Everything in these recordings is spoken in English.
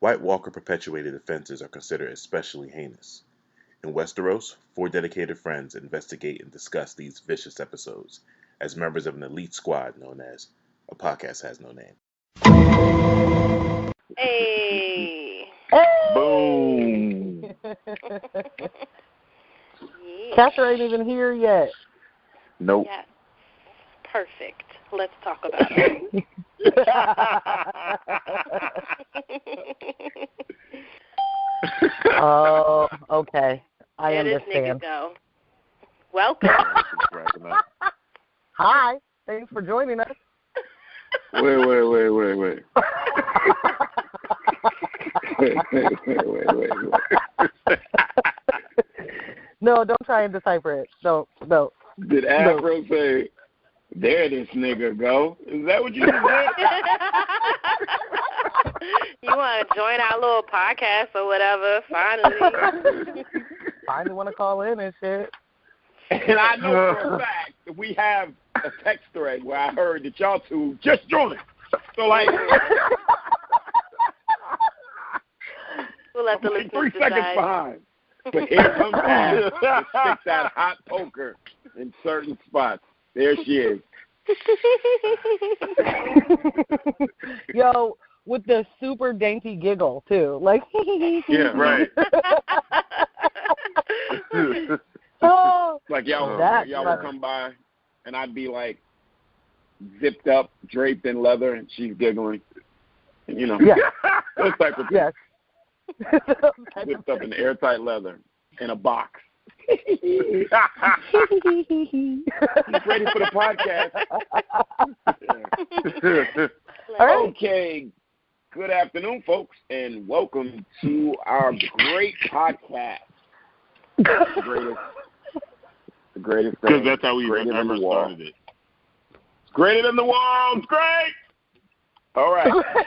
White Walker-perpetuated offenses are considered especially heinous. In Westeros, 4 dedicated friends investigate and discuss these vicious episodes as members of an elite squad known as A Podcast Has No Name. Hey. Boom. Yeah. Catcher ain't even here yet. Nope. Yes. Perfect. Let's talk about it. Oh, okay. I There this understand. nigga go. Welcome. Hi. Thanks for joining us. Wait. No, don't try and decipher it. No. Did Afro say, there this nigga go? Is that what you just said? You want to join our little podcast or whatever, finally. Finally want to call in and shit. And I know for a fact that we have a text thread where I heard that y'all two just joined. So, like, We'll let the I'm like listeners 3 seconds decide. behind. But here comes Ann. That sticks that hot poker in certain spots. There she is. Yo, with the super dainty giggle, too. Like, Yeah, right. oh, Like, y'all That's would funny. come by, and I'd be, like, zipped up, draped in leather, and she's giggling. You know, yeah, those type of things. yes. Zipped up in airtight leather in a box. He's ready for the podcast. All right. Okay, good afternoon, folks, and welcome to our great podcast. The greatest thing. Because that's how we greater than ever the world. started it. It's greater than the world. It's great. All right. Okay.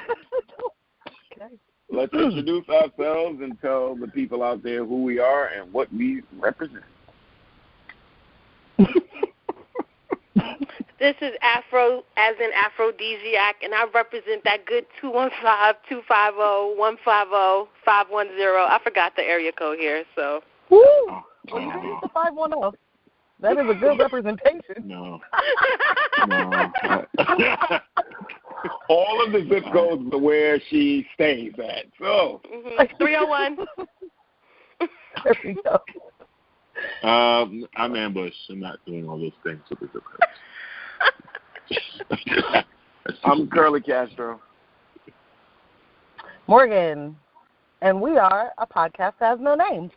Let's introduce ourselves and tell the people out there who we are and what we represent. This is Afro, as in Aphrodisiac, and I represent that good 215-250-150-510. I forgot the area code here, so. Woo! Well, you can use the 510. That is a good representation. No. All of the zip codes are where she stays at. So 301. There we go. I'm ambushed. I'm not doing all those things with the zip codes. I'm Curly Castro. Morgan, and we are A Podcast Has No Name.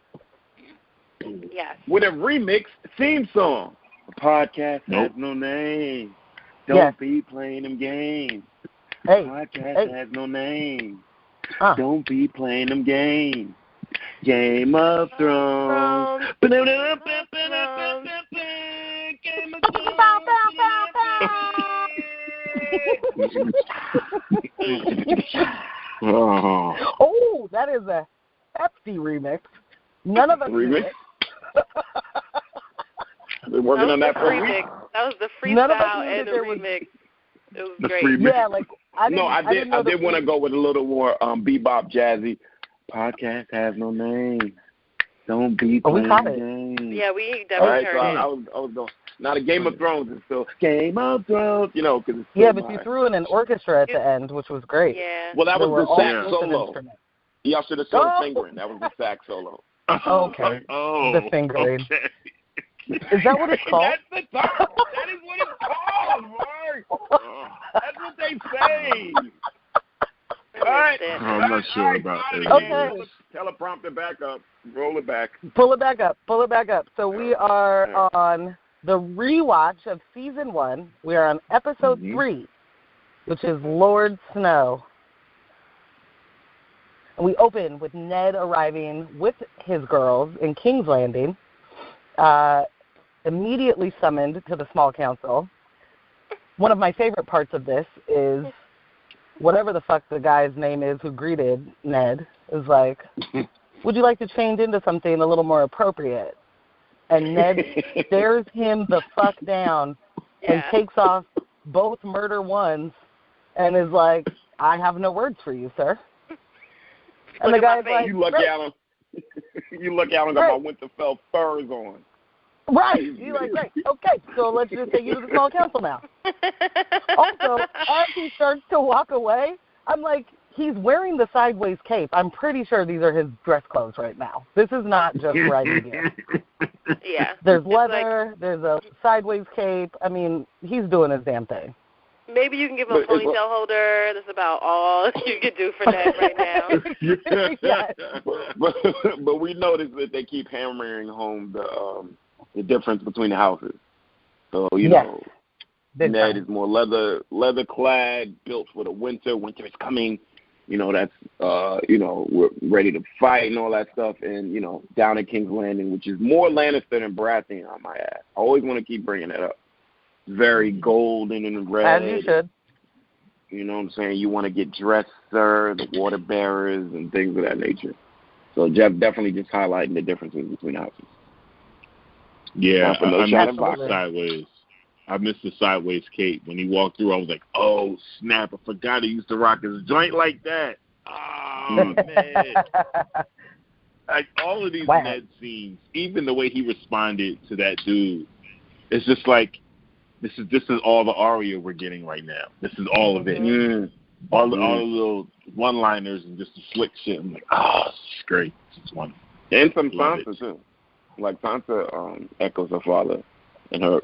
Yes. With a remix theme song. A podcast Nope. has no name. Don't Yes. be playing them games. Hey, Podcast has no name. uh, Don't be playing them games. Game of Thrones. Game of Oh. oh, that is a hefty remix. None of us Remix? knew it. Been working on that for a week. remix. That was the None of us freestyle knew and that the there was- remix. It was The great. remix. Yeah, like I didn't. No, I did know the want to go with a little more bebop jazzy. Podcast has no name. Don't be Oh, we playing caught it. games. Yeah, we All definitely right, so heard I it. was going. Now the Game of Thrones is still Game of Thrones, you know, because Yeah, but you threw in an orchestra at the end, which was great. Yeah. Well, that There was were the all sax sorts of solo. instruments. Y'all should have saw Oh. the fingering. That was the sax solo. Okay. Oh. The fingering. Okay. Is that what it's called? That's the top. That is what it's called, Mark. That's what they say. All right. I'm not sure about that. Okay. Teleprompter back up. Roll it back. Pull it back up. So we are on the rewatch of season 1. We are on episode 3, which is Lord Snow. And we open with Ned arriving with his girls in King's Landing, immediately summoned to the small council. One of my favorite parts of this is whatever the fuck the guy's name is who greeted Ned is like, would you like to change into something a little more appropriate? And Ned stares him the fuck down and takes off both murder ones and is like, I have no words for you, sir. And the guy's like, you lucky I don't got my Winterfell furs on. Right. You're like, right, okay, so let's just take you to the small council now. Also, as he starts to walk away, I'm like, he's wearing the sideways cape. I'm pretty sure these are his dress clothes right now. This is not just riding gear. Yeah. There's leather, there's a sideways cape. I mean, he's doing his damn thing. Maybe you can give him a ponytail holder. That's about all you can do for that right now. Yes. But we noticed that they keep hammering home the difference between the houses. So, you know, Ned is more leather clad, built for the winter. Winter is coming. You know, that's, we're ready to fight and all that stuff. And, you know, down at King's Landing, which is more Lannister than Baratheon, I might add. I always want to keep bringing that up. Very golden and red. As you should. You know what I'm saying? You want to get dressed, sir, the water bearers and things of that nature. So Jeff definitely just highlighting the differences between houses. Yeah, I missed the sideways. I missed the sideways cape. When he walked through, I was like, oh, snap, I forgot he used to rock his joint like that. Oh, man. Like, all of these Ned scenes, even the way he responded to that dude, it's just like, this is all the Arya we're getting right now. This is all of it. All the little one-liners and just the slick shit. I'm like, oh, this is great. This is wonderful. And some Sansa, too. Like, Sansa echoes her father in her,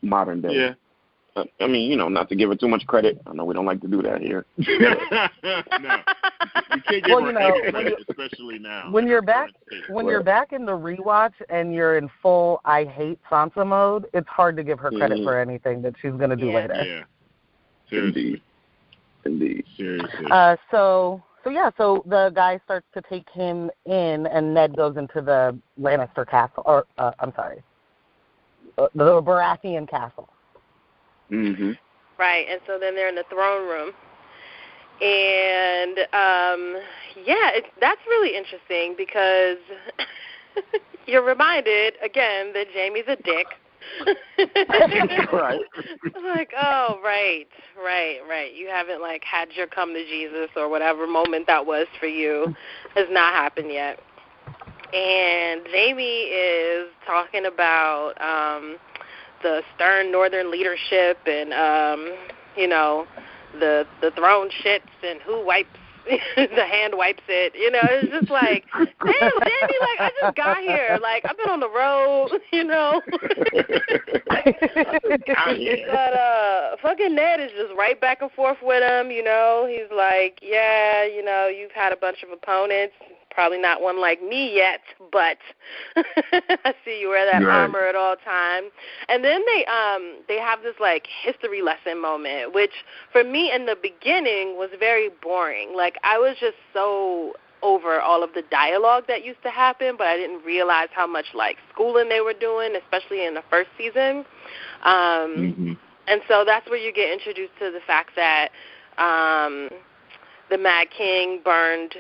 modern day. Yeah. I mean, not to give her too much credit. I know we don't like to do that here. No. You can't give her any credit, especially now. When you're back in the rewatch and you're in full I hate Sansa mode, it's hard to give her credit for anything that she's going to do later. Yeah. Seriously. Indeed. Seriously. So the guy starts to take him in, and Ned goes into the Lannister castle, or the Baratheon castle. Mm-hmm. Right, and so then they're in the throne room. And, that's really interesting because you're reminded, again, that Jaime's a dick. Right. Like, oh, right. You haven't, had your come to Jesus or whatever moment that was for you has not happened yet. And Jaime is talking about the stern northern leadership and, the throne shits and who wipes the hand wipes it. It's just like, damn, Jamie, I just got here. I've been on the road, But fucking Ned is just right back and forth with him, He's like, yeah, you've had a bunch of opponents. Probably not one like me yet, but I see you wear that armor at all times. And then they have this history lesson moment, which for me in the beginning was very boring. I was just so over all of the dialogue that used to happen, but I didn't realize how much schooling they were doing, especially in the first season. And so that's where you get introduced to the fact that the Mad King burned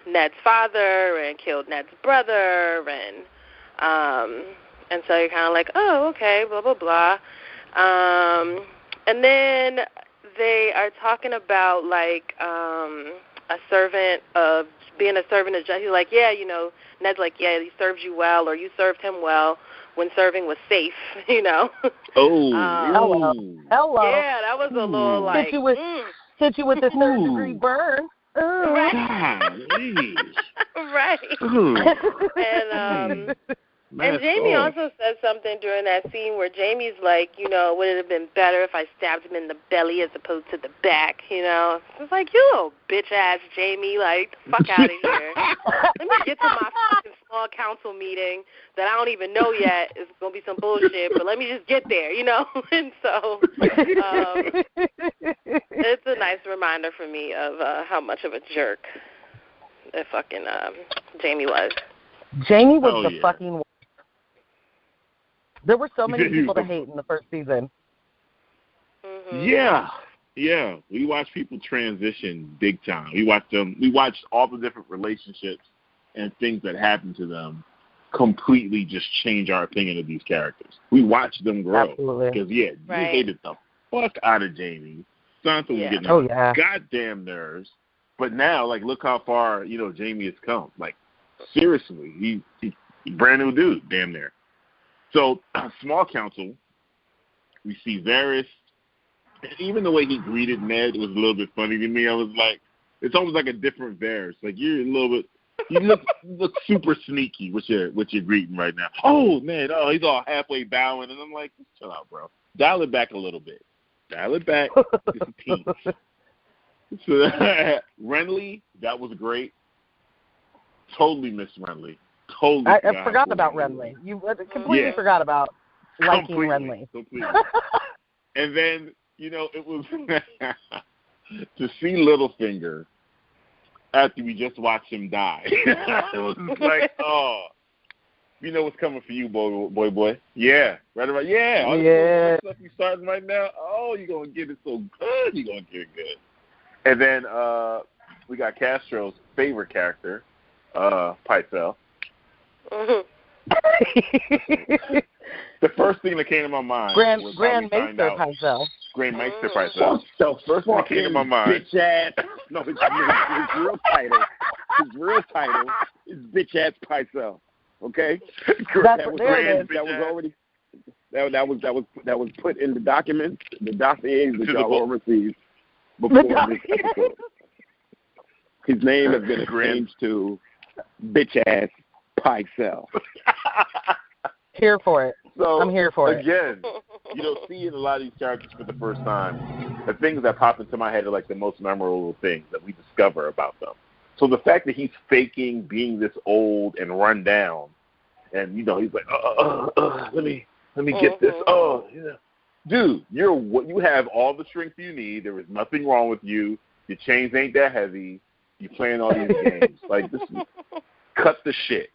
Ned's father and killed Ned's brother, and so you're kind of like, oh, okay, blah, blah, blah. And then they are talking about, a servant of being a servant of justice. He's like, yeah, Ned's like, yeah, he served you well, or you served him well when serving was safe, Oh. Hello. Yeah, that was a little Hit you with the third-degree burn. Right. Right. And Jaime also said something during that scene where Jaime's like, would it have been better if I stabbed him in the belly as opposed to the back, It's like, you little bitch-ass Jaime, the fuck out of here. Let me get to my fucking small council meeting that I don't even know yet. It's going to be some bullshit, but let me just get there, And so it's a nice reminder for me of how much of a jerk that fucking Jaime was. Jaime was the fucking... There were so many people to hate in the first season. Yeah. We watched people transition big time. We watched all the different relationships and things that happened to them completely just change our opinion of these characters. We watched them grow. Absolutely. Because, we hated the fuck out of Jaime. Sansa was getting on goddamn nerves. But now, like, look how far, Jamie has come. Like, seriously, he's a brand new dude, damn near. So, small council, we see Varys. Even the way he greeted Ned was a little bit funny to me. I was like, it's almost like a different Varys. Like, you're a little bit, you look super sneaky with your greeting right now. Oh, man, he's all halfway bowing. And I'm like, chill out, bro. Dial it back a little bit. Dial it back just a teeny. So, Renly, that was great. Totally missed Renly. Totally. I forgot about Renly. You completely forgot about liking Renly. Completely. And then, it was to see Littlefinger after we just watched him die. It was like, oh, you know what's coming for you, boy. Yeah. Right about, yeah. All the stuff you starting right now, oh, you're going to get it so good. You're going to get it good. And then we got Castro's favorite character, Pycelle. Mm-hmm. The first thing that came to my mind was Grand Maester Pycelle. Grand Maester Pycelle. So first thing that came to my mind. Bitch ass. No, his real title. His real title is bitch ass Pycelle. Okay. That was put in the documents, the dossiers that y'all all received before this episode. His name has been changed to bitch ass Pycelle. Here for it. So, I'm here for it. Again, seeing a lot of these characters for the first time, the things that pop into my head are like the most memorable things that we discover about them. So the fact that he's faking being this old and run down, and he's like, let me get this. Oh, yeah. Dude, you have all the strength you need. There is nothing wrong with you. Your chains ain't that heavy. You playing all these games. Like, this is, cut the shit.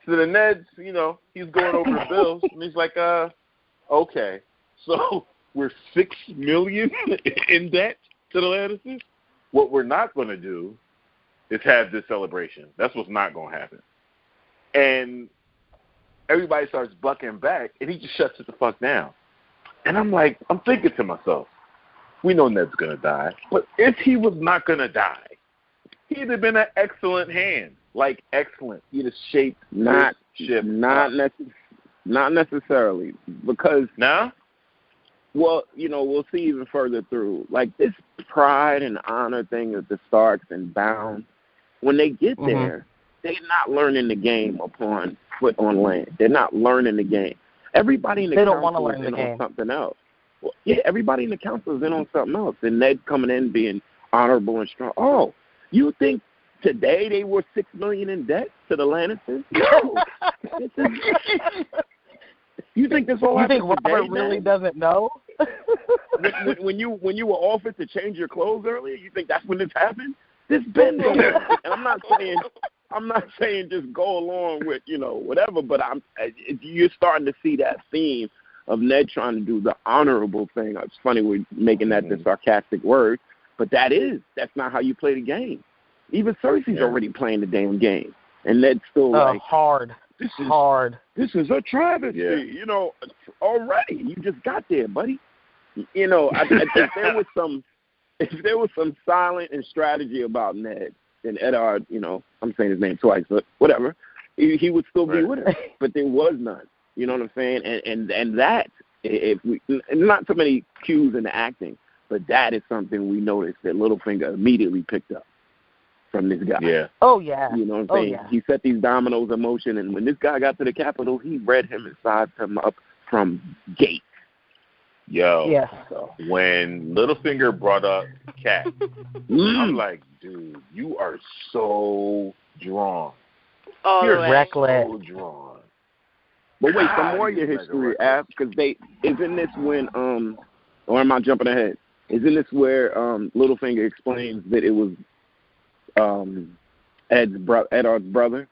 So the Ned's, he's going over the bills, and he's like, okay, so we're $6 million in debt to the Lannisters? What we're not going to do is have this celebration. That's what's not going to happen. And everybody starts bucking back, and he just shuts it the fuck down. And I'm thinking to myself, we know Ned's going to die, but if he was not going to die, he'd have been an excellent hand. Like, excellent. He'd have shaped not necessarily, because no. Well, we'll see even further through. Like, this pride and honor thing of the Starks and Bound, when they get there, they're not learning the game upon foot on land. They're not learning the game. Everybody in the council is in on something else. Well, yeah, everybody in the council is in on something else. And Ned coming in being honorable and strong. Oh, you think today they were $6 million in debt to the Lannisters? No. You think this all happened today? You think Robert really doesn't know? when you were offered to change your clothes earlier, you think that's when this happened? This been there. And I'm not saying just go along with whatever, but you're starting to see that theme of Ned trying to do the honorable thing. It's funny we're making that the sarcastic word, but that's not how you play the game. Even Cersei's already playing the damn game, and Ned's still hard. This is a travesty, already. You just got there, buddy. I think if there was some silent and strategy about Ned, then Eddard, I'm saying his name twice, but whatever, he would still be with him. But there was none. You know what I'm saying? And that, not so many cues in the acting, but that is something we noticed that Littlefinger immediately picked up from this guy. Yeah. Oh, yeah. You know what I'm saying? Yeah. He set these dominoes in motion, and when this guy got to the Capitol, he read him and sized him up from gate. Yo. Yeah. When Littlefinger brought up Cat, I'm like, dude, you are so drawn. Oh, you're reckless. So drawn. But wait, some more of your history, Av, because isn't this when, or am I jumping ahead? Isn't this where Littlefinger explains that it was Eddard's brother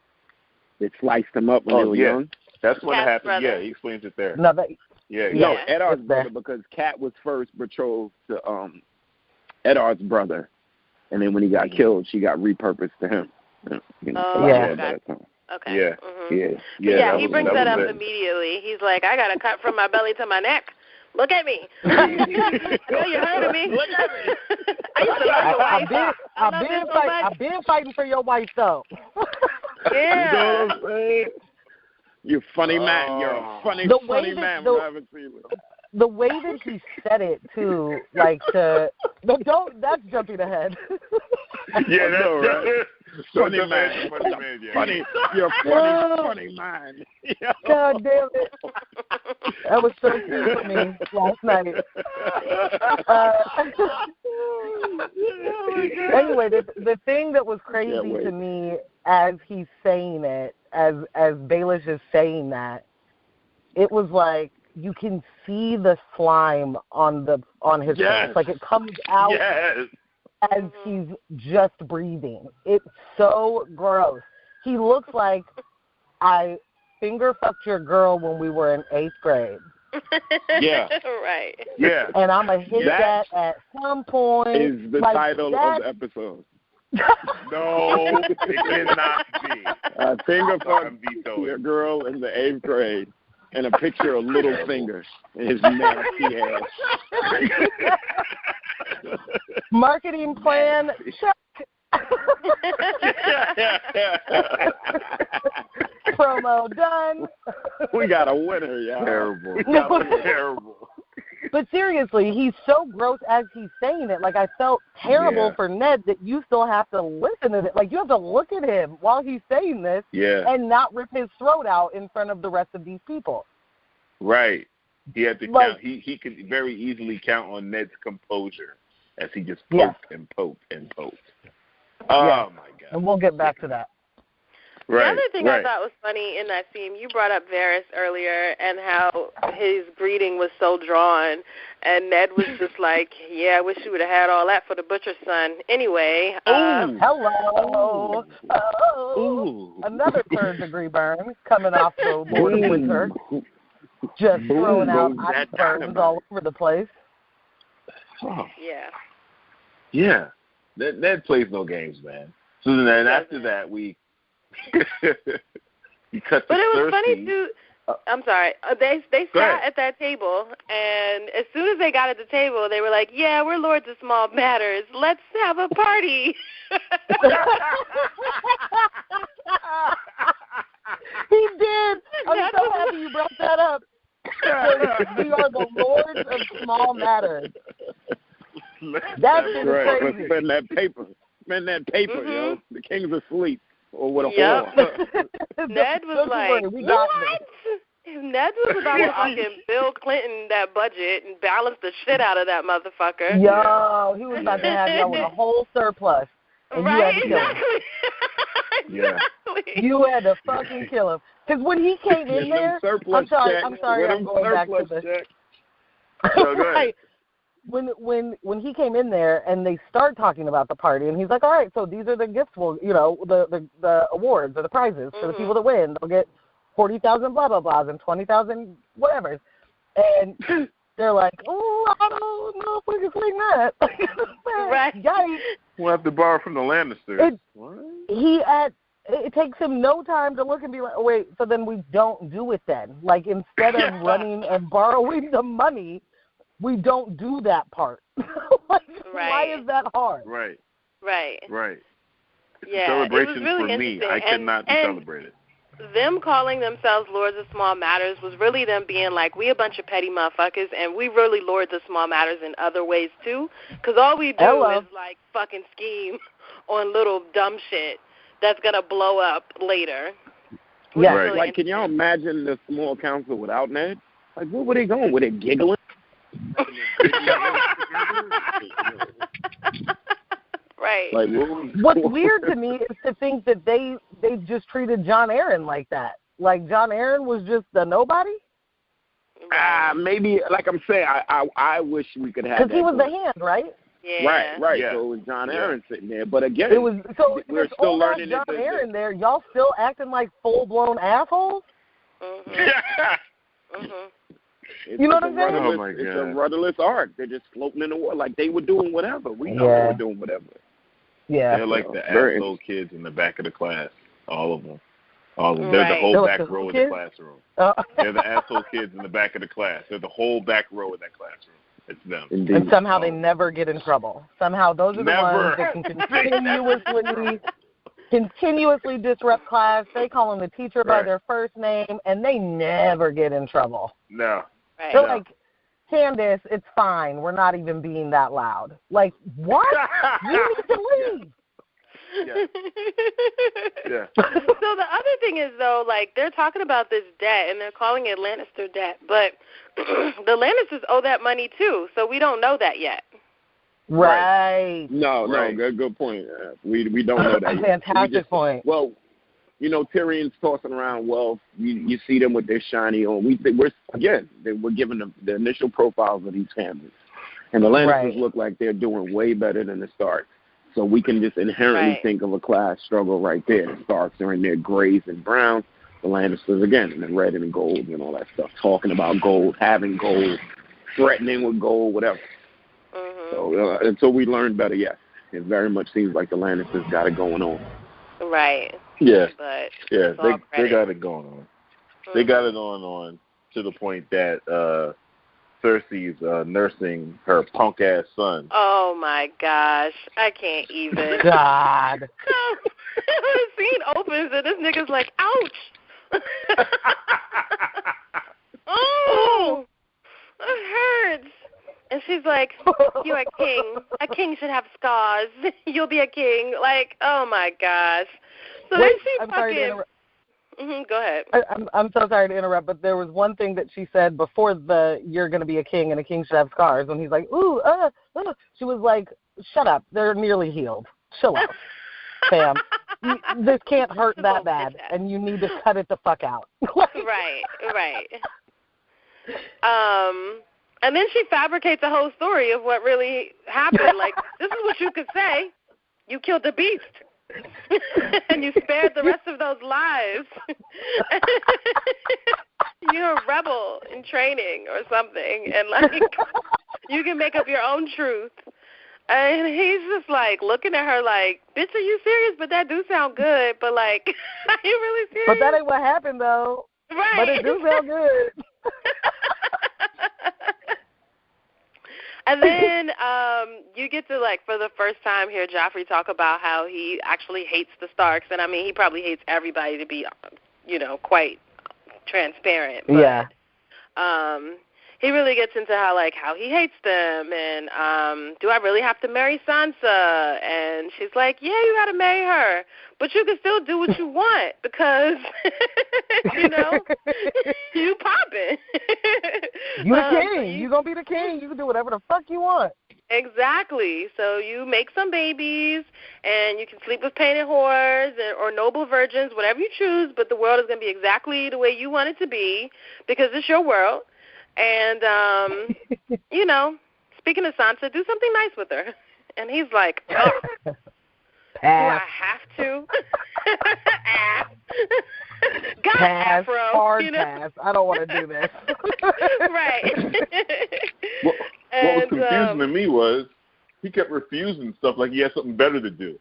that sliced him up when they were young? That's when it happened. Brother. Yeah, he explains it there. No, Eddard's brother, because Cat was first betrothed to Eddard's brother, and then when he got killed, she got repurposed to him. Okay. Yeah. Mm-hmm. Yeah, he brings that up immediately. He's like, I got a cut from my belly to my neck Look at me. Girl, you heard of me. Look at me. I used to love your wife. I've been fighting for your wife, though. Yeah. You know what I'm saying? You funny man. You're a funny man. I haven't seen it. The way that he said it, too, like, that's jumping ahead. Yeah, that's right. Funny man. Funny. You're a funny man. God damn it. That was so cute for me last night. Anyway, the thing that was crazy to me as he's saying it, as Baelish is saying that, it was like you can see the slime on his face. Like it comes out as he's just breathing. It's so gross. He looks like I finger fucked your girl when we were in 8th grade. Yeah. Right. Yeah. And I'm going to hit that at some point. Is the title of the episode. No, it cannot be. Finger fucked your girl in the 8th grade. And a picture of Littlefinger and his nasty ass. Marketing plan, check. Promo done. We got a winner, y'all. Terrible. But seriously, he's so gross as he's saying it. Like, I felt terrible for Ned that you still have to listen to it. Like, you have to look at him while he's saying this and not rip his throat out in front of the rest of these people. Right. He had to count. He could very easily count on Ned's composure as he just poked and poked and poked. Oh, my God. And we'll get back to that. The other thing I thought was funny in that scene, you brought up Varys earlier and how his greeting was so drawn, and Ned was just like, yeah, I wish you would have had all that for the butcher's son. Anyway. Hello. Another third-degree burn coming off the Lord of Winter. Just throwing out icebergs all over the place. Oh. Yeah. Yeah. Ned plays no games, man. So then after that, we cut to But it was Cersei. funny, too. I'm sorry. They sat at that table, and as soon as they got at the table, they were like, yeah, we're lords of small matters. Let's have a party. He did. I'm so happy you brought that up. We are the lords of small matters. That's right. crazy. Let's spend that paper. Yo. The king's asleep. Or with a whore. Ned was like, what? Ned was about to fucking Bill Clinton that budget and balance the shit out of that motherfucker. Yo, he was about to have y'all with a whole surplus. And you had to kill him. Exactly. You had to fucking kill him. Because when he came in there, I'm sorry, I'm going back to this. Right. When he came in there and they start talking about the party, and he's like, all right, so these are the gifts, the awards or the prizes for the people that win. They'll get 40,000 blah, blah, blahs and 20,000 whatever. And they're like, oh, I don't know if we can swing that. Right. Yikes. We'll have to borrow from the Lannisters. It takes him no time to look and be like, oh, wait, so then we don't do it then. Like, instead of running and borrowing the money, we don't do that part. Why is that hard? Right. Yeah, celebrations it was really for me. interesting. I cannot be celebrated. Them calling themselves Lords of Small Matters was really them being like, we a bunch of petty motherfuckers, and we really Lords of Small Matters in other ways, too. Because all we do is, like, fucking scheme on little dumb shit that's going to blow up later. Yeah. Really like, can y'all imagine the small council without Ned? Like, where were they going? Were they giggling? Right. Like, what's weird to me is to think that they just treated John Aaron like that. Like John Aaron was just a nobody. Maybe, like I'm saying, I wish we could have. Because he was the hand, right? Yeah. Right. Yeah. So it was John Aaron sitting there, but again, it was so we're still learning. John Aaron there, y'all still acting like full blown assholes. You know what I'm saying? Oh my God. It's a rudderless arc. They're just floating in the water like they were doing whatever. We know they were doing whatever. Yeah. They're like the asshole kids in the back of the class, all of them. They're the whole back row of the classroom. They're the asshole kids in the back of the class. They're the whole back row of that classroom. It's them. Indeed. And somehow they never get in trouble. Somehow those are the ones that can continuously disrupt class. They call them the teacher by their first name, and they never get in trouble. No. Right. They're like, Candace, it's fine. We're not even being that loud. Like, what? You need to leave. Yeah. So the other thing is, though, like, they're talking about this debt, and they're calling it Lannister debt, but the Lannisters owe that money, too, so we don't know that yet. Right. No, good point. We don't know that yet. Fantastic point. Well, you know, Tyrion's tossing around wealth. You see them with their shiny on. We're given the initial profiles of these families. And the Lannisters look like they're doing way better than the Starks. So we can just inherently think of a class struggle right there. The Starks are in their grays and browns. The Lannisters, again, in the red and gold and all that stuff. Talking about gold, having gold, threatening with gold, whatever. Mm-hmm. So until we learn better, yes. It very much seems like the Lannisters got it going on. Right. Yeah. But they got it going on. Mm-hmm. They got it going on to the point that Cersei's nursing her punk-ass son. Oh, my gosh. I can't even. God. The scene opens, and this nigga's like, ouch. Oh, it hurts. And she's like, you're a king. A king should have scars. You'll be a king. Like, oh, my gosh. So then she fucking... go ahead. I'm so sorry to interrupt, but there was one thing that she said before you're going to be a king and a king should have scars. When he's like, ooh, she was like, shut up. They're nearly healed. Chill out, Sam. This can't hurt that bad, and you need to cut it the fuck out. Right. And then she fabricates a whole story of what really happened. Like, this is what you could say. You killed the beast. And you spared the rest of those lives. You're a rebel in training or something. And, like, you can make up your own truth. And he's just, like, looking at her like, bitch, are you serious? But that do sound good. But, like, are you really serious? But that ain't what happened, though. Right. But it do sound good. And then you get to, like, for the first time hear Joffrey talk about how he actually hates the Starks. And, I mean, he probably hates everybody, to be, quite transparent. But, he really gets into how he hates them. And do I really have to marry Sansa? And she's like, yeah, you got to marry her. But you can still do what you want because, you popping. You the king. You going to be the king. You can do whatever the fuck you want. Exactly. So you make some babies, and you can sleep with painted whores or noble virgins, whatever you choose, but the world is going to be exactly the way you want it to be because it's your world. And, speaking of Sansa, do something nice with her. And he's like, oh, do I have to? Pass, Afro, hard pass. I don't want to do this. Right. What was confusing to me was he kept refusing stuff like he had something better to do.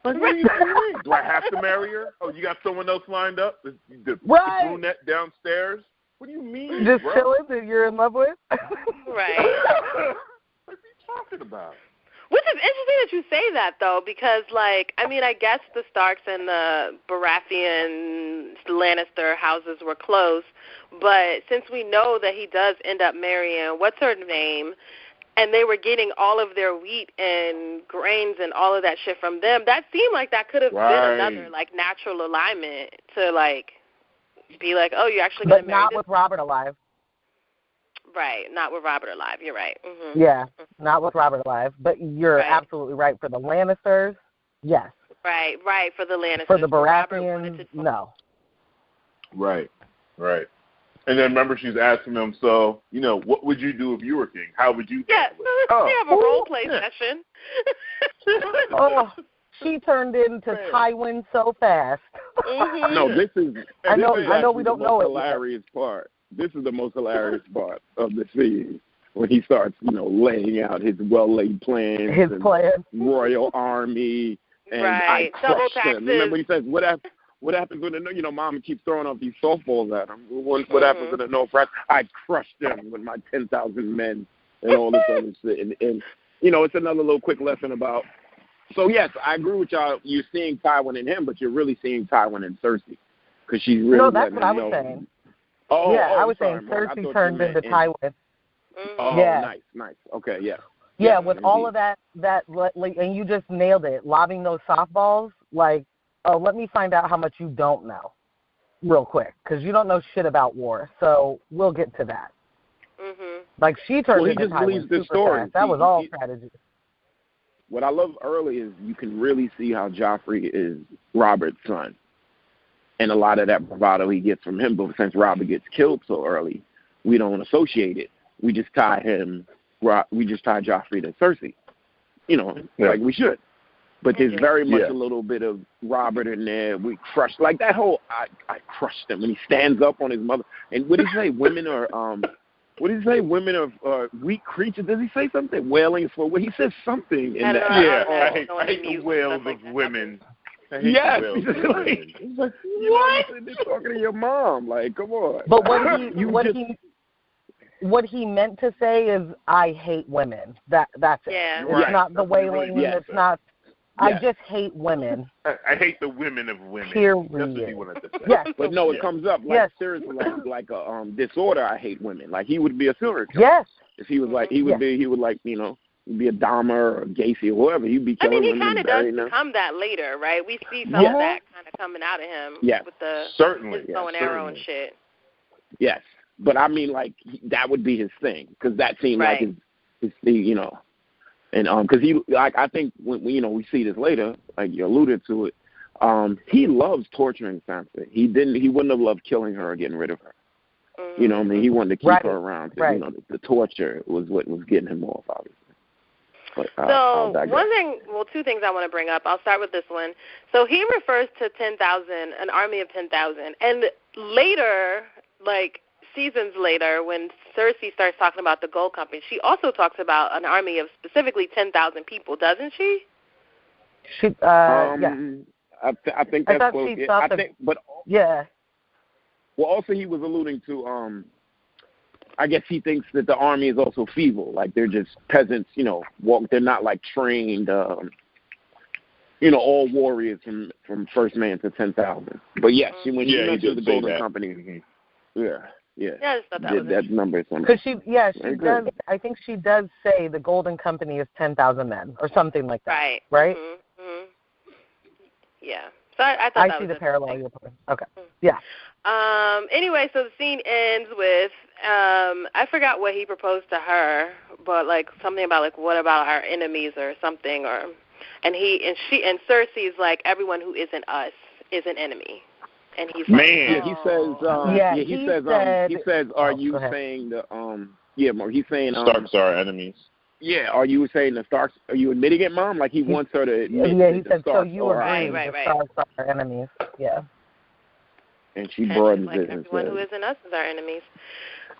Like, what are you doing? Do I have to marry her? Oh, you got someone else lined up? The brunette downstairs? What do you mean, just chilling that you're in love with? Right. What are you talking about? Which is interesting that you say that, though, because, I guess the Starks and the Baratheon Lannister houses were close, but since we know that he does end up marrying what's-her-name, and they were getting all of their wheat and grains and all of that shit from them, that seemed like that could have been another, natural alignment to, be like, oh, you're actually going to marry this? But not with Robert alive. Right, not with Robert alive. You're right. Mm-hmm. Yeah, not with Robert alive. But you're absolutely right. For the Lannisters, yes. Right, for the Lannisters. For the Baratheons, no. Right. And then remember she's asking him, so, what would you do if you were king? How would you handle it? We have a role play session. She turned into Tywin so fast. Mm-hmm. No, this is. I know we don't know it. Hilarious part. This is the most hilarious part of the scene when he starts, laying out his well-laid plans. His plan. Royal army. And I crushed him. Remember when he says, What happens when Mama keeps throwing up these softballs at him? What happens when the no press? I crushed them with my 10,000 men and all this other shit. And it's another little quick lesson about. So yes, I agree with y'all. You're seeing Tywin in him, but you're really seeing Tywin in Cersei because she's really. No, that's what I was saying. I was saying Cersei turned into Tywin. Oh, yeah. Nice. Okay, yeah. Yeah, with all of that, and you just nailed it. Lobbing those softballs, like, oh, let me find out how much you don't know, real quick, because you don't know shit about war. So we'll get to that. Mm-hmm. Like she turned into just Tywin believes the super story. fast. That was all strategy. What I love early is you can really see how Joffrey is Robert's son, and a lot of that bravado he gets from him. But since Robert gets killed so early, we don't associate it. We just tie Joffrey to Cersei, like we should. But there's very much a little bit of Robert in there. We crushed, like that whole, I crushed him. And he stands up on his mother. And what did he say? Women are, Women are weak creatures. Does he say something? Wailing for, he says something in that. I hate the wails of women. Yes. He's like, what? They're talking to your mom. Like, come on. But what he meant to say is, I hate women. That's it. Yeah. It's not the wailing. It's not. I just hate women. I hate the women of women. Period. That's what he wanted to say. Yes. But no, it comes up seriously like a disorder. I hate women. Like he would be a serial killer. Yes. If he was like be a Dahmer or a Gacy or whoever. He'd be killing women. He kind of does become that later, right? We see some of that kind of coming out of him. Yeah. With the certainly bow and arrow and shit. Yes. But I mean, like that would be his thing because that seemed like his thing, and because he I think when we see this later, like you alluded to it, he loves torturing Sansa. He wouldn't have loved killing her or getting rid of her. Mm-hmm. You know what I mean? He wanted to keep her around. The torture was what was getting him off, obviously. But, two things I want to bring up. I'll start with this one. So he refers to 10,000, an army of 10,000, and later, like seasons later, when Cersei starts talking about the Gold Company, she also talks about an army of specifically 10,000 people, doesn't she? Yeah. I think that's close. Yeah. Well, also he was alluding to, I guess he thinks that the army is also feeble, like they're just peasants, they're not like trained, all warriors from first man to 10,000. But yes, when she mentioned the Golden Company, Yeah, I just thought that number is something. Because she does. I think she does say the Golden Company is 10,000 men or something like that. Right. Mm-hmm. Yeah. So I thought I see the parallel you're putting. Okay. Yeah. Anyway, so the scene ends with I forgot what he proposed to her, but like something about like what about our enemies or something, and Cersei's like everyone who isn't us is an enemy. And he's he says, are you saying he's saying Starks are enemies. Yeah, are you saying the Starks? Are you admitting it, Mom? Like he wants her to admit. Yeah, he said Starks so. You agree the Starks are enemies. Yeah. And she broadens like it. Everyone who isn't us is our enemies.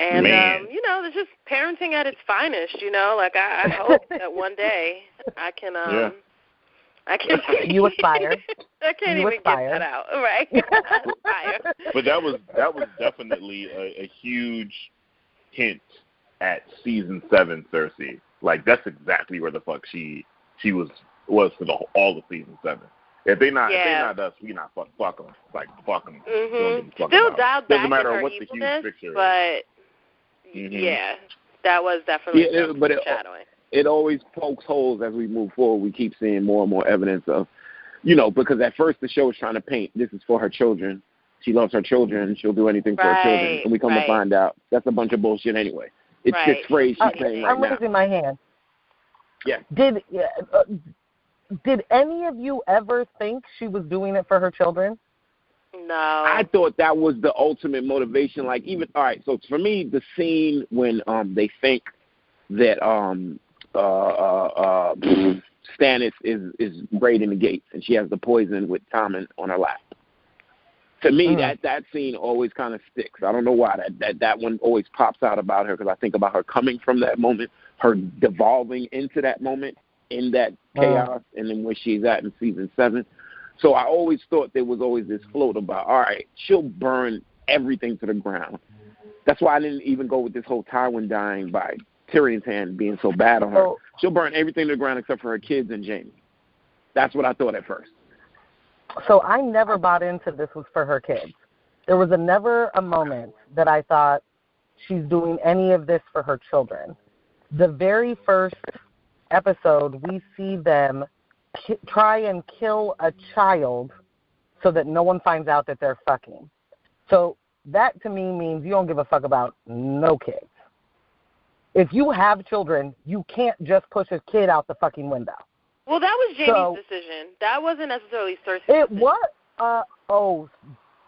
And it's just parenting at its finest. Like I hope that one day I can. You aspire. I can't even get that out, right? But that was definitely a huge hint at season 7 Cersei. Like that's exactly where the fuck she was for all of season 7. If they not us, we not fuck them. Like fuck them. Mm-hmm. Still dialed back doesn't matter in her what evilness, the huge picture but is. that was definitely foreshadowing. It always pokes holes as we move forward. We keep seeing more and more evidence of, because at first the show is trying to paint this is for her children. She loves her children. She'll do anything for her children. And we come to find out that's a bunch of bullshit anyway. It's this phrase she's saying right now. I'm raising my hand. Yeah. Did any of you ever think she was doing it for her children? No. I thought that was the ultimate motivation. Like all right, so for me, the scene when they think that Stannis is raiding the gates and she has the poison with Tommen on her lap. To me, that scene always kind of sticks. I don't know why. That one always pops out about her because I think about her coming from that moment, her devolving into that moment in that chaos, and then where she's at in season 7. So I always thought there was always this float about, all right, she'll burn everything to the ground. That's why I didn't even go with this whole Tywin dying by Tyrion's hand being so bad on her. She'll burn everything to the ground except for her kids and Jaime. That's what I thought at first. So I never bought into this was for her kids. There was never a moment that I thought she's doing any of this for her children. The very first episode, we see them try and kill a child so that no one finds out that they're fucking. So that to me means you don't give a fuck about no kids. If you have children, you can't just push a kid out the fucking window. Well, that was Jaime's decision. That wasn't necessarily Cersei's decision. What?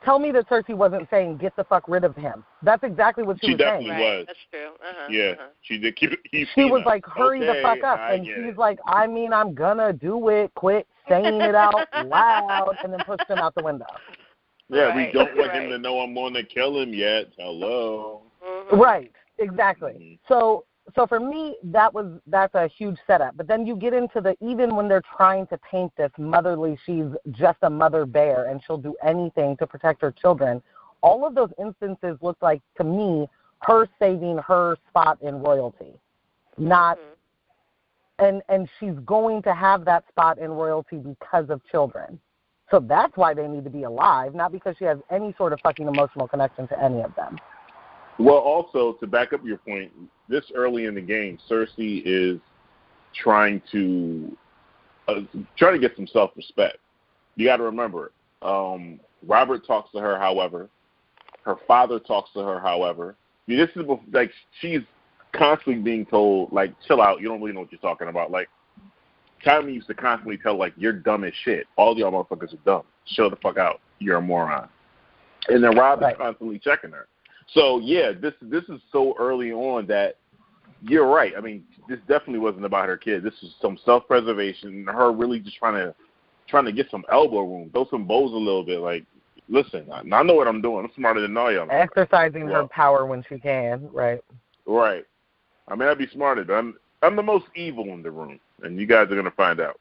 Tell me that Cersei wasn't saying, get the fuck rid of him. That's exactly what she was saying. She definitely was. That's true. Yeah, she did keep it. She was like, hurry the fuck up. And she's like, I mean, I'm going to do it. Quit saying it out loud. And then pushed him out the window. Yeah, we don't want him to know I'm going to kill him yet. Hello. Mm-hmm. Right, exactly. Mm-hmm. So for me, that's a huge setup. But then you get into even when they're trying to paint this motherly, she's just a mother bear and she'll do anything to protect her children. All of those instances look like, to me, her saving her spot in royalty. Not, and she's going to have that spot in royalty because of children. So that's why they need to be alive, not because she has any sort of fucking emotional connection to any of them. Well, also, to back up your point, this early in the game, Cersei is trying to get some self-respect. You got to remember, Robert talks to her, however. Her father talks to her, however. I mean, this is like she's constantly being told, like, chill out. You don't really know what you're talking about. Like, Tommy used to constantly tell, like, you're dumb as shit. All y'all motherfuckers are dumb. Chill the fuck out. You're a moron. And then Rob is constantly checking her. So, yeah, this is so early on that you're right. I mean, this definitely wasn't about her kid. This was some self-preservation, her really just trying to get some elbow room, throw some bows a little bit. Like, listen, I know what I'm doing. I'm smarter than all y'all. Exercising her power when she can, right? Right. I mean, I'd be smarter, but I'm the most evil in the room, and you guys are going to find out.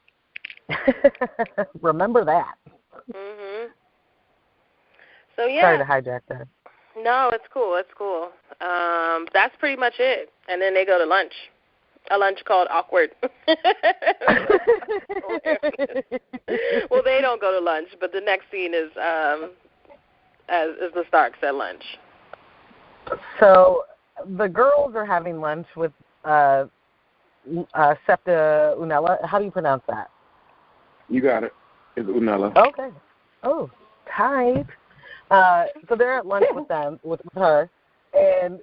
Remember that. Mhm. So, yeah. Sorry to hijack that. No, it's cool. It's cool. That's pretty much it. And then they go to lunch. A lunch called Awkward. Well, they don't go to lunch, but the next scene is the Starks at lunch. So the girls are having lunch with Septa Unella. How do you pronounce that? You got it. It's Unella. Okay. Oh, tight. So they're at lunch with them, with her, and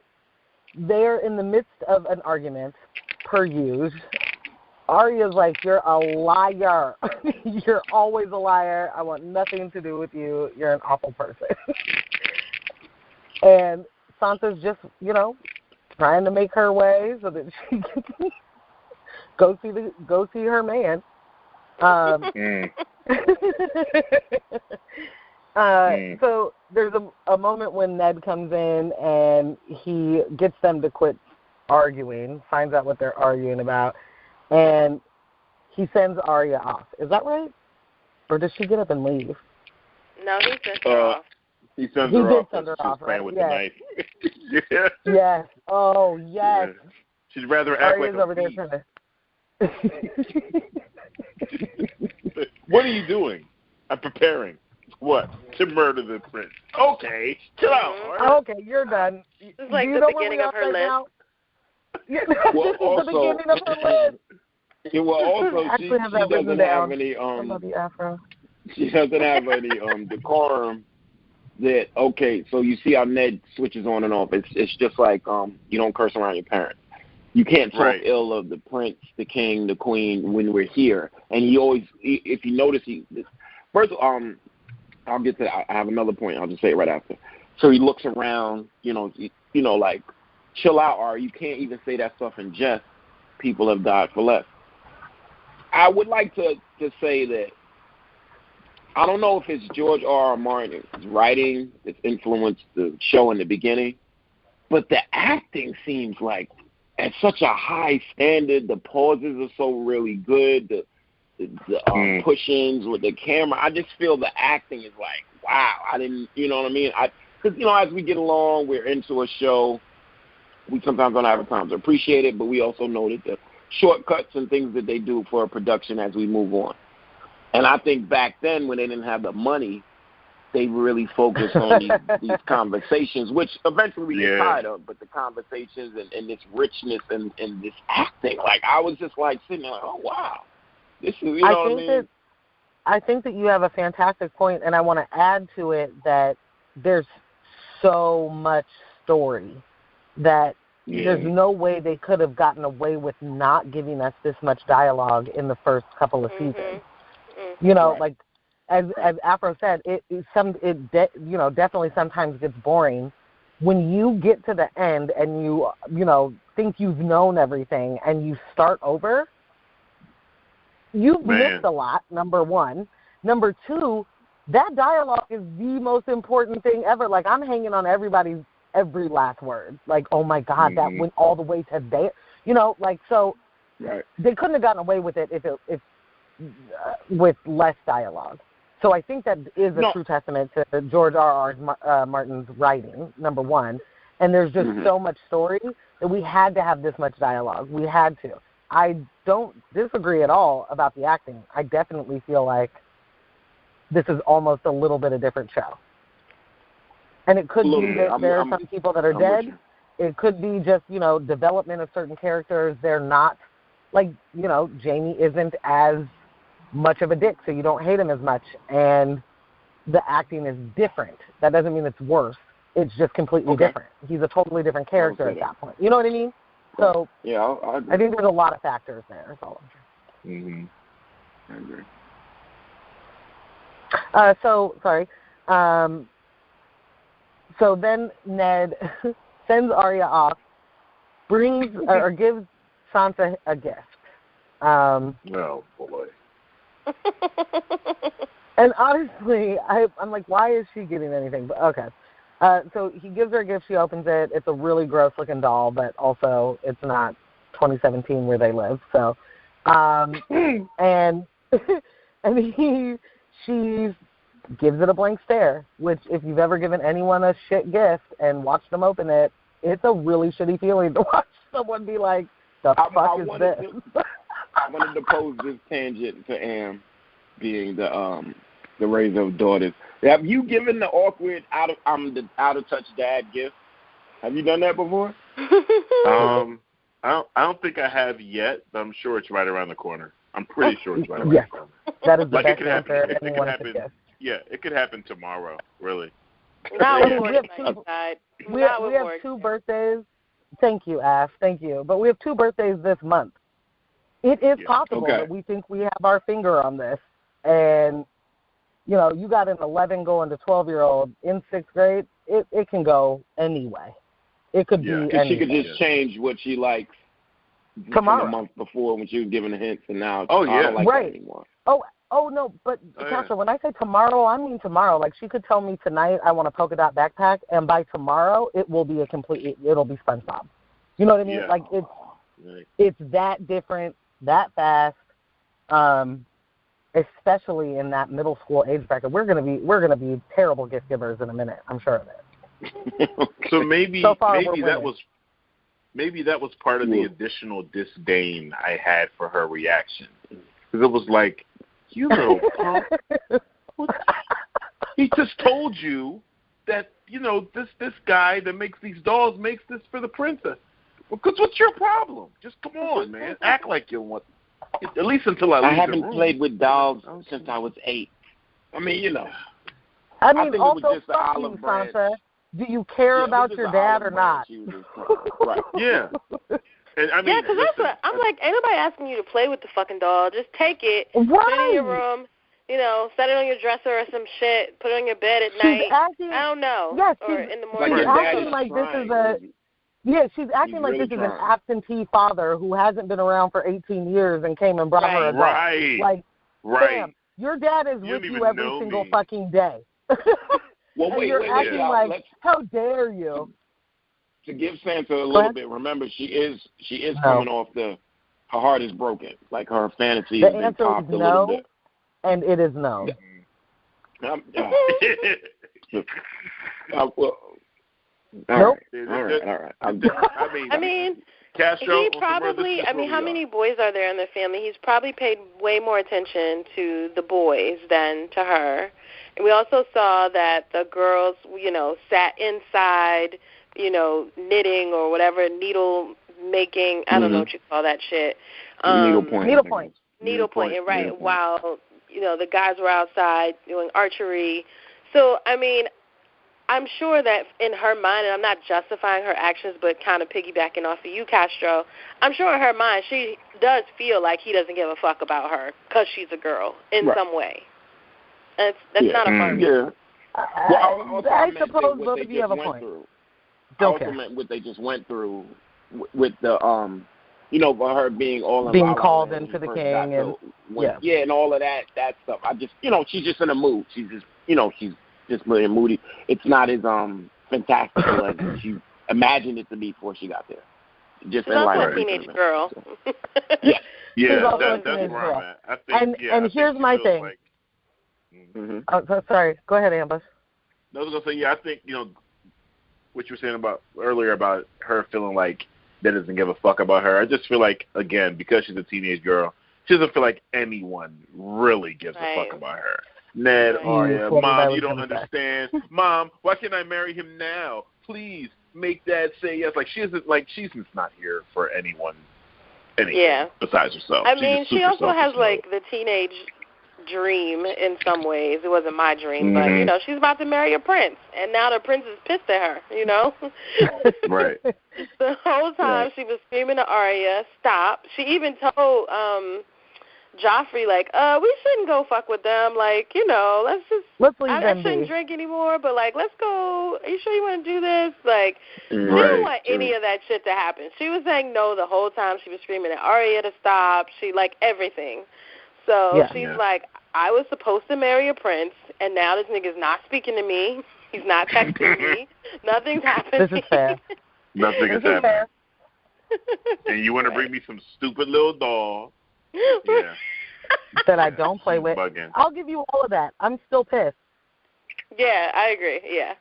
they're in the midst of an argument, per usual. Arya's like, you're a liar. You're always a liar. I want nothing to do with you. You're an awful person. And Sansa's just, trying to make her way so that she can go see her man. So there's a moment when Ned comes in and he gets them to quit arguing, finds out what they're arguing about, and he sends Arya off. Is that right? Or does she get up and leave? No, he sends her off. He sends her off. Send her She's off, playing right? with the knife. Yeah. Yes. Oh, yes. Yeah. She'd rather act Arya's like over there trying to... What are you doing? I'm preparing. What? To murder the prince. Okay. Chill out. Right? Okay, you're done. It's like the beginning of her list. Yeah, well, also, the beginning of her list. Yeah, well, also, she doesn't have any I love the afro. She doesn't have any decorum. That okay, so you see how Ned switches on and off. It's just like you don't curse around your parents. You can't talk ill of the prince, the king, the queen when we're here. And he always, if you notice, first I'll get to that. I have another point. I'll just say it right after. So he looks around, like, chill out, or you can't even say that stuff in jest. People have died for less. I would like to say that I don't know if it's George R. Martin's writing that's influenced the show in the beginning, but the acting seems like at such a high standard. The pauses are so really good. the push-ins with the camera. I just feel the acting is like, wow. I didn't, you know what I mean? Because, as we get along, we're into a show. We sometimes don't have time to appreciate it, but we also know that the shortcuts and things that they do for a production as we move on. And I think back then when they didn't have the money, they really focused on these conversations, which eventually we get tired of, but the conversations and this richness and this acting, like I was just like sitting there like, oh, wow. This is, you know what I mean? I think that you have a fantastic point, and I want to add to it that there's so much story that there's no way they could have gotten away with not giving us this much dialogue in the first couple of seasons. You know, like as Afro said, it definitely sometimes gets boring when you get to the end and you think you've known everything and you start over. You've missed a lot, number one. Number two, that dialogue is the most important thing ever. Like, I'm hanging on every last word. Like, oh, my God, that went all the way to there. So they couldn't have gotten away with it if with less dialogue. So I think that is a true testament to George R.R. Martin's writing, number one. And there's just so much story that we had to have this much dialogue. We had to. I don't disagree at all about the acting. I definitely feel like this is almost a little bit a different show. And it could be that there are some people that are dead. It could be just, development of certain characters. They're not, like, Jamie isn't as much of a dick, so you don't hate him as much. And the acting is different. That doesn't mean it's worse. It's just completely different. He's a totally different character at that point. You know what I mean? So I think there's a lot of factors there. That's all. I agree. So then Ned sends Arya off, brings or gives Sansa a gift. Oh boy. And honestly, I'm like, why is she getting anything? But okay. So he gives her a gift. She opens it. It's a really gross-looking doll, but also it's not 2017 where they live. So, and she gives it a blank stare. Which, if you've ever given anyone a shit gift and watched them open it, it's a really shitty feeling to watch someone be like, "The fuck is this?" I wanted to pose this tangent to Am, being the raiser of daughters. Have you given the awkward out of touch dad gift? Have you done that before? I don't think I have yet, but I'm sure it's right around the corner. I'm pretty sure it's right around the corner. That is the best answer anyone could give. Yeah, it could happen tomorrow, really. Not with Morgan's side. We have two birthdays. Thank you, Ash. Thank you. But we have two birthdays this month. It is possible that we think we have our finger on this. And, you got an 11 going to 12-year-old in 6th grade. It can go anyway. It could be anything. She could just change what she likes tomorrow. From the month before when she was giving the hints, and now I don't like that anymore. Oh, no, but, Counselor, when I say tomorrow, I mean tomorrow. Like, she could tell me tonight I want a polka dot backpack, and by tomorrow it will be it'll be SpongeBob. You know what I mean? Yeah. Like, it's that different, that fast, especially in that middle school age bracket. We're gonna be terrible gift givers in a minute. I'm sure of it. So maybe that was part of the additional disdain I had for her reaction, because it was like, you little punk. He just told you that this guy that makes these dolls makes this for the princess. Because what's your problem? Just come on, man. Act like you want. At least until I leave I haven't the room. played with dolls since I was 8. I mean, I mean, think also, it was just the olive branch. Sansa. Do you care about your dad or not? Right. Yeah. And, I mean, because I'm like, ain't nobody asking you to play with the fucking doll. Just take it, put it in your room, set it on your dresser or some shit, put it on your bed at night. I don't know. Yes, or in the morning. She's acting like this is she's acting like this is an absentee father who hasn't been around for 18 years and came and brought her a doll. Right. Like, Sam, your dad is with you every single fucking day. Well, wait, you're acting like, how dare you? To give Sansa a little bit, remember she is coming off the her heart is broken. Like her fantasy The has been answer topped is a little no, bit. and it is no. Well, nope. All right. I mean, Castro, he probably, how many boys are there in the family? He's probably paid way more attention to the boys than to her. And we also saw that the girls, sat inside, knitting or whatever, needle making, I don't know what you call that shit. Needlepoint. Needlepointing, right, while, the guys were outside doing archery. So, I mean, I'm sure that in her mind, and I'm not justifying her actions, but kind of piggybacking off of you, Castro, I'm sure in her mind she does feel like he doesn't give a fuck about her because she's a girl in some way. That's not a fun reason. Well, I suppose both of you have a point. Don't care. Meant what they just went through with the, for her being called into the king and and all of that stuff. I just, she's just in a mood. She's just, she's just really moody. It's not as fantastical as she imagined it to be before she got there. She's also a teenage girl. So. That's where I'm at. I think, and here's my thing. Sorry. Go ahead, Amber. I was going to say, I think, what you were saying about earlier about her feeling like that doesn't give a fuck about her. I just feel like, again, because she's a teenage girl, she doesn't feel like anyone really gives a fuck about her. Ned, Arya, Mom, you don't understand. Mom, why can't I marry him now? Please make Dad say yes. Like, she's just not here for anything besides herself. I mean, she also has, the teenage dream in some ways. It wasn't my dream, but, she's about to marry a prince, and now the prince is pissed at her, Right. The whole time she was screaming to Arya, stop. She even told Joffrey, we shouldn't go fuck with them. Let's leave them I shouldn't drink anymore, but, let's go. Are you sure you want to do this? She didn't want any of that shit to happen. She was saying no the whole time. She was screaming at Arya to stop. She, everything. So she's like, I was supposed to marry a prince, and now this nigga's not speaking to me. He's not texting me. Nothing's happening. This is fair. Nothing is happening. And you want to bring me some stupid little doll. Yeah. That I don't play with. Bugging. I'll give you all of that. I'm still pissed. Yeah, I agree. Yeah.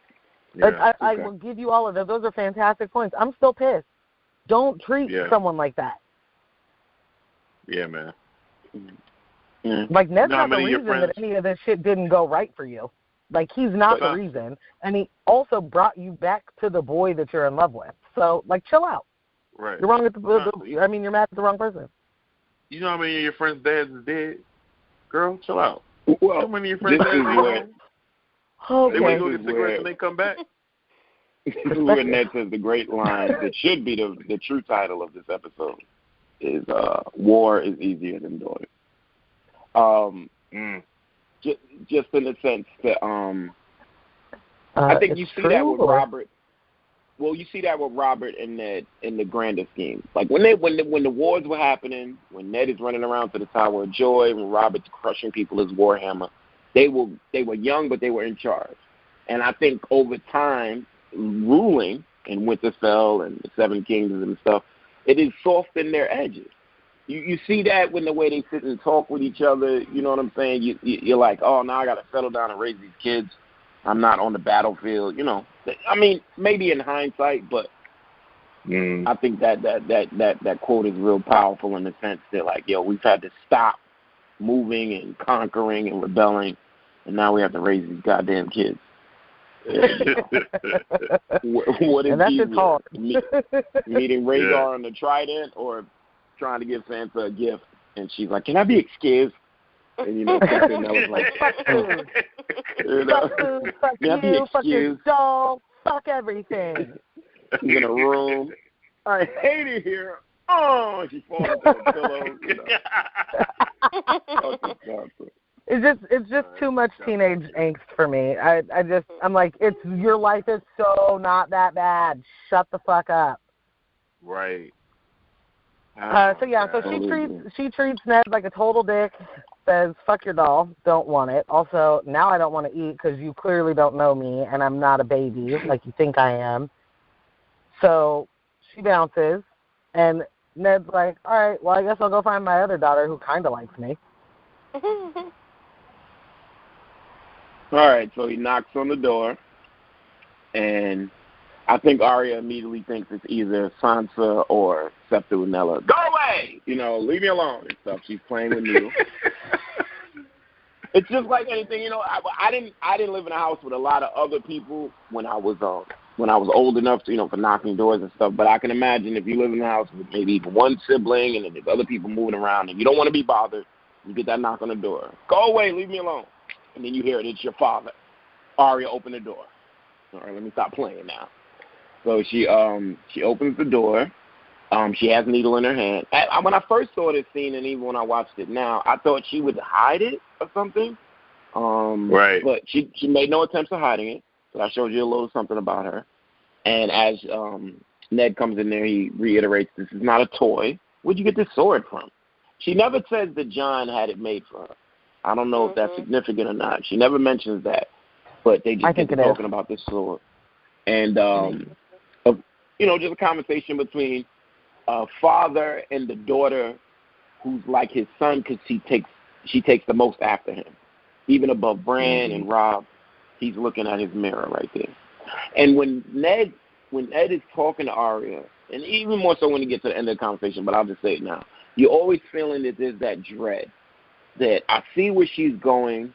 I will give you all of those. Those are fantastic points. I'm still pissed. Don't treat someone like that. Yeah, man. Ned's not the reason that any of this shit didn't go right for you. He's not the reason. And he also brought you back to the boy that you're in love with. So, chill out. Right. You're wrong at you're mad at the wrong person. You know how many of your friends' dads is dead? Girl, chill out. Well, how many of your friends' dads is dead? They wait to go get cigarettes and they come back. This is where Ned says the great line that should be the true title of this episode is War is Easier Than Doing. Just in the sense that I think you see that with Robert. Well, you see that with Robert and Ned in the grander scheme. When the wars were happening, when Ned is running around to the Tower of Joy, when Robert's crushing people as Warhammer, they were young, but they were in charge. And I think over time, ruling in Winterfell and the Seven Kingdoms and stuff, it has softened their edges. You see that when the way they sit and talk with each other, you know what I'm saying? You're like, oh, now I got to settle down and raise these kids. I'm not on the battlefield, I mean, maybe in hindsight, but I think that quote is real powerful in the sense that, we've had to stop moving and conquering and rebelling, and now we have to raise these goddamn kids. What is easier, meeting Rhaegar on the Trident or trying to give Sansa a gift, and she's like, can I be excused? And, something that was fuck you, fuck your dog, fuck everything. She's in a room. I hate it here. Oh, she falls into a pillow. It's just too much teenage angst for me. I'm like, your life is so not that bad. Shut the fuck up. Right. So she treats Ned like a total dick. Says, fuck your doll, don't want it. Also, now I don't want to eat because you clearly don't know me and I'm not a baby like you think I am. So she bounces, and Ned's like, all right, well, I guess I'll go find my other daughter who kind of likes me. All right, so he knocks on the door, and I think Arya immediately thinks it's either Sansa or Septuagint. Go away! Leave me alone and stuff. She's playing with needles. It's just like anything, I didn't live in a house with a lot of other people when I was old enough to, for knocking doors and stuff. But I can imagine if you live in a house with maybe one sibling and then there's other people moving around and you don't want to be bothered, you get that knock on the door. Go away, leave me alone. And then you hear it's your father. Arya, open the door. All right, let me stop playing now. So she opens the door. She has a needle in her hand. When I first saw this scene, and even when I watched it now, I thought she would hide it or something. Right. But she made no attempts at hiding it. So I showed you a little something about her. And as Ned comes in there, he reiterates, this is not a toy. Where'd you get this sword from? She never says that John had it made for her. I don't know if that's significant or not. She never mentions that. But they just get to talking about this sword. And, just a conversation between a father and the daughter who's like his son because she takes the most after him. Even above Bran and Rob, he's looking at his mirror right there. And when Ned is talking to Arya, and even more so when he gets to the end of the conversation, but I'll just say it now, you're always feeling that there's that dread that I see where she's going.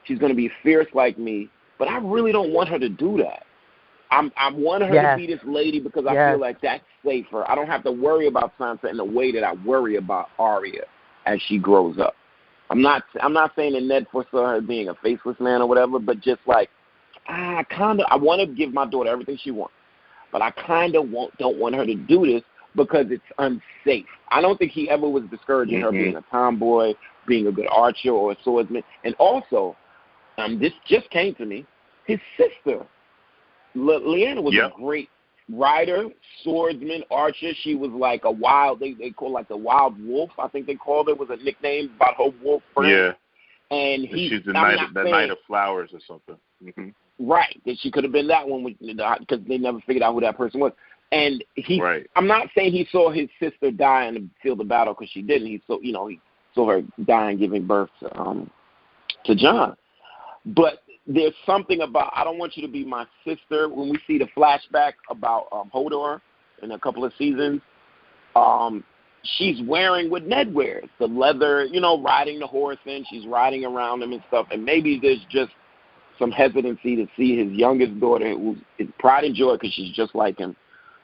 She's going to be fierce like me, but I really don't want her to do that. I want her to be this lady because I feel like that's safer. I don't have to worry about Sansa in the way that I worry about Arya as she grows up. I'm not saying that Ned foresaw her being a faceless man or whatever, but just like I want to give my daughter everything she wants, but I kind of don't want her to do this because it's unsafe. I don't think he ever was discouraging her being a tomboy, being a good archer or a swordsman. And also, this just came to me, his sister, Lyanna was a great rider, swordsman, archer. She was like a wild, they call like the wild wolf, I think they called it, was a nickname about her wolf friend. Yeah. And she's the Knight of Flowers or something. Mm-hmm. Right, that she could have been that one because they never figured out who that person was. And I'm not saying he saw his sister die in the field of battle because she didn't. He saw her die and giving birth to John. But there's something about, I don't want you to be my sister. When we see the flashback about Hodor in a couple of seasons, she's wearing what Ned wears, the leather, riding the horse in. She's riding around him and stuff. And maybe there's just some hesitancy to see his youngest daughter, who's pride and joy because she's just like him,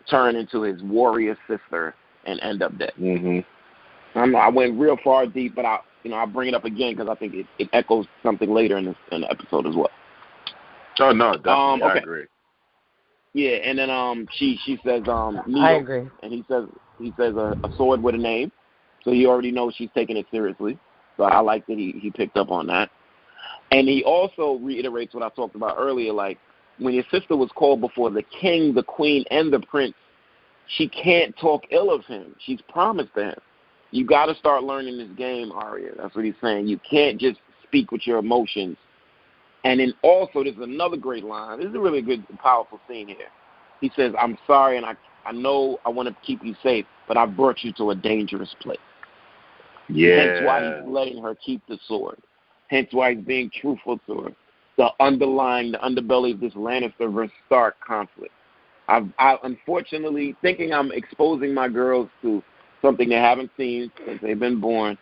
turn into his warrior sister and end up dead. Mm-hmm. I went real far deep, but I'll bring it up again because I think it echoes something later in the episode as well. Oh no, definitely, okay. I agree. Yeah, and then she says needle, I agree, and he says a sword with a name, so he already knows she's taking it seriously. So I like that he picked up on that, and he also reiterates what I talked about earlier, like when your sister was called before the king, the queen, and the prince, she can't talk ill of him. She's promised to him. You got to start learning this game, Arya. That's what he's saying. You can't just speak with your emotions. And then also, there's another great line. This is a really good, powerful scene here. He says, I'm sorry, and I know I want to keep you safe, but I brought you to a dangerous place. Yeah. Hence why he's letting her keep the sword. Hence why he's being truthful to her. The underbelly of this Lannister versus Stark conflict. I unfortunately, thinking I'm exposing my girls to something they haven't seen since they've been born,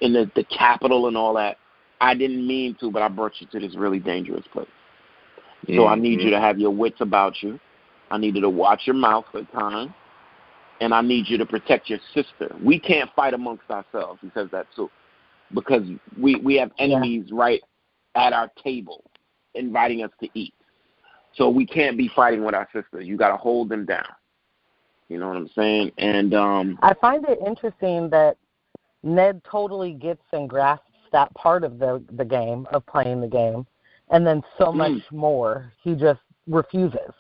in the capital and all that. I didn't mean to, but I brought you to this really dangerous place. So I need you to have your wits about you. I need you to watch your mouth at times. And I need you to protect your sister. We can't fight amongst ourselves. He says that too. Because we have enemies right at our table inviting us to eat. So we can't be fighting with our sister. You got to hold them down. You know what I'm saying? And I find it interesting that Ned totally gets and grasps that part of the game, of playing the game, and then so much more he just refuses.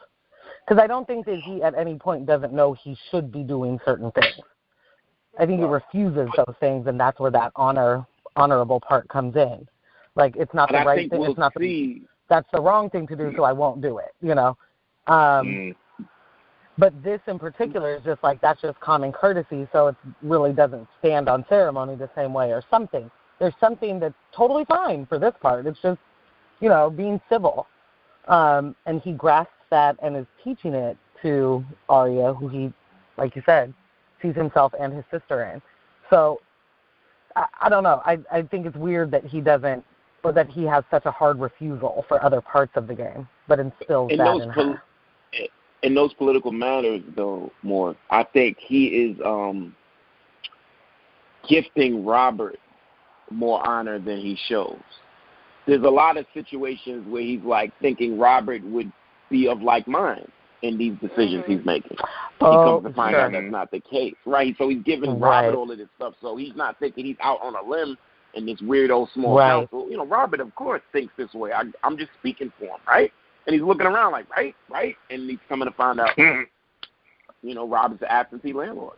Because I don't think that he at any point doesn't know he should be doing certain things. I think he refuses those things, and that's where that honorable part comes in. Like, it's not the right thing. It's not that's the wrong thing to do, so I won't do it, But this in particular is just like, that's just common courtesy, so it really doesn't stand on ceremony the same way or something. There's something that's totally fine for this part. It's just, being civil. And he grasps that and is teaching it to Arya, who he, like you said, sees himself and his sister in. So, I don't know. I think it's weird that he doesn't, or that he has such a hard refusal for other parts of the game, but instills that in her. In those political matters, though, more, I think he is gifting Robert more honor than he shows. There's a lot of situations where he's like thinking Robert would be of like mind in these decisions he's making. He comes to find out that's not the case, right? So he's giving Robert all of this stuff, so he's not thinking he's out on a limb in this weird old small council. Robert, of course, thinks this way. I'm just speaking for him, right? And he's looking around like, right? And he's coming to find out, Robert's an absentee landlord.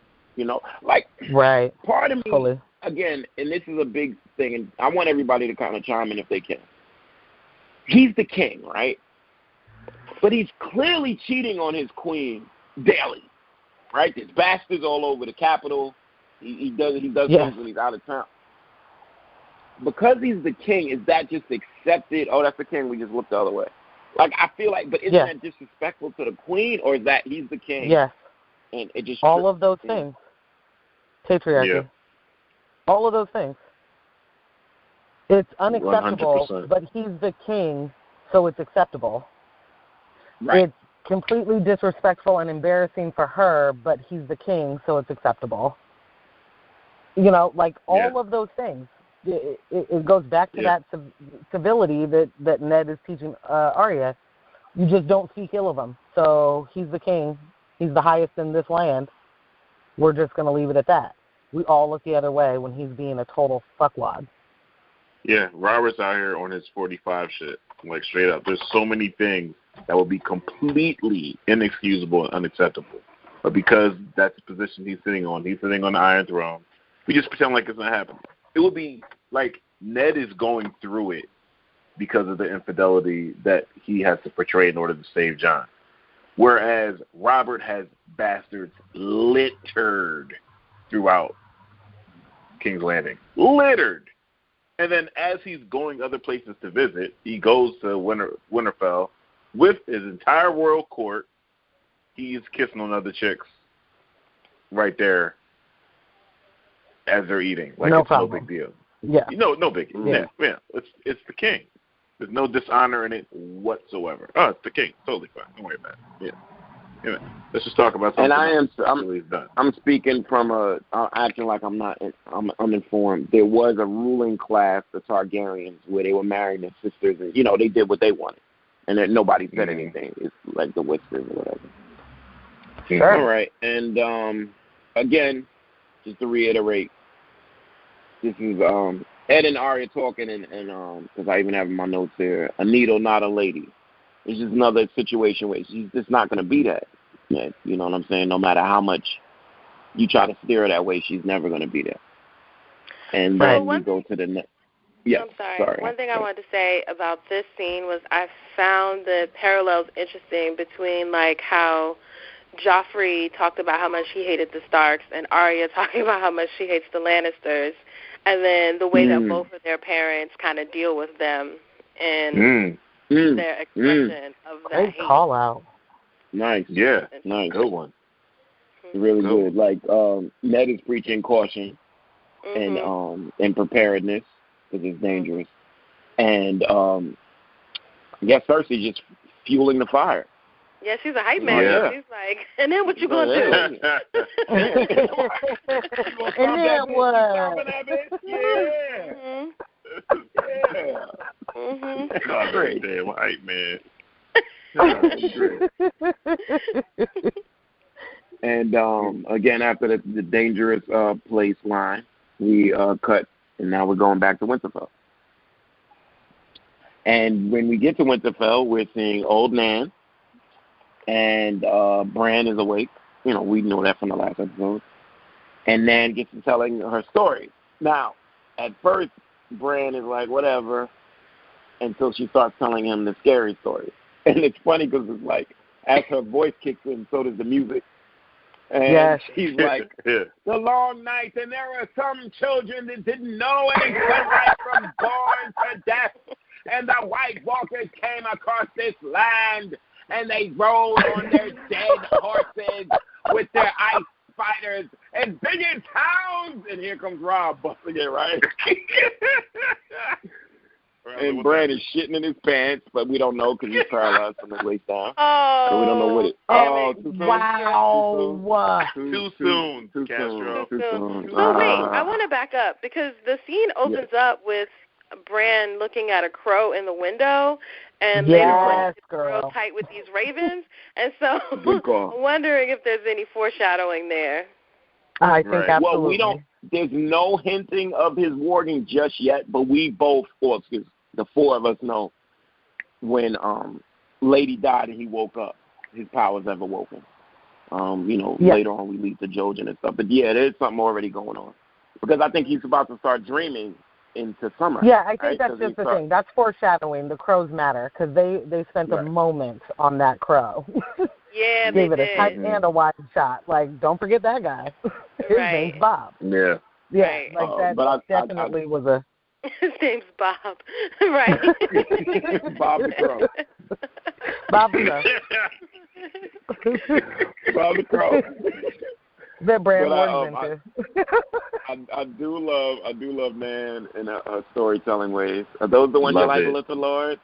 Part of me, again, and this is a big thing, and I want everybody to kind of chime in if they can. He's the king, right? But he's clearly cheating on his queen daily, right? There's bastards all over the capital. He does things when he's out of town. Because he's the king, is that just accepted? Oh, that's the king. We just looked the other way. Like, I feel like, but isn't that disrespectful to the queen, or is that he's the king? Yes. And it just all of those things. Patriarchy. Yeah. All of those things. It's unacceptable, 100%. But he's the king, so it's acceptable. Right. It's completely disrespectful and embarrassing for her, but he's the king, so it's acceptable. All of those things. It goes back to that civility that Ned is teaching Arya. You just don't speak ill of him. So he's the king. He's the highest in this land. We're just going to leave it at that. We all look the other way when he's being a total fuckwad. Yeah, Robert's out here on his 45 shit. Like, straight up. There's so many things that would be completely inexcusable and unacceptable. But because that's the position he's sitting on the Iron Throne, we just pretend like it's not happening. It would be like Ned is going through it because of the infidelity that he has to portray in order to save Jon. Whereas Robert has bastards littered throughout King's Landing. Littered. And then as he's going other places to visit, he goes to Winterfell with his entire royal court. He's kissing on other chicks right there as they're eating. Like, it's no big deal. Yeah. No big deal. Yeah. It's the king. There's no dishonor in it whatsoever. Oh, it's the king. Totally fine. Don't worry about it. Yeah. Let's just talk about something. And I'm speaking from acting like I'm uninformed. There was a ruling class, the Targaryens, where they were marrying their sisters, and they did what they wanted, and then nobody said anything. It's like the whispers or whatever. Sure. All right, and again, just to reiterate, this is Ed and Arya talking, and because I even have in my notes here, a needle, not a lady. It's just another situation where she's just not going to be that. You know what I'm saying? No matter how much you try to steer her that way, she's never going to be there. And then we go to the next. Yeah, I'm sorry. One thing I wanted to say about this scene was I found the parallels interesting between, like, how Joffrey talked about how much he hated the Starks and Arya talking about how much she hates the Lannisters, and then the way that both of their parents kind of deal with them and their expression of that hate. Call out. Nice. Yeah. Nice. Good one. Really good. Like, Ned is preaching caution and preparedness because it's dangerous. And I guess Cersei just fueling the fire. Yeah, she's a hype man. Yeah. She's like, and then what you gonna do? And then what? Yeah. Great damn hype man. And again, after the dangerous place line, we cut, and now we're going back to Winterfell. And when we get to Winterfell, we're seeing old Nan, and Bran is awake. We know that from the last episode. And Nan gets to telling her story. Now, at first, Bran is like, whatever, until she starts telling him the scary story. And it's funny because it's like, as her voice kicks in, so does the music. And she's like, the long night, and there were some children that didn't know any sunlight from born to death. And the White Walkers came across this land, and they rode on their dead horses with their ice fighters and biggest hounds. And here comes Rob busting it, right? And Brand is shitting in his pants, but we don't know because he's paralyzed from his waist down. Oh, so we don't know what it. Oh, wow! Too soon, Castro. Too soon. So wait, I want to back up because the scene opens up with Bran looking at a crow in the window, and later crow tight with these ravens, and so I'm wondering if there's any foreshadowing there. I think absolutely. Well, we don't. There's no hinting of his warging just yet, but we both, the four of us know when Lady died and he woke up, his powers ever woken. Later on we lead to Jojen and stuff. But yeah, there's something already going on. Because I think he's about to start dreaming into summer. Yeah, I think that's just the thing. That's foreshadowing. The crows matter because they spent a moment on that crow. Yeah, Gave it a tight and a wide shot. Like, don't forget that guy. His name's Bob. Yeah. Yeah, that definitely was a... His name's Bob. Right. Bob the Crow. Bob the Crow. Bob the Crow. That Brand works into. I do love Nan and her storytelling ways. Are those the ones you like, Little Lord?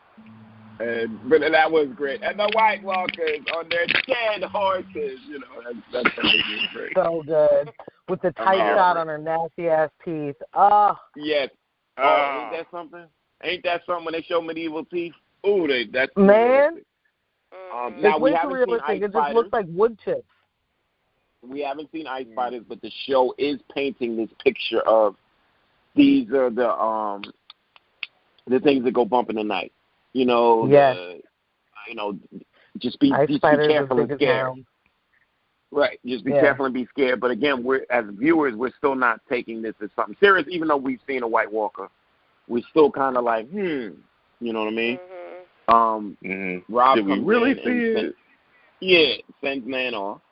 But that was great. And the White Walkers on their dead horses, that's great. So good. With the tight shot on her nasty-ass teeth. Oh. Yes. Ain't that something? Ain't that something when they show medieval teeth? Ooh, that's... Man. Now, we it's haven't realistic. seen Ice It just Fighters. looks like wood chips. We haven't seen Ice Fighters, but the show is painting this picture of these are the things that go bump in the night. Just be careful and scared. Right, just be careful and be scared. But again, we're as viewers, we're still not taking this as something serious. Even though we've seen a White Walker, we're still kind of like, you know what I mean? Rob, did we really see it? Sends Nan off.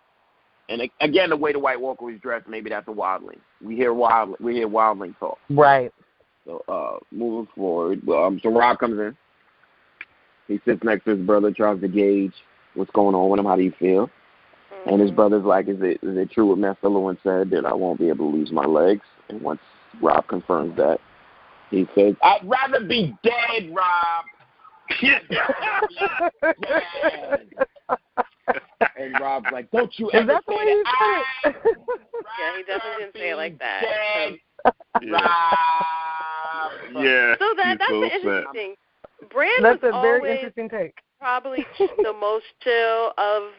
And again, the way the White Walker was dressed, maybe that's a wildling. We hear wildling talk. Right. So moving forward, so Rob comes in. He sits next to his brother, tries to gauge what's going on with him. How do you feel? And his brother's like, is it true what Master Lewin said that I won't be able to lose my legs? And once Rob confirms that, he says, I'd rather be dead, Rob. And Rob's like, don't you ever say that. Yeah, he definitely didn't say it like that. Rob. Yeah. So that's an interesting thing. Bran that's was a very always interesting take. Probably the most chill of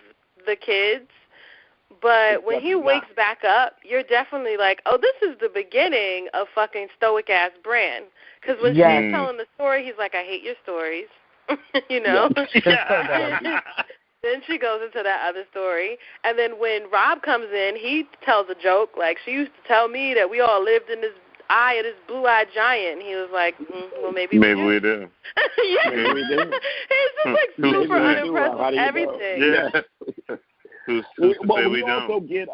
the kids. But when he wakes back up, you're definitely like, oh, this is the beginning of fucking stoic-ass Bran. Because when she's telling the story, he's like, I hate your stories. Then she goes into that other story. And then when Rob comes in, he tells a joke. Like, she used to tell me that we all lived in this eye of this blue-eyed giant. And he was like, well, maybe we do. Yeah. Maybe we do. He's just like super unimpressed with everything. Yeah. We also get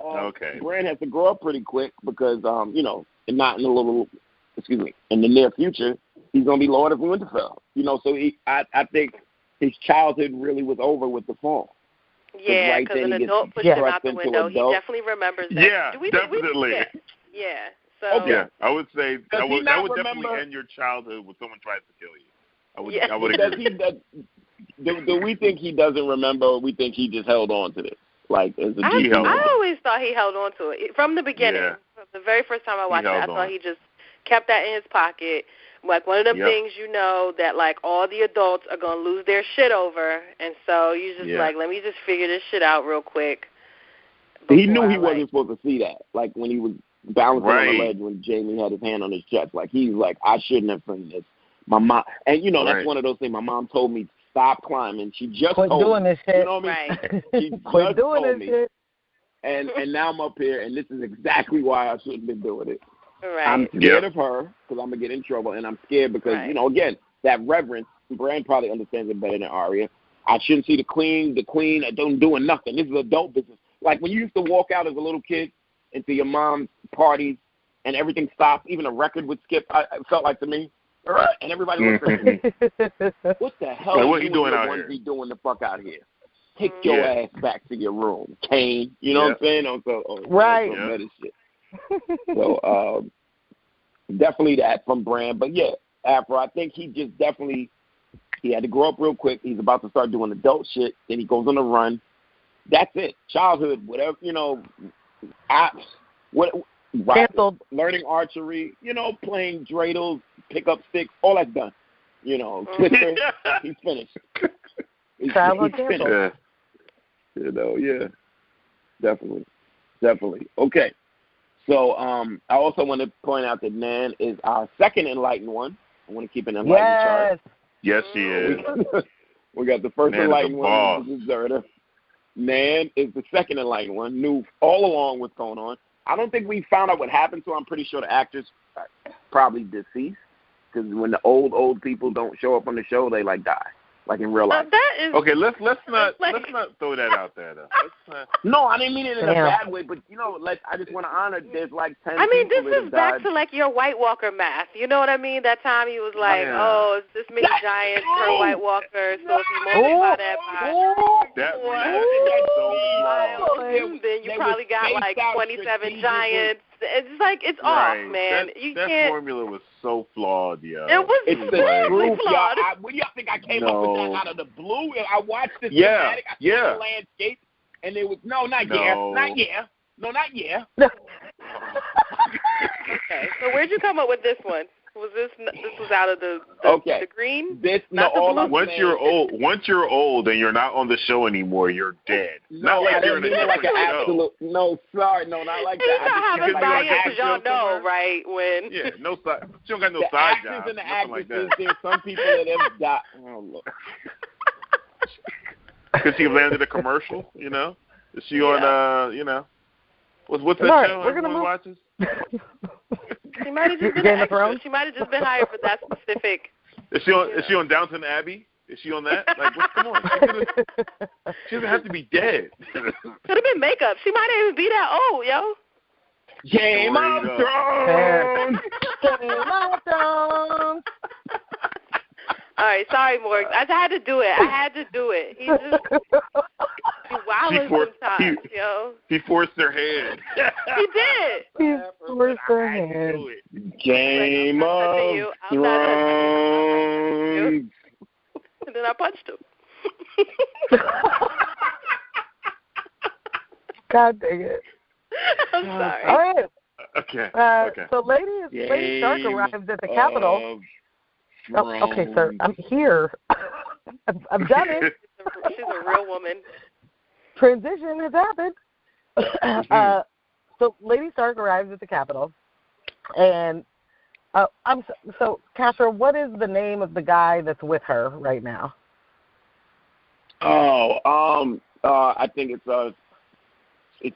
Bran has to grow up pretty quick because in the near future he's gonna be Lord of Winterfell. So I think his childhood really was over with the fall. Yeah, because an adult pushed him out the window. He definitely remembers that. Yeah, definitely. Yeah. So I would say that would definitely end your childhood when someone tries to kill you. I would agree. Do we think he doesn't remember, or we think he just held on to this? Like, as I always thought he held on to it from the beginning. Yeah. From the very first time I watched it, I thought he just kept that in his pocket. Like, one of them things that, like, all the adults are going to lose their shit over. And so you just like, let me just figure this shit out real quick. He knew he wasn't supposed to see that. Like, when he was balancing on the ledge when Jamie had his hand on his chest. Like, he's like, I shouldn't have seen this. My mom, and, that's one of those things. My mom told me, stop climbing. She just quit doing this shit. You know what I mean? Right. She quit doing this shit. And now I'm up here, and this is exactly why I shouldn't be doing it. Right. I'm scared of her because I'm going to get in trouble, and I'm scared because, again, that reverence, Bran probably understands it better than Arya. I shouldn't see the queen doing nothing. This is adult business. Like when you used to walk out as a little kid into your mom's parties and everything stopped, even a record would skip, it felt like to me. And everybody looked at me. What the hell like, what are you doing out here? Doing the fuck out here? Take your ass back to your room, Kane. You know what I'm saying? Right. Better shit. So definitely that from Bran. But yeah, Afro, I think he just definitely he had to grow up real quick. He's about to start doing adult shit. Then he goes on a run. That's it. Childhood, whatever, apps, learning archery, playing dreidels, pick up sticks, all that's done. Twitter, he's finished. He's finished. Definitely. Okay. So I also want to point out that Nan is our second enlightened one. I want to keep an enlightened chart. Yes, she is. We got the first Nan enlightened one, which is Zerda. Nan is the second enlightened one, knew all along what's going on. I don't think we found out what happened to her. I'm pretty sure the actors are probably deceased because when the old people don't show up on the show, they die. Like in real life. Okay, let's not throw that out there though. No, I didn't mean it in a bad way, but I just want to honor. There's 10. I mean, this is back to your White Walker math. You know what I mean? That time he was like, "Oh, it's this many giants per White Walker, so if you multiply that by then you probably got 27 giants." It's it's off, man. That formula was so flawed, yo. It was really flawed. What do y'all think I came up with that out of the blue? I watched the schematic, I saw the landscape, and it was not yet. Okay, so where'd you come up with this one? Was this was out of the green? Once you're old and you're not on the show anymore, you're dead. Not like you're in a different show. No, sorry, no, not like that. He's not having bias because y'all know, right? When no side, she don't got no side job. The actors and the actresses, there's some people that have died. Oh Lord. Because she landed a commercial, Is she on? What's that show everyone watches? She might have just been an extra. She might have just been hired for that specific. Is she on Downton Abbey? Is she on that? Come on. She doesn't have to be dead. Could have been makeup. She might not even be that old, yo. Game of Thrones. All right, sorry, Morgan. I had to do it. He just wilding sometimes, yo. He forced her hand. He did. He forced her hand. Game of Thrones. And then I punched him. God dang it. I'm sorry. All right. Okay. So Lady Stark arrives at the Capitol. Okay, sir. I'm here. I've done it. She's a real woman. Transition has happened. So Lady Stark arrives at the Capitol, and Castro, what is the name of the guy that's with her right now? I think it's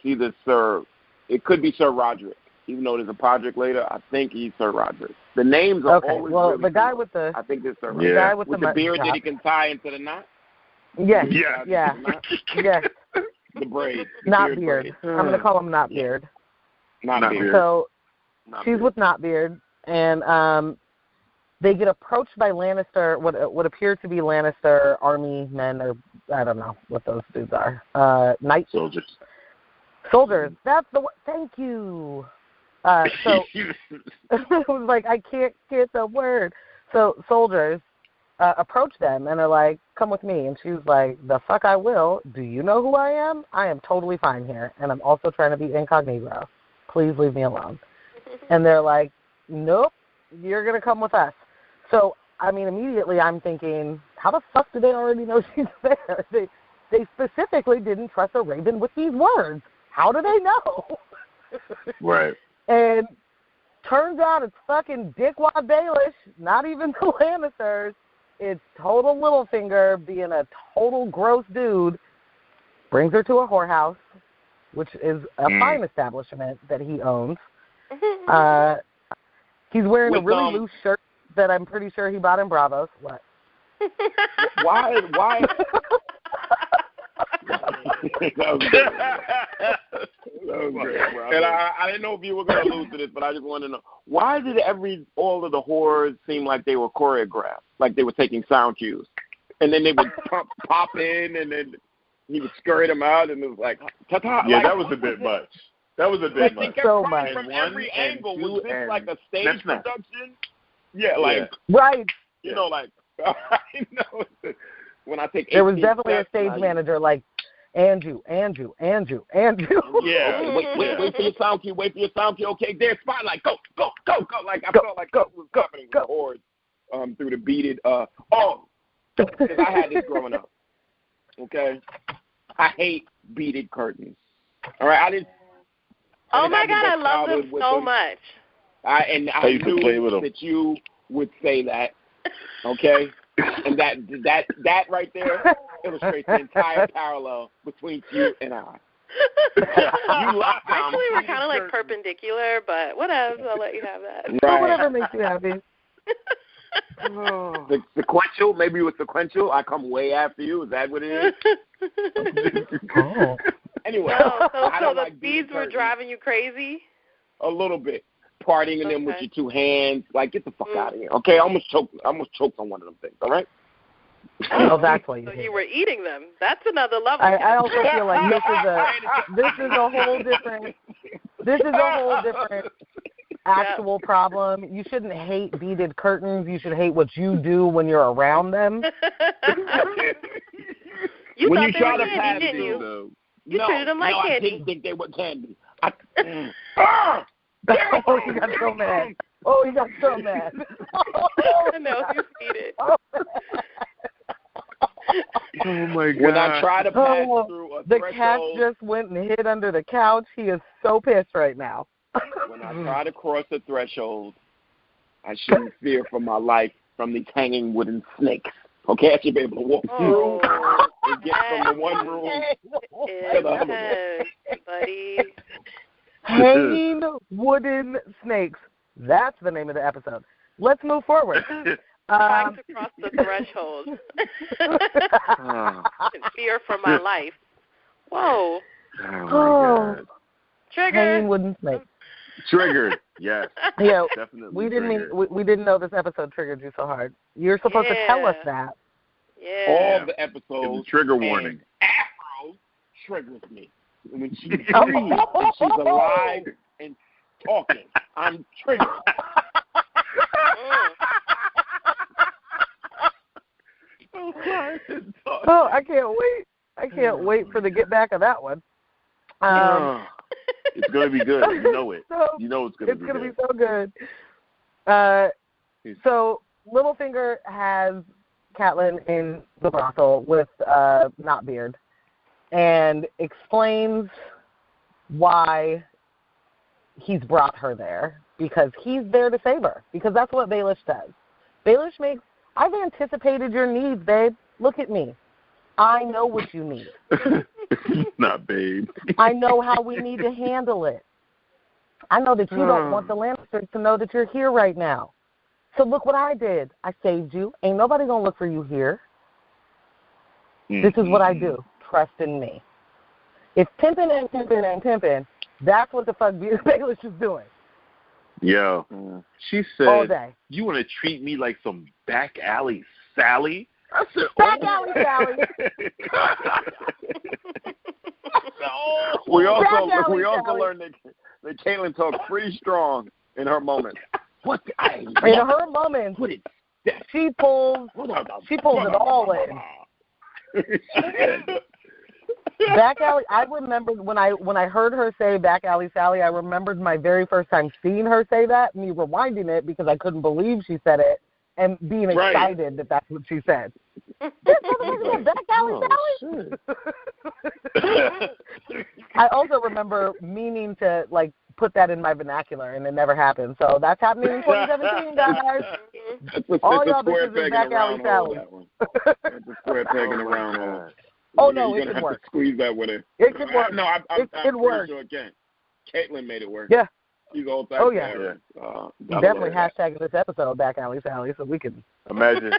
either Sir. It could be Sir Roderick. Even though there's a Podrick later, I think he's Sir Roderick. The names are always really the guy cool. with the I think it's Sir the guy with the beard that he can tie into the knot. Yes. Yeah. Yes. The braid. Not beard. I'm going to call him Not Beard. Not beard. So she's with Not Beard, and they get approached by Lannister, what appear to be Lannister army men, or I don't know what those dudes are. Knights. Soldiers. That's the one. Thank you. So it was like, I can't get the word. So soldiers approach them and are like, come with me. And she's like, the fuck I will. Do you know who I am? I am totally fine here. And I'm also trying to be incognito. Please leave me alone. And they're like, nope, you're going to come with us. So, I mean, immediately I'm thinking, how the fuck do they already know she's there? They specifically didn't trust a Raven with these words. How do they know? Right. And turns out it's fucking Dickwad Baelish, not even the Lannisters. It's total Littlefinger being a total gross dude. Brings her to a whorehouse, which is a fine establishment that he owns. He's wearing a really loose shirt that I'm pretty sure he bought in Bravos. What? Why? That was great. And I didn't know if you were going to allude to this, but I just want to know, why did all of the horrors seem like they were choreographed, like they were taking sound cues? And then they would pop in, and then he would scurry them out, and it was like, ta-ta. Yeah, like, that was a bit much. That was a bit much. They kept so trying much. from every angle. Was this like a stage production? Yeah, like. Right. You know, like, I know when I take there was definitely a stage manager like, Andrew. Yeah, wait for your sound cue, okay, there's spotlight, go. Like, I felt like it was happening with hordes through the beaded, because I had this growing up, okay? I hate beaded curtains, all right? I didn't my God, I love them so much. I knew that you would say that, okay? And that right there illustrates the entire parallel between you and I. Actually, we're kind of like perpendicular, but whatever. I'll let you have that. Right. Whatever makes you happy. The sequential, maybe with sequential, I come way after you. Is that what it is? Anyway, so the beads were driving you crazy? A little bit. Partying them with your two hands. Like, get the fuck out of here. Okay, I almost choked on one of them things, all right? Oh, that's why you were eating them. That's another level. I also feel like this is a whole different actual problem. You shouldn't hate beaded curtains. You should hate what you do when you're around them. You when thought you they try were to candy, didn't you? You treated them like candy. I didn't think they were candy. Oh, he got so mad. I know, you beat it. Oh, my God. When I try to pass through a the threshold. cat just went and hid under the couch. He is so pissed right now. When I try to cross a threshold, I shouldn't fear for my life from these hanging wooden snakes. Okay, I should be able to walk through and get from the one room to the other room. Buddy. Hanging wooden snakes. That's the name of the episode. Let's move forward. Trying to cross the threshold. In fear for my life. Whoa. Oh, my God. Trigger. Hanging wooden snakes. Triggered. Yes. Yeah, definitely. We didn't know this episode triggered you so hard. You're supposed to tell us that. Yeah. All the episodes. Trigger warning. Afro triggers me. When she's free and she's alive and talking, I'm triggered. Oh, I can't wait. I can't wait for the get back of that one. It's going to be good. You know it. You know it's going to be good. It's going to be so good. So Littlefinger has Catelyn in the brothel with Not Beard and explains why he's brought her there, because he's there to save her, because that's what Baelish does. Baelish makes, I've anticipated your needs, babe. Look at me. I know what you need. Not babe. I know how we need to handle it. I know that you don't want the Lannisters to know that you're here right now. So look what I did. I saved you. Ain't nobody going to look for you here. This is what I do. Trust in me. It's pimping and pimping and pimping. That's what the fuck Baelish is doing. Yo, she said, all day. You want to treat me like some back alley Sally? I said, back alley Sally. We also learned that Caitlin talks pretty strong in her moments. In her moments, she pulls it all in. Back alley. I remembered when I heard her say back alley Sally. I remembered my very first time seeing her say that, me rewinding it because I couldn't believe she said it and being excited that that's what she said. Back alley Sally. I also remember meaning to put that in my vernacular, and it never happened. So that's happening in 2017, guys. All y'all bitches is back alley Sally. It's a square peg in a round hole. Oh, no, it could work. Squeeze that with it. It could work. No, I'm work. Sure it can. Caitlin made it work. Yeah. She's old back. Oh, yeah. Definitely hashtagging this episode Back Alley Sally so we can. Imagine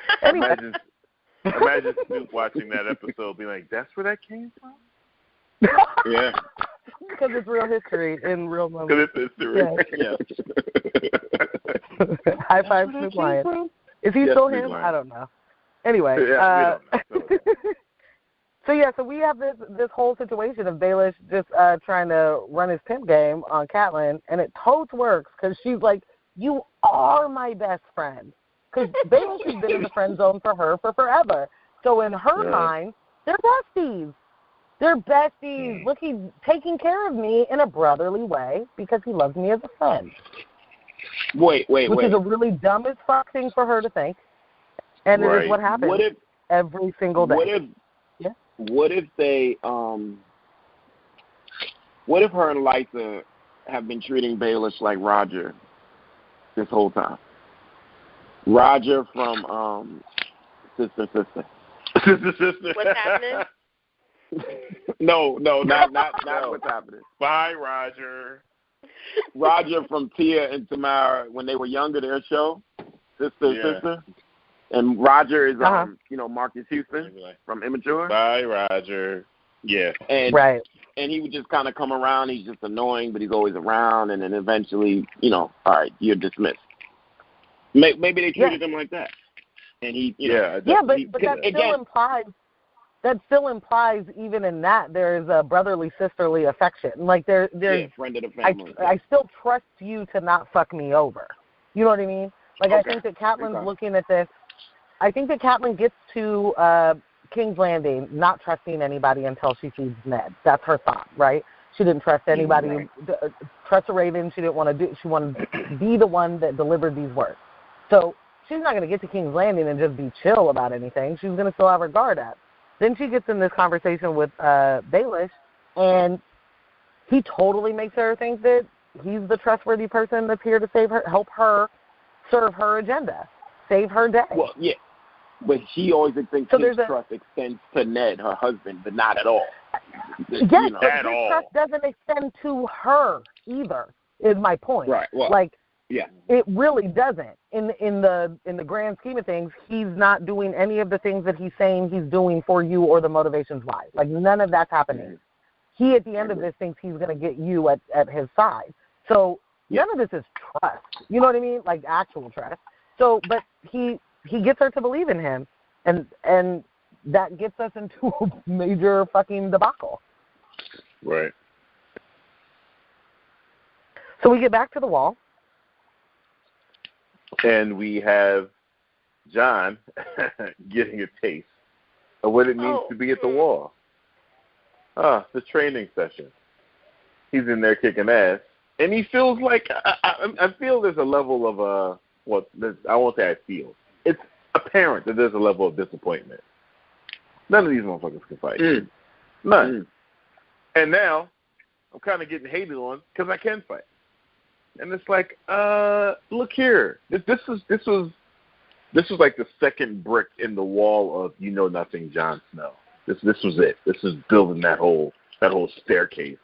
Imagine Snoop watching that episode, being like, "That's where that came from." Yeah. Because it's real history in real moments. Because it's history. Yeah. High five, Snoop Lion. Is he still him? I don't know. Anyway. Yeah, we don't know. So we have this whole situation of Baelish just trying to run his pimp game on Catelyn, and it totes works because she's like, "You are my best friend." Because Baelish has been in the friend zone for her for forever. So in her mind, they're besties. They're besties. Look, he's taking care of me in a brotherly way because he loves me as a friend. Wait. Which is a really dumb as fuck thing for her to think. And it is what happens every single day. What if they what if her and Lysa have been treating Baelish like Roger this whole time? Roger from Sister. What's happening? No, not what's happening. Bye, Roger. Roger from Tia and Tamara when they were younger, their show, Sister. And Roger is Marcus Houston from Immature. Bye, Roger. Yeah. And and he would just kind of come around. He's just annoying, but he's always around. And then eventually, all right, you're dismissed. Maybe they treated him like that. And he, but that still implies even in that there's a brotherly, sisterly affection. Like there's friend of the family. I still trust you to not fuck me over. You know what I mean? Like I think that Catelyn's looking at this. I think that Catelyn gets to King's Landing not trusting anybody until she sees Ned. That's her thought, right? She didn't trust anybody. Trust a Raven. She didn't want to do. She wanted to be the one that delivered these words. So she's not going to get to King's Landing and just be chill about anything. She's going to still have her guard up. Then she gets in this conversation with Baelish, and he totally makes her think that he's the trustworthy person that's here to save her, help her serve her agenda, save her day. Well, yeah. But she always thinks his trust extends to Ned, her husband, but not at all. Yes, but his trust doesn't extend to her either, is my point. Right. Well, it really doesn't. In the grand scheme of things, he's not doing any of the things that he's saying he's doing for you or the motivations why. Like, none of that's happening. He, at the end of this, thinks he's going to get you at his side. So none of this is trust. You know what I mean? Like, actual trust. So, but he gets her to believe in him, and that gets us into a major fucking debacle. Right. So we get back to the wall. And we have John getting a taste of what it means to be at the wall. The training session. He's in there kicking ass. And he feels like, I feel there's a level of, I won't say I feel. It's apparent that there's a level of disappointment. None of these motherfuckers can fight. None. And now, I'm kind of getting hated on because I can fight. And it's like, look here. This was like the second brick in the wall of you know nothing, Jon Snow. This was it. This is building that whole staircase.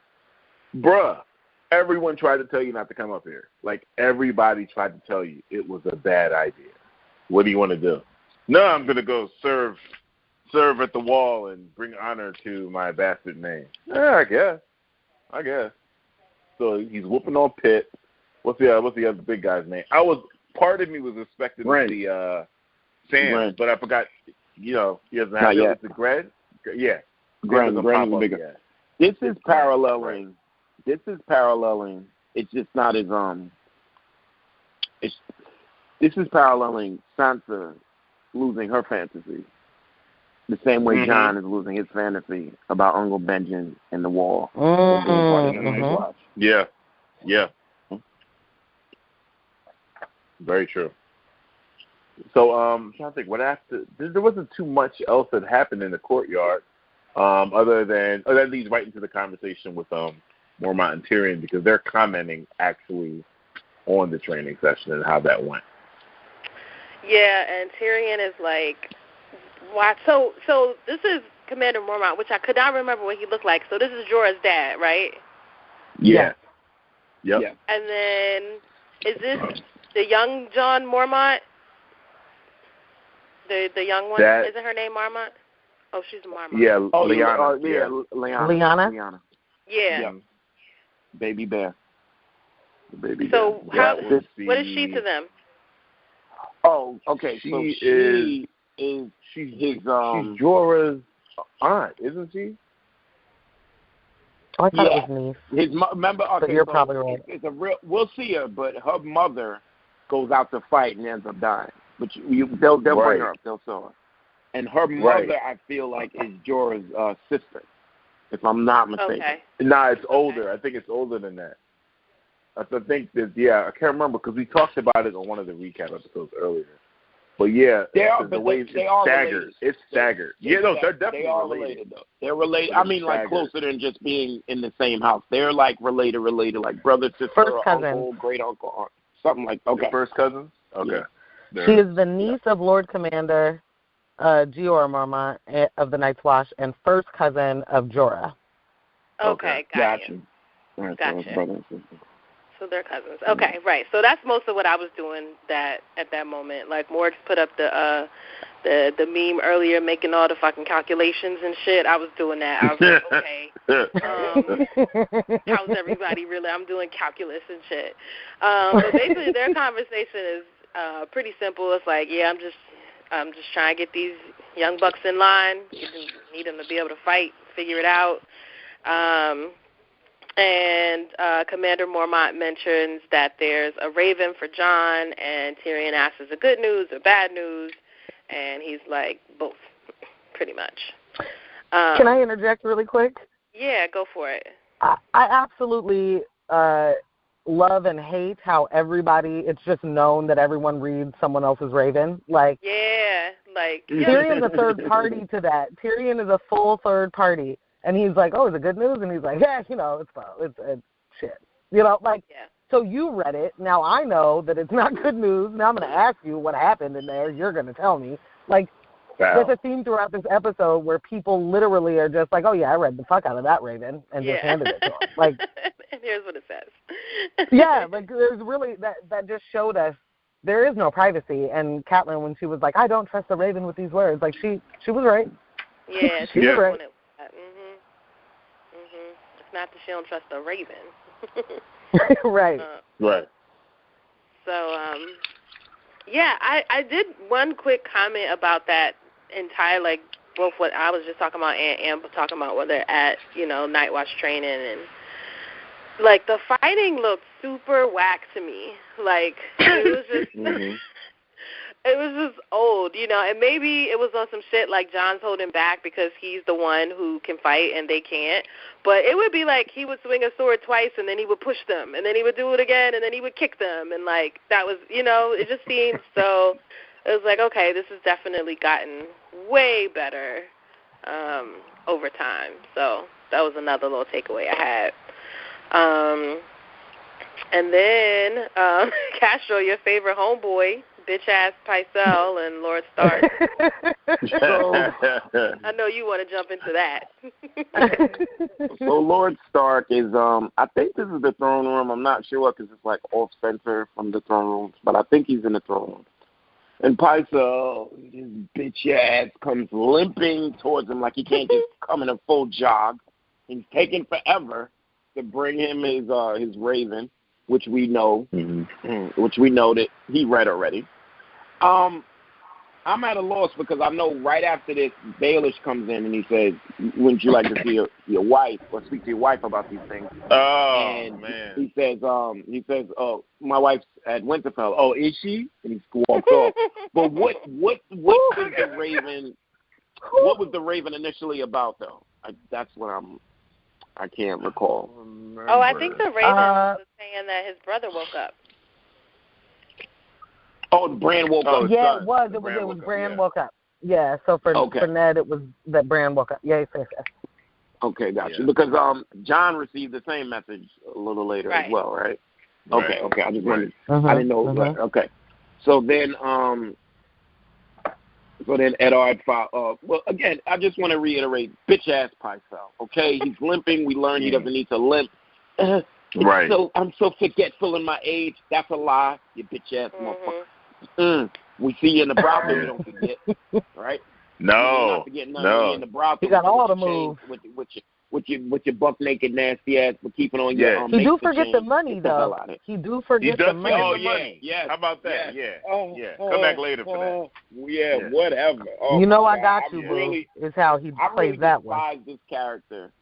Bruh, everyone tried to tell you not to come up here. Like, everybody tried to tell you it was a bad idea. What do you want to do? No, I'm going to go serve at the wall and bring honor to my bastard name. Yeah, I guess. So he's whooping on Pitt. What's the other big guy's name? Part of me was expecting to see Sam, but I forgot. He doesn't have it. It's a Gren. Yeah, Gren is bigger. This is paralleling. It's just not as This is paralleling Sansa losing her fantasy, the same way Jon is losing his fantasy about Uncle Benjen and the wall. Yeah. Very true. So, I'm trying to think what after. There wasn't too much else that happened in the courtyard, other than that leads right into the conversation with Mormont and Tyrion, because they're commenting actually on the training session and how that went. Yeah, and Tyrion is like, "Why?" So this is Commander Mormont, which I could not remember what he looked like. So this is Jorah's dad, right? Yeah. Yep. Yeah. And then is this the young John Mormont? The young one? Isn't her name Marmot? Oh, she's Marmot. Yeah, Liana. Liana. Yeah. Baby bear. Baby so bear. What is she to them? Oh, okay. She's Jorah's aunt, isn't she? I thought it was niece. Remember, okay, but you're probably right. It's a real. We'll see her, but her mother goes out to fight and ends up dying. But they'll bring her up. They'll show her. And her mother, I feel like, is Jorah's sister, if I'm not mistaken. Okay. Nah, it's older. I think it's older than that. I think that, I can't remember because we talked about it on one of the recap episodes earlier. But they are staggered. Related. It's staggered. They're definitely they are related though. They're related. I mean, like closer than just being in the same house. They're like related, like brother, sister, or uncle, great uncle, aunt, something like. Okay. First cousins. Okay. Yeah. She is the niece of Lord Commander Jorah Mormont of the Night's Watch and first cousin of Jorah. Okay, gotcha. Gotcha. So they're cousins. Okay, right. So that's most of what I was doing at that moment. Like Morgs put up the meme earlier, making all the fucking calculations and shit. I was doing that. I was like, okay, how's everybody really? I'm doing calculus and shit. But basically, their conversation is pretty simple. It's like, I'm just trying to get these young bucks in line. You need them to be able to fight, figure it out. And Commander Mormont mentions that there's a raven for Jon, and Tyrion asks, is it good news or bad news? And he's like, both, pretty much. Can I interject really quick? Yeah, go for it. I absolutely love and hate how it's just known that everyone reads someone else's raven. Tyrion's a third party to that. Tyrion is a full third party. And he's like, oh, is it good news? And he's like, it's shit. So you read it. Now I know that it's not good news. Now I'm going to ask you what happened in there. You're going to tell me. There's a theme throughout this episode where people literally are just like, oh, yeah, I read the fuck out of that raven and just handed it to him. And here's what it says. There's really, that just showed us there is no privacy. And Catelyn, when she was like, I don't trust the raven with these words, she was right. Yeah, she was right. It's not that she don't trust the raven. Right. Right. So, I did one quick comment about that entire, both what I was just talking about and talking about where they're at, Night Watch training. And, the fighting looked super whack to me. It was just... It was just old, and maybe it was on some shit like Jon's holding back because he's the one who can fight and they can't. But it would be like he would swing a sword twice and then he would push them and then he would do it again and then he would kick them. And, that was, it just seemed so, it was like, okay, this has definitely gotten way better over time. So that was another little takeaway I had. And then Castro, your favorite homeboy, bitch-ass Pycelle and Lord Stark. I know you want to jump into that. So Lord Stark is, I think this is the throne room. I'm not sure because it's off-center from the throne room, but I think he's in the throne room. And Pycelle, his bitch-ass, comes limping towards him like he can't just come in a full jog. He's taking forever to bring him his raven, which we know, which we know that he read already. I'm at a loss because I know right after this, Baelish comes in and he says, wouldn't you like to see your wife or speak to your wife about these things? Man. He says, oh, my wife's at Winterfell. Oh, is she? And he walks off. But what was the raven? What was the raven initially about, though? That's what I can't recall. Oh, I think the raven was saying that his brother woke up. Oh, Bran woke up. Yeah, it was. It was Bran woke up. Yeah, so for Ned, it was that Bran woke up. Yeah, yes. Okay, gotcha. Yeah. Because Jon received the same message a little later as well, right? Okay. I just wanted. I didn't know. Okay. So then, Eddard filed. Well, again, I just want to reiterate, bitch ass Pycelle. Okay, he's limping. We learned he doesn't need to limp. Right. So I'm so forgetful in my age. That's a lie. You bitch ass motherfucker. We see you in the brothel, you don't forget, right? No, not forget none of you in the brothel. You got all the moves. With your buck naked nasty ass for keeping on your He do forget the money though. He do forget the money. Oh yeah. How about that? Yeah. Come back later for that. Whatever. Oh, you know I got you, boo. Is how he plays that one. I really despise this character,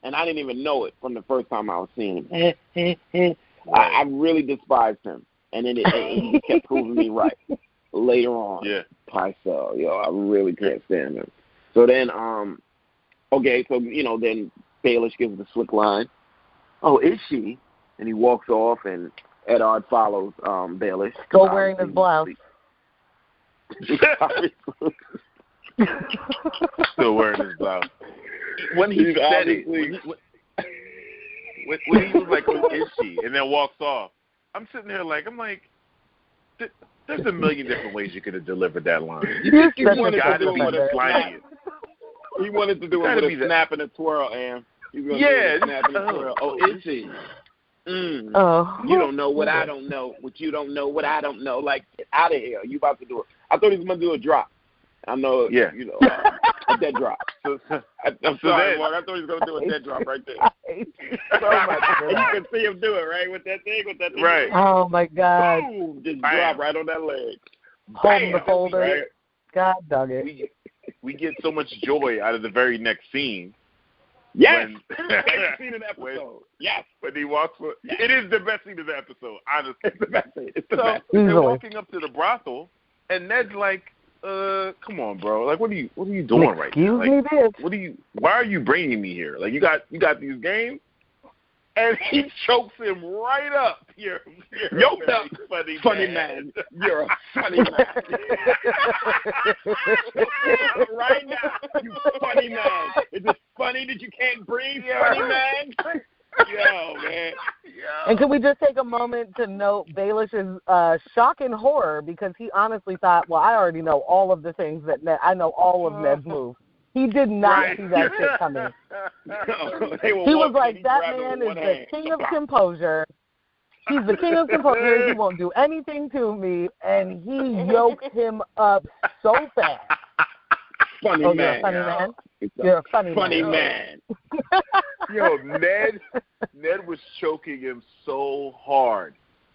and I didn't even know it from the first time I was seeing him. I really despised him, and then he kept proving me right later on. Yeah. Pycelle, I really can't stand him. So then, okay, so then Baelish gives the slick line. Oh, is she? And he walks off, and Eddard follows Baelish. Still wearing his blouse. Still wearing his blouse. When he said it, when he was like, "Oh, is she?" and then walks off, I'm sitting here like, there's a million different ways you could have delivered that line. You wanted to do it with a slide. He wanted to do it with a snap and a twirl, Am. Snap and a twirl. Oh, is she? Oh. You don't know what I don't know. What you don't know what I don't know. Like, get out of here. You about to do it. I thought he was going to do a drop. I know, a dead drop. I'm sorry, Mark. I thought he was going to do a dead drop right there. So much. And you can see him do it, right, with that thing. Right. Oh, my God. Boom, just drop right on that leg. Hold the folder. Right? God dug it. We get so much joy out of the very next scene. Yes. Favorite scene of the episode. Yes. When he walks. It is the best scene of the episode, honestly. It's the best scene. It's the best. They're walking up to the brothel, and Ned's like, come on, bro. Like, what are you doing right now? Like, Excuse me, why are you bringing me here? Like, you got these games? And he chokes him right up. You're a funny man. You're a funny man. Right now, you funny man. Is it funny that you can't breathe, funny man? Yo, man. And can we just take a moment to note Baelish's shock and horror, because he honestly thought, well, I already know all of the things I know all of Ned's moves. He did not see that shit coming. He was like, that man is the king of composure. He's the king of composure. He won't do anything to me. And he yoked him up so fast. Funny man. You're a funny man. Yo, Ned was choking him so hard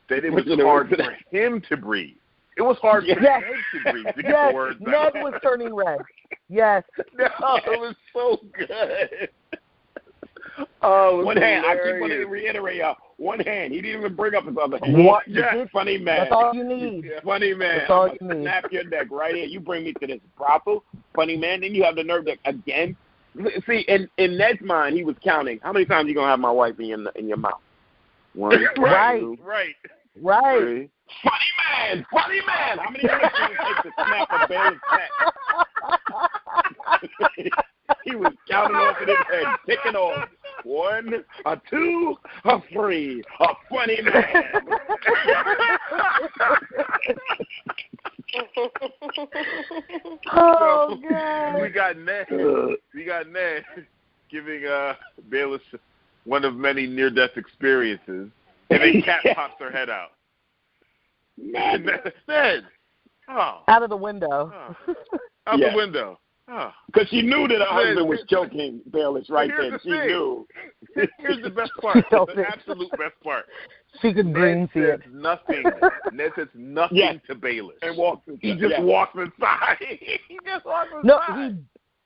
that it was hard for him to breathe. It was hard for Ned to breathe to get the words out. Ned was turning red. Yes. No, it was so good. One hand. I keep wanting to reiterate, one hand. He didn't even bring up his other hand. Funny man. That's all you need. Funny man. That's all you need. Snap your neck right here. You bring me to this brothel, funny man. Then you have the nerve to again. See, in Ned's mind, he was counting. How many times you gonna have my wife in your mouth? One, right. Two, Right. Three. Funny man. How many minutes did it take to snap a Bailey's neck? He was counting off in his head, ticking off. 1, a 2, a 3, a funny man. Oh, God. We got Ned giving Baelish one of many near-death experiences, and then Cat pops her head out. Ned. Oh. Out of the window. Oh. Out the window. Because she knew that her husband was choking Baelish right then. She knew. Here's the best part. The absolute best part. She could green see it. Nothing. Ned says nothing to Baelish. And walks inside. He just walks inside. He just walks inside. No,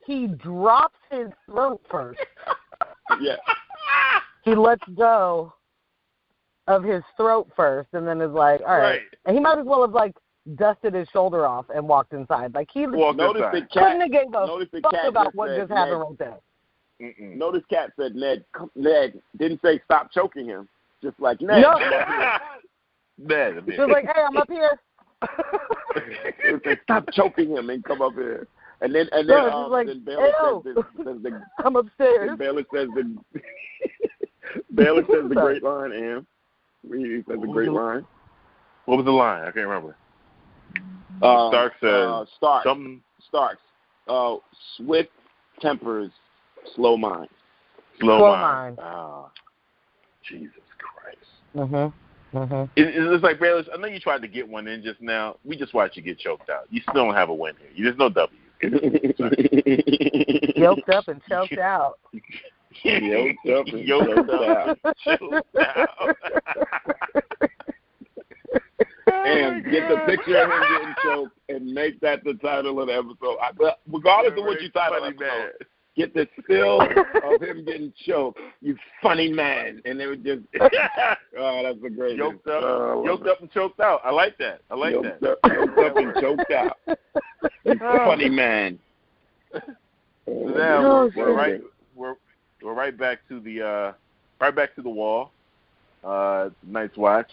he drops his throat first. Yeah. He lets go of his throat first, and then is like, all right. And he might as well have dusted his shoulder off and walked inside. Like he couldn't have gave a fuck about what just happened right there. Notice Cat said Ned didn't say stop choking him. Just like Ned. No. Ned. She was like, hey, I'm up here. He was like, stop choking him and come up here. And then then Baelish says I'm upstairs. Baelish says the great line, Am. He says the great line. What was the line? I can't remember. Stark says something. Starks. Swift tempers, slow mind. Slow mind. Oh, Jesus Christ. Mhm. Mm-hmm. It's like, Bayless, I know you tried to get one in just now. We just watched you get choked out. You still don't have a win here. There's no W. Yoked up and choked out. Yoked up and choked out. And get the picture of him getting choked and make that the title of the episode. Regardless of what you title the episode, get the still of him getting choked. You funny man. And they would just, oh, that's a great Yoked up and choked out. I like that. Yoked up and choked out. You funny man. Now we're right back to the wall. Night's Watch.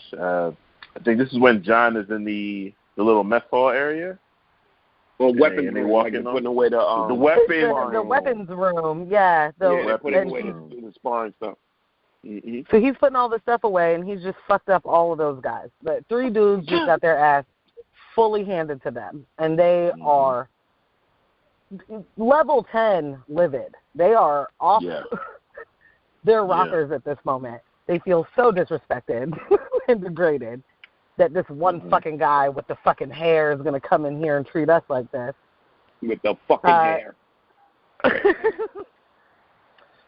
I think this is when John is in the little mess hall area. Well, weapons and they room, walking like putting away the weapons room. Yeah, they're putting away the sparring stuff. Mm-hmm. So he's putting all the stuff away, and he's just fucked up all of those guys. But 3 dudes just got their ass fully handed to them, and they are level 10 livid. They are off their rockers at this moment. They feel so disrespected and degraded that this one fucking guy with the fucking hair is going to come in here and treat us like this. With the fucking hair.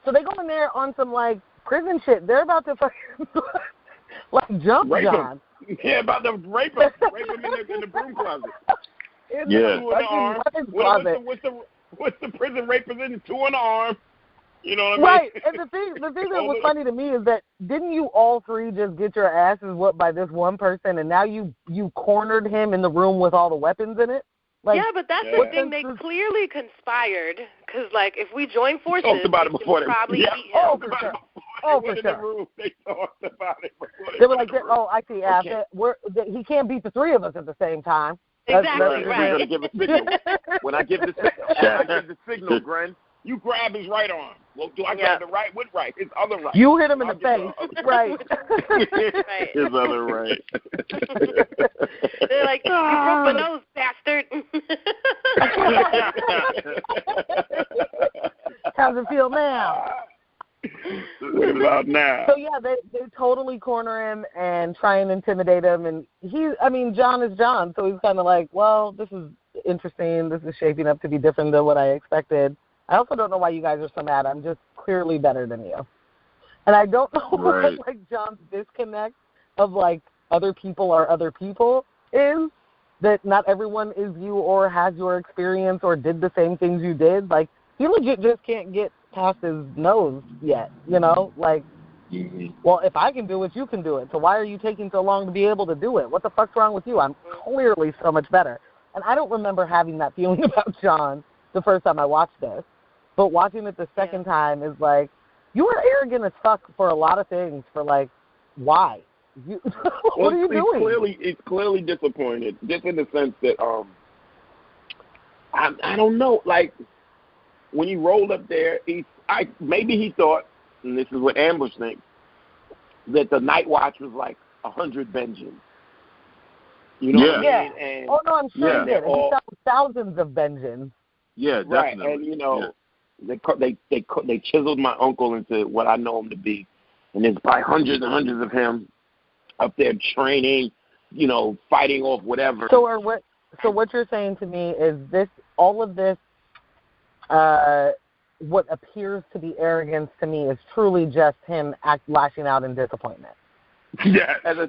So they go in there on some, like, prison shit. They're about to fucking, like, jump rape John. Him. Yeah, about to rape him. Rape him in the broom closet. In the arm. What's the prison rape position? 2 in the arm. You know what I mean? Right. And the thing that was funny to me is that didn't you all 3 just get your asses whooped by this one person, and now you cornered him in the room with all the weapons in it? Like, yeah, but that's the thing. They clearly conspired because, like, if we join forces, talked about it before probably beat him. Oh, for sure. They talked about it before they were like, "Oh, I see. Okay. He can't beat the 3 of us at the same time." Exactly right. We're gonna give a signal. When I give the signal, Gren, you grab his right arm. Well, do I grab the right? What right? His other right. You hit him in the face. Right. His other right. They're like, you broke my nose, bastard. How's it feel now? What about now? So, yeah, they totally corner him and try and intimidate him. And John is John, so he's kind of like, well, this is interesting. This is shaping up to be different than what I expected. I also don't know why you guys are so mad. I'm just clearly better than you. And I don't know what, like, John's disconnect of, like, other people are other people is, that not everyone is you or has your experience or did the same things you did. Like, he legit just can't get past his nose yet, you know? Like, well, if I can do it, you can do it. So why are you taking so long to be able to do it? What the fuck's wrong with you? I'm clearly so much better. And I don't remember having that feeling about John the first time I watched this. But watching it the second time is like, you are arrogant as fuck for a lot of things. For, like, why? What are you doing? He's clearly disappointed, just in the sense that I don't know. Like, when he rolled up there, maybe he thought, and this is what Ambush thinks, that the Night Watch was like 100 Benjins. You know what I mean? And, oh no, I'm sure he did. And he found thousands of Benjins. Yeah, definitely. Right, and you know. They chiseled my uncle into what I know him to be, and there's probably hundreds and hundreds of him up there training, you know, fighting off whatever. So what you're saying to me is all of this, what appears to be arrogance to me is truly just him lashing out in disappointment. Yeah, as a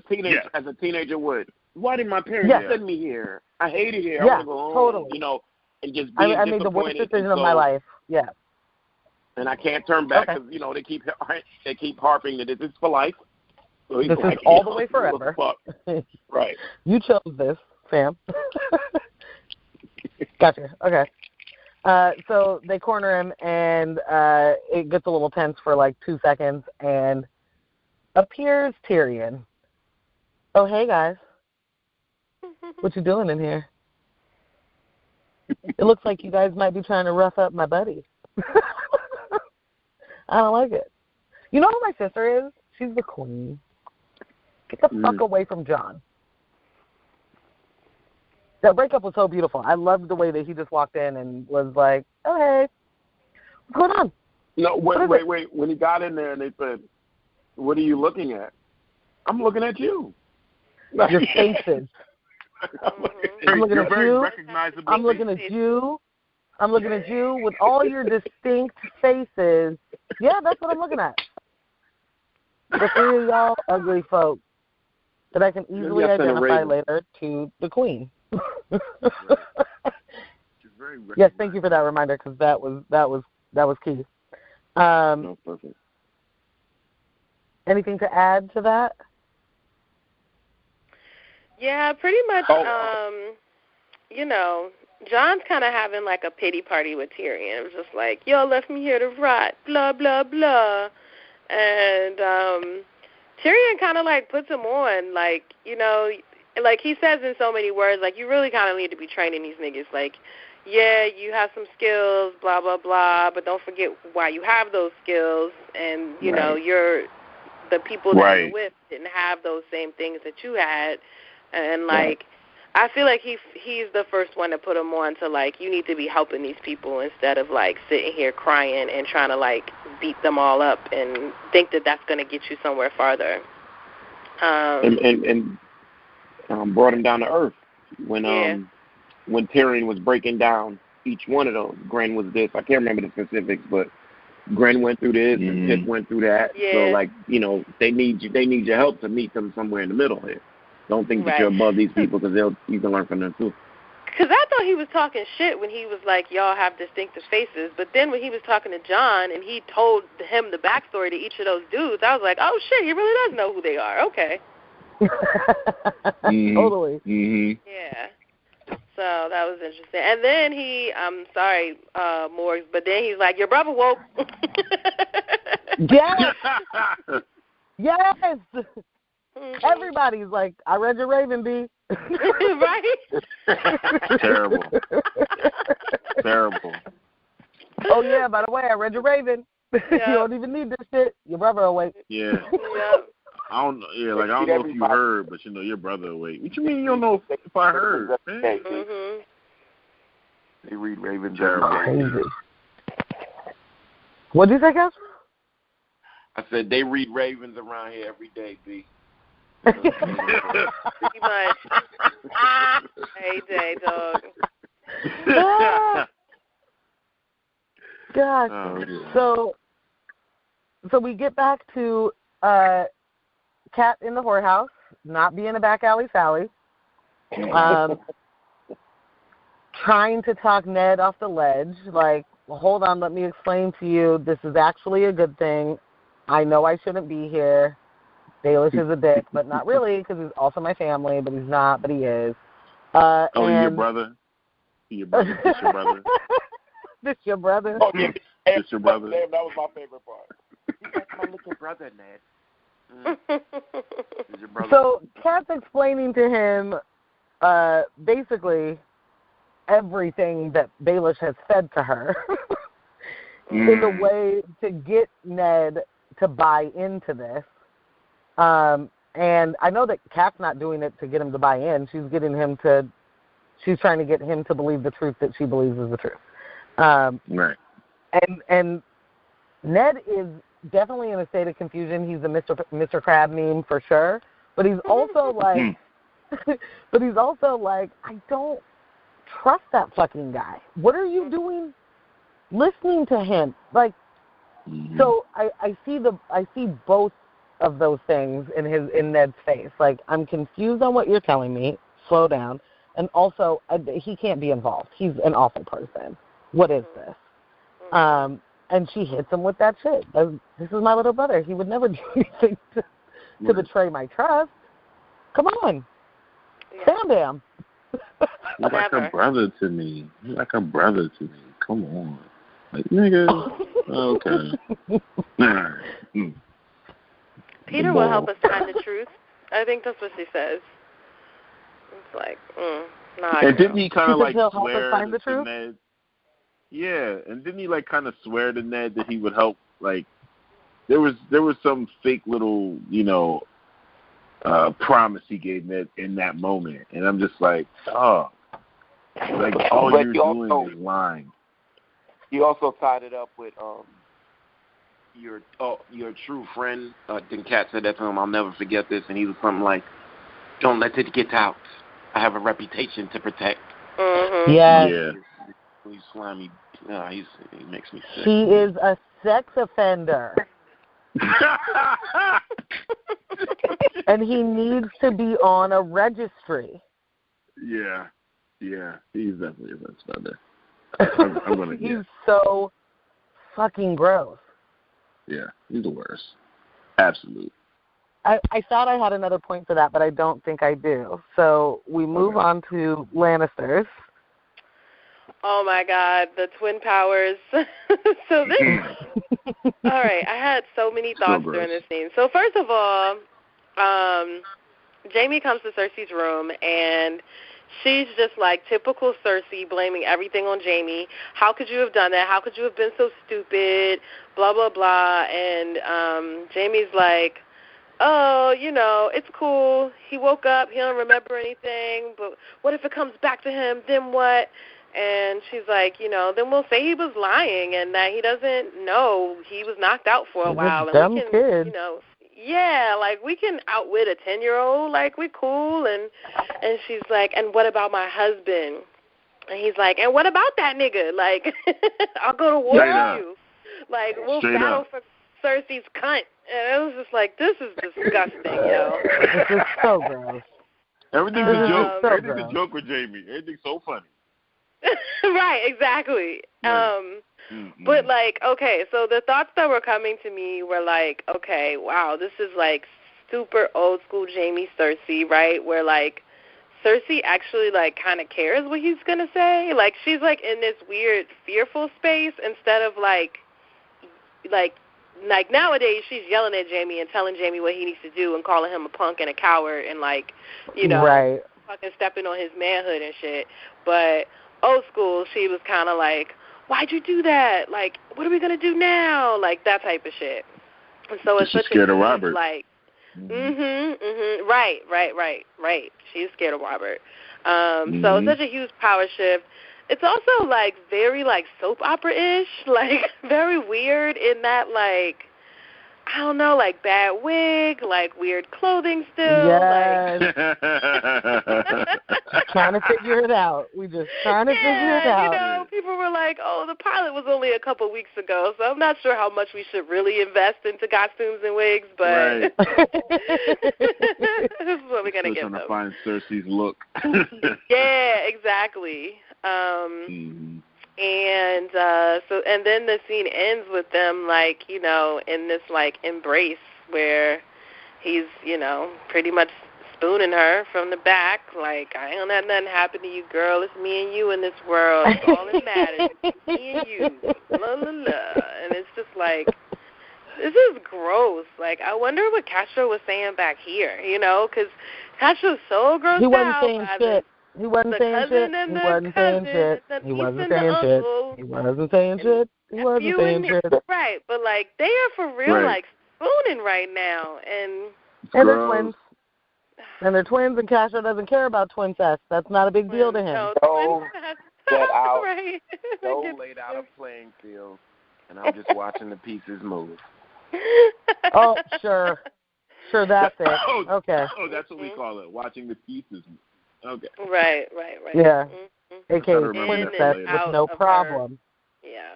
teenager would. Why did my parents send me here? I hate it here. I want to go home. Totally. You know. And just being I made the worst decision of my life. Yeah. And I can't turn back because you know they keep harping that this is for life. So this is all the way forever. Right. You chose this, Sam. Gotcha. Okay. So they corner him, and it gets a little tense for like 2 seconds, and appears Tyrion. Oh, hey guys, what you doing in here? It looks like you guys might be trying to rough up my buddy. I don't like it. You know who my sister is? She's the queen. Get the fuck away from John. That breakup was so beautiful. I loved the way that he just walked in and was like, oh, hey, what's going on? No, wait. When he got in there and they said, what are you looking at? I'm looking at you. Your faces. I'm looking at very you. recognizable. I'm looking at you. I'm looking at you with all your distinct faces. Yeah, that's what I'm looking at. The three of y'all ugly folk that I can easily identify later to the queen. Yes, thank you for that reminder because that was key. No, perfect. Anything to add to that? Yeah, pretty much. You know, John's kind of having like a pity party with Tyrion. It was just like, y'all left me here to rot, blah blah blah, and Tyrion kind of like puts him on, like, you know, like he says in so many words, like, you really kind of need to be training these niggas, like, yeah, you have some skills, blah blah blah, but don't forget why you have those skills, and you know, the people that you're with didn't have those same things that you had, and like. I feel like he's the first one to put him on to, like, you need to be helping these people instead of, like, sitting here crying and trying to, like, beat them all up and think that that's going to get you somewhere farther. And brought him down to earth when Tyrion was breaking down each one of those. Gren was this. I can't remember the specifics, but Gren went through this and Pip went through that. Yeah. So, like, you know, they need your help to meet them somewhere in the middle here. Don't think that you're above these people because you can learn from them too. Because I thought he was talking shit when he was like, y'all have distinctive faces. But then when he was talking to John and he told him the backstory to each of those dudes, I was like, oh, shit, he really does know who they are. Okay. Totally. Mm-hmm. Yeah. So that was interesting. And then I'm sorry, Morgs, but then he's like, your brother woke. Yes. Yes. Everybody's like, I read your Raven, B. Right? Terrible. Terrible. Oh, yeah, by the way, I read your Raven. You don't even need this shit. Your brother awake. Yeah. I don't know. Yeah, like, I don't know if you heard, but, you know, your brother awake. What you mean you don't know if I heard? Mm-hmm. They read Ravens every day. What'd you say, Cass? I said they read Ravens around here every day, B. Pretty much. Hey, day, dog. God. Oh, yeah. So we get back to Cat in the whorehouse, not being a back alley Sally, trying to talk Ned off the ledge, like, well, hold on, let me explain to you, this is actually a good thing. I know I shouldn't be here. Baelish is a dick, but not really, because he's also my family, but he's not, but he is. He's your brother? This your brother? This your brother? Oh, yeah. This your brother? Damn, that was my favorite part. He's like my little brother, Ned. This your brother. So, Kat's explaining to him basically everything that Baelish has said to her in a way to get Ned to buy into this. And I know that Kat's not doing it to get him to buy in. She's trying to get him to believe the truth that she believes is the truth. Right. And Ned is definitely in a state of confusion. He's a Mr. Crab meme for sure. But he's also like, I don't trust that fucking guy. What are you doing listening to him? Like, so I see both of those things in Ned's face. Like, I'm confused on what you're telling me. Slow down. And also, he can't be involved. He's an awful person. What is this? And she hits him with that shit. This is my little brother. He would never do anything to betray my trust. Come on. Stand him. You're like a brother to me. Come on. Like, nigga. Okay. Peter will help us find the truth. I think that's what she says. It's like, and didn't he kind of like swear to Ned? Yeah, and didn't he like kind of swear to Ned that he would help? Like, there was some fake little, promise he gave Ned in that moment, and I'm just like, oh, like all you're doing is lying. He also tied it up with, you're a true friend. Then Kat said that to him. I'll never forget this. And he was something like, "Don't let it get out. I have a reputation to protect." Mm-hmm. Yes. Yeah. He's slimy. He makes me sick. He is a sex offender. And he needs to be on a registry. Yeah. He's definitely a sex offender. He's so fucking gross. Yeah, he's the worst. Absolute. I thought I had another point for that, but I don't think I do. So we move on to Lannisters. Oh, my God, the twin powers. So this, all right, I had so many thoughts during this scene. So first of all, Jaime comes to Cersei's room, and she's just like typical Cersei, blaming everything on Jaime. How could you have done that? How could you have been so stupid? Blah, blah, blah. And Jaime's like, oh, it's cool. He woke up. He don't remember anything. But what if it comes back to him? Then what? And she's like, then we'll say he was lying and that he doesn't know he was knocked out for a while. And dumb we can, kid. Yeah, like we can outwit a 10-year-old. Like we cool. And she's like, and what about my husband? And he's like, and what about that nigga? Like, I'll go to war with you. Like, we'll battle for Cersei's cunt. And it was just like, this is disgusting, This is so gross. Everything's a joke. Everything's a joke with Jaime. Everything's so funny. Right, exactly. But, like, okay, so the thoughts that were coming to me were like, okay, wow, this is, like, super old school Jaime Cersei, right, where, like, Cersei actually, like, kind of cares what he's going to say. Like, she's, like, in this weird, fearful space instead of, like nowadays she's yelling at Jaime and telling Jaime what he needs to do and calling him a punk and a coward and, like, right. fucking stepping on his manhood and shit. But old school, she was kind of like, why'd you do that? Like, what are we going to do now? Like, that type of shit. And so it's such scared of Robert. Like, right. She's scared of Robert. So it's such a huge power shift. It's also, like, very, like, soap opera-ish, like, very weird in that, like, I don't know, like, bad wig, like, weird clothing still. Yes. Like, trying to figure it out. We just trying to figure it out. People were like, oh, the pilot was only a couple weeks ago, so I'm not sure how much we should really invest into costumes and wigs, but this is what we're going to get them. Trying to find Cersei's look. Yeah, exactly. And then the scene ends with them, like, in this, like, embrace where he's, pretty much spooning her from the back, like, I ain't gonna let nothing happen to you, girl. It's me and you in this world. It's all that matters. It's me and you. La, la, la. And it's just like, this is gross. Like, I wonder what Castro was saying back here, because Castro's so grossed He wasn't out saying by shit. He wasn't saying shit. He wasn't saying shit. He wasn't saying shit. He wasn't saying shit. He wasn't saying shit. Right, but, like, they are for real, like, spooning right now. And they're twins. And they're twins, and Castro doesn't care about twin sex. That's not a big deal to him. So get out. Right. So laid out a playing field, and I'm just watching the pieces move. Oh, sure. Sure, that's it. Okay. Oh, that's what we call it, watching the pieces move. Okay. Right. Yeah. A.k.a. twin sex with no problem. Yeah.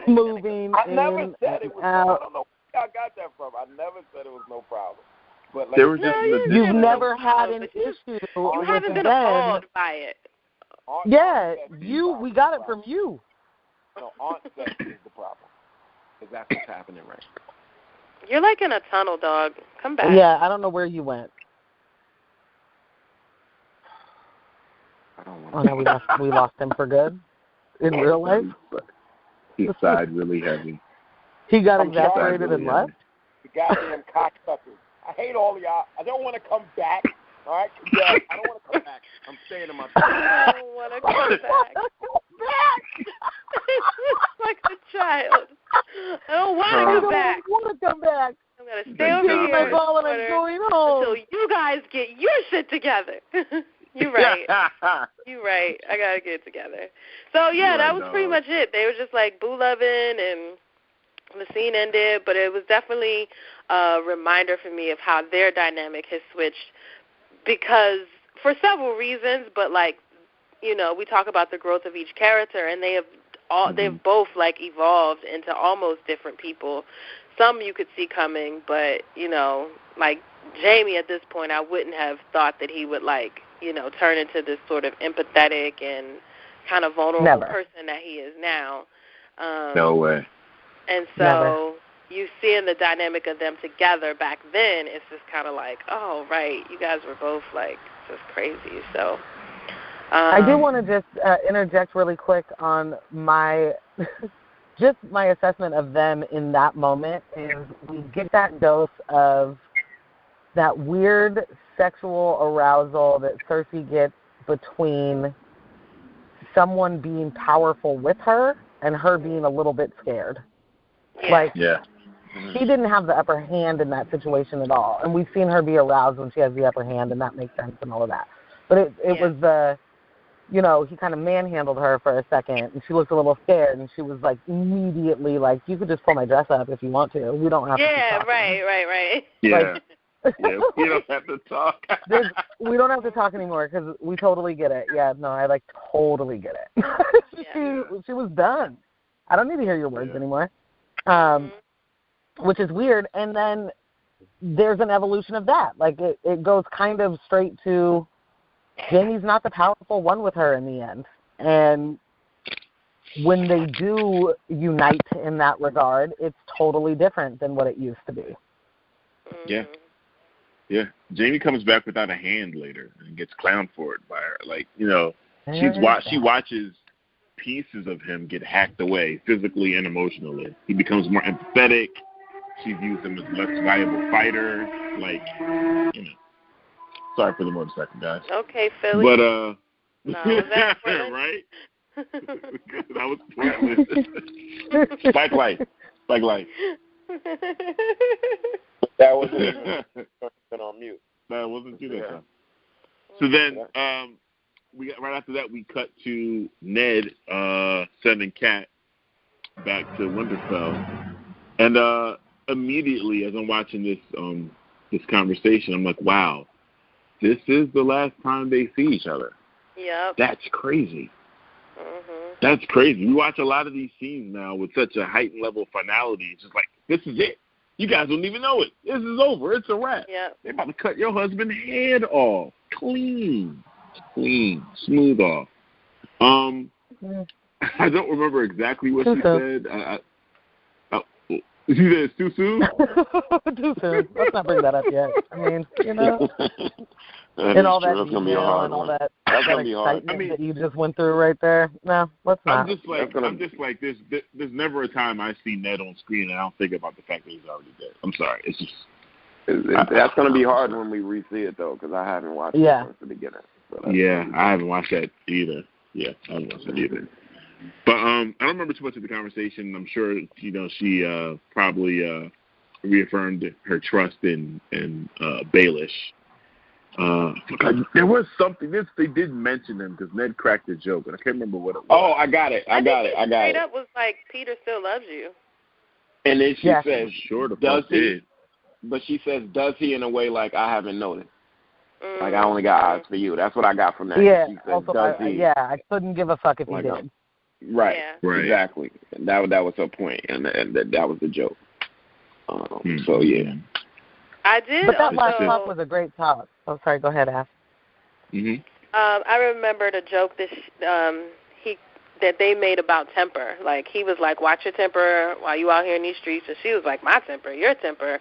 Moving I never in said it and was out. I don't know where I got that from. I never said it was no problem. But, like, you've never had an issue you with haven't been them. appalled by it. Yeah, we got it from you. No, Aunt sex is the problem. Because that's what's happening right now. You're like in a tunnel, dog. Come back. Yeah, I don't know where you went. I don't want Oh, no, we lost him for good in real life? He sighed really heavy. He got exasperated and left? The goddamn cocksuckers. I hate all of y'all. I don't want to come back. All right? Yeah, I don't want to come back. I'm staying in my place. I don't want to come back. Like a child. I don't want to come back. I don't want to come back. I'm going to stay over here my ball and I'm going home. until you guys get your shit together. You're right. You're right. I got to get it together. So, yeah, that was pretty much it. They were just, like, boo-loving and the scene ended, but it was definitely a reminder for me of how their dynamic has switched because for several reasons, but like, you know, we talk about the growth of each character, and they've both like evolved into almost different people. Some you could see coming, but you know, like Jamie at this point, I wouldn't have thought that he would like, you know, turn into this sort of empathetic and kind of vulnerable person that he is now. No way. And so you seeing the dynamic of them together back then, it's just kind of like, oh, right, you guys were both like just crazy. So I do want to just interject really quick on my just my assessment of them in that moment is we get that dose of that weird sexual arousal that Cersei gets between someone being powerful with her and her being a little bit scared. Like, she didn't have the upper hand in that situation at all. And we've seen her be aroused when she has the upper hand, and that makes sense and all of that. But it was the, you know, he kind of manhandled her for a second, and she looked a little scared, and she was, like, immediately like, you could just pull my dress up if you want to. We don't have to talk. Right. Yeah. Yeah, we don't have to talk. We don't have to talk anymore because we totally get it. Yeah, no, I, like, totally get it. She was done. I don't need to hear your words anymore. Which is weird. And then there's an evolution of that. Like, it goes kind of straight to Jamie's not the powerful one with her in the end. And when they do unite in that regard, it's totally different than what it used to be. Yeah. Yeah. Jamie comes back without a hand later and gets clowned for it by her. Like, you know, she watches pieces of him get hacked away physically and emotionally. He becomes more empathetic. She views him as a less valuable fighter. Like, you know. Sorry for the motorcycle, guys. Okay, Philly. But, no, was that right? That was pointless. Spike light. That wasn't on mute. That wasn't too that time. So then, we got, right after that, we cut to Ned sending Kat back to Winterfell, and immediately as I'm watching this conversation, I'm like, wow, this is the last time they see each other. Yep. That's crazy. Mm-hmm. That's crazy. We watch a lot of these scenes now with such a heightened level of finality. It's just like, this is it. You guys don't even know it. This is over. It's a wrap. Yep. They're about to cut your husband's head off. Clean, smooth off. I don't remember exactly what she said. She said it's too soon? Too soon. Let's not bring that up yet. I mean, you know. And all that detail and all that excitement that you just went through right there. No, let's not. I'm just like there's never a time I see Ned on screen and I don't think about the fact that he's already dead. I'm sorry. It's just that's going to be hard when we re-see it though, because I haven't watched it since the beginning. I haven't watched that either. Yeah, I haven't watched that either. But I don't remember too much of the conversation. I'm sure she probably reaffirmed her trust in Baelish. There was something. They did mention him because Ned cracked a joke, and I can't remember what it was. Oh, I got it. Straight up was like, Peter still loves you. And then she says, does he? But she says, does he, in a way like I haven't noticed. Like, I only got eyes for you. That's what I got from that. Yeah, she says, also, I couldn't give a fuck if he did. Right, yeah. Exactly. And that was her point, and that was the joke. So, yeah. I did. But that last talk was a great talk. Oh, sorry. Go ahead, Ash. Mm-hmm. I remembered a joke that they made about temper. Like, he was like, watch your temper while you out here in these streets. And she was like, my temper, your temper.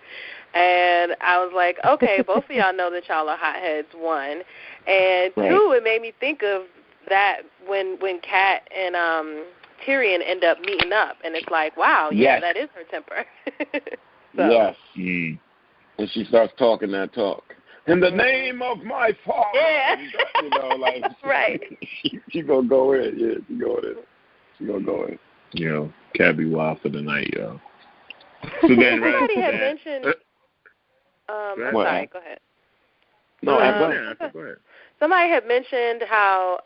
And I was like, okay, both of y'all know that y'all are hotheads, one. And two, it made me think of that when Kat and Tyrion end up meeting up. And it's like, wow, that is her temper. So. Yes. And she starts talking that talk. In the name of my father. Yeah. You know, like, right. She gonna go in. Yeah, she gonna go in. You know, Cat be wild for the night, yo. So then, somebody had mentioned. I'm sorry. Go ahead. No, go ahead. Somebody had mentioned how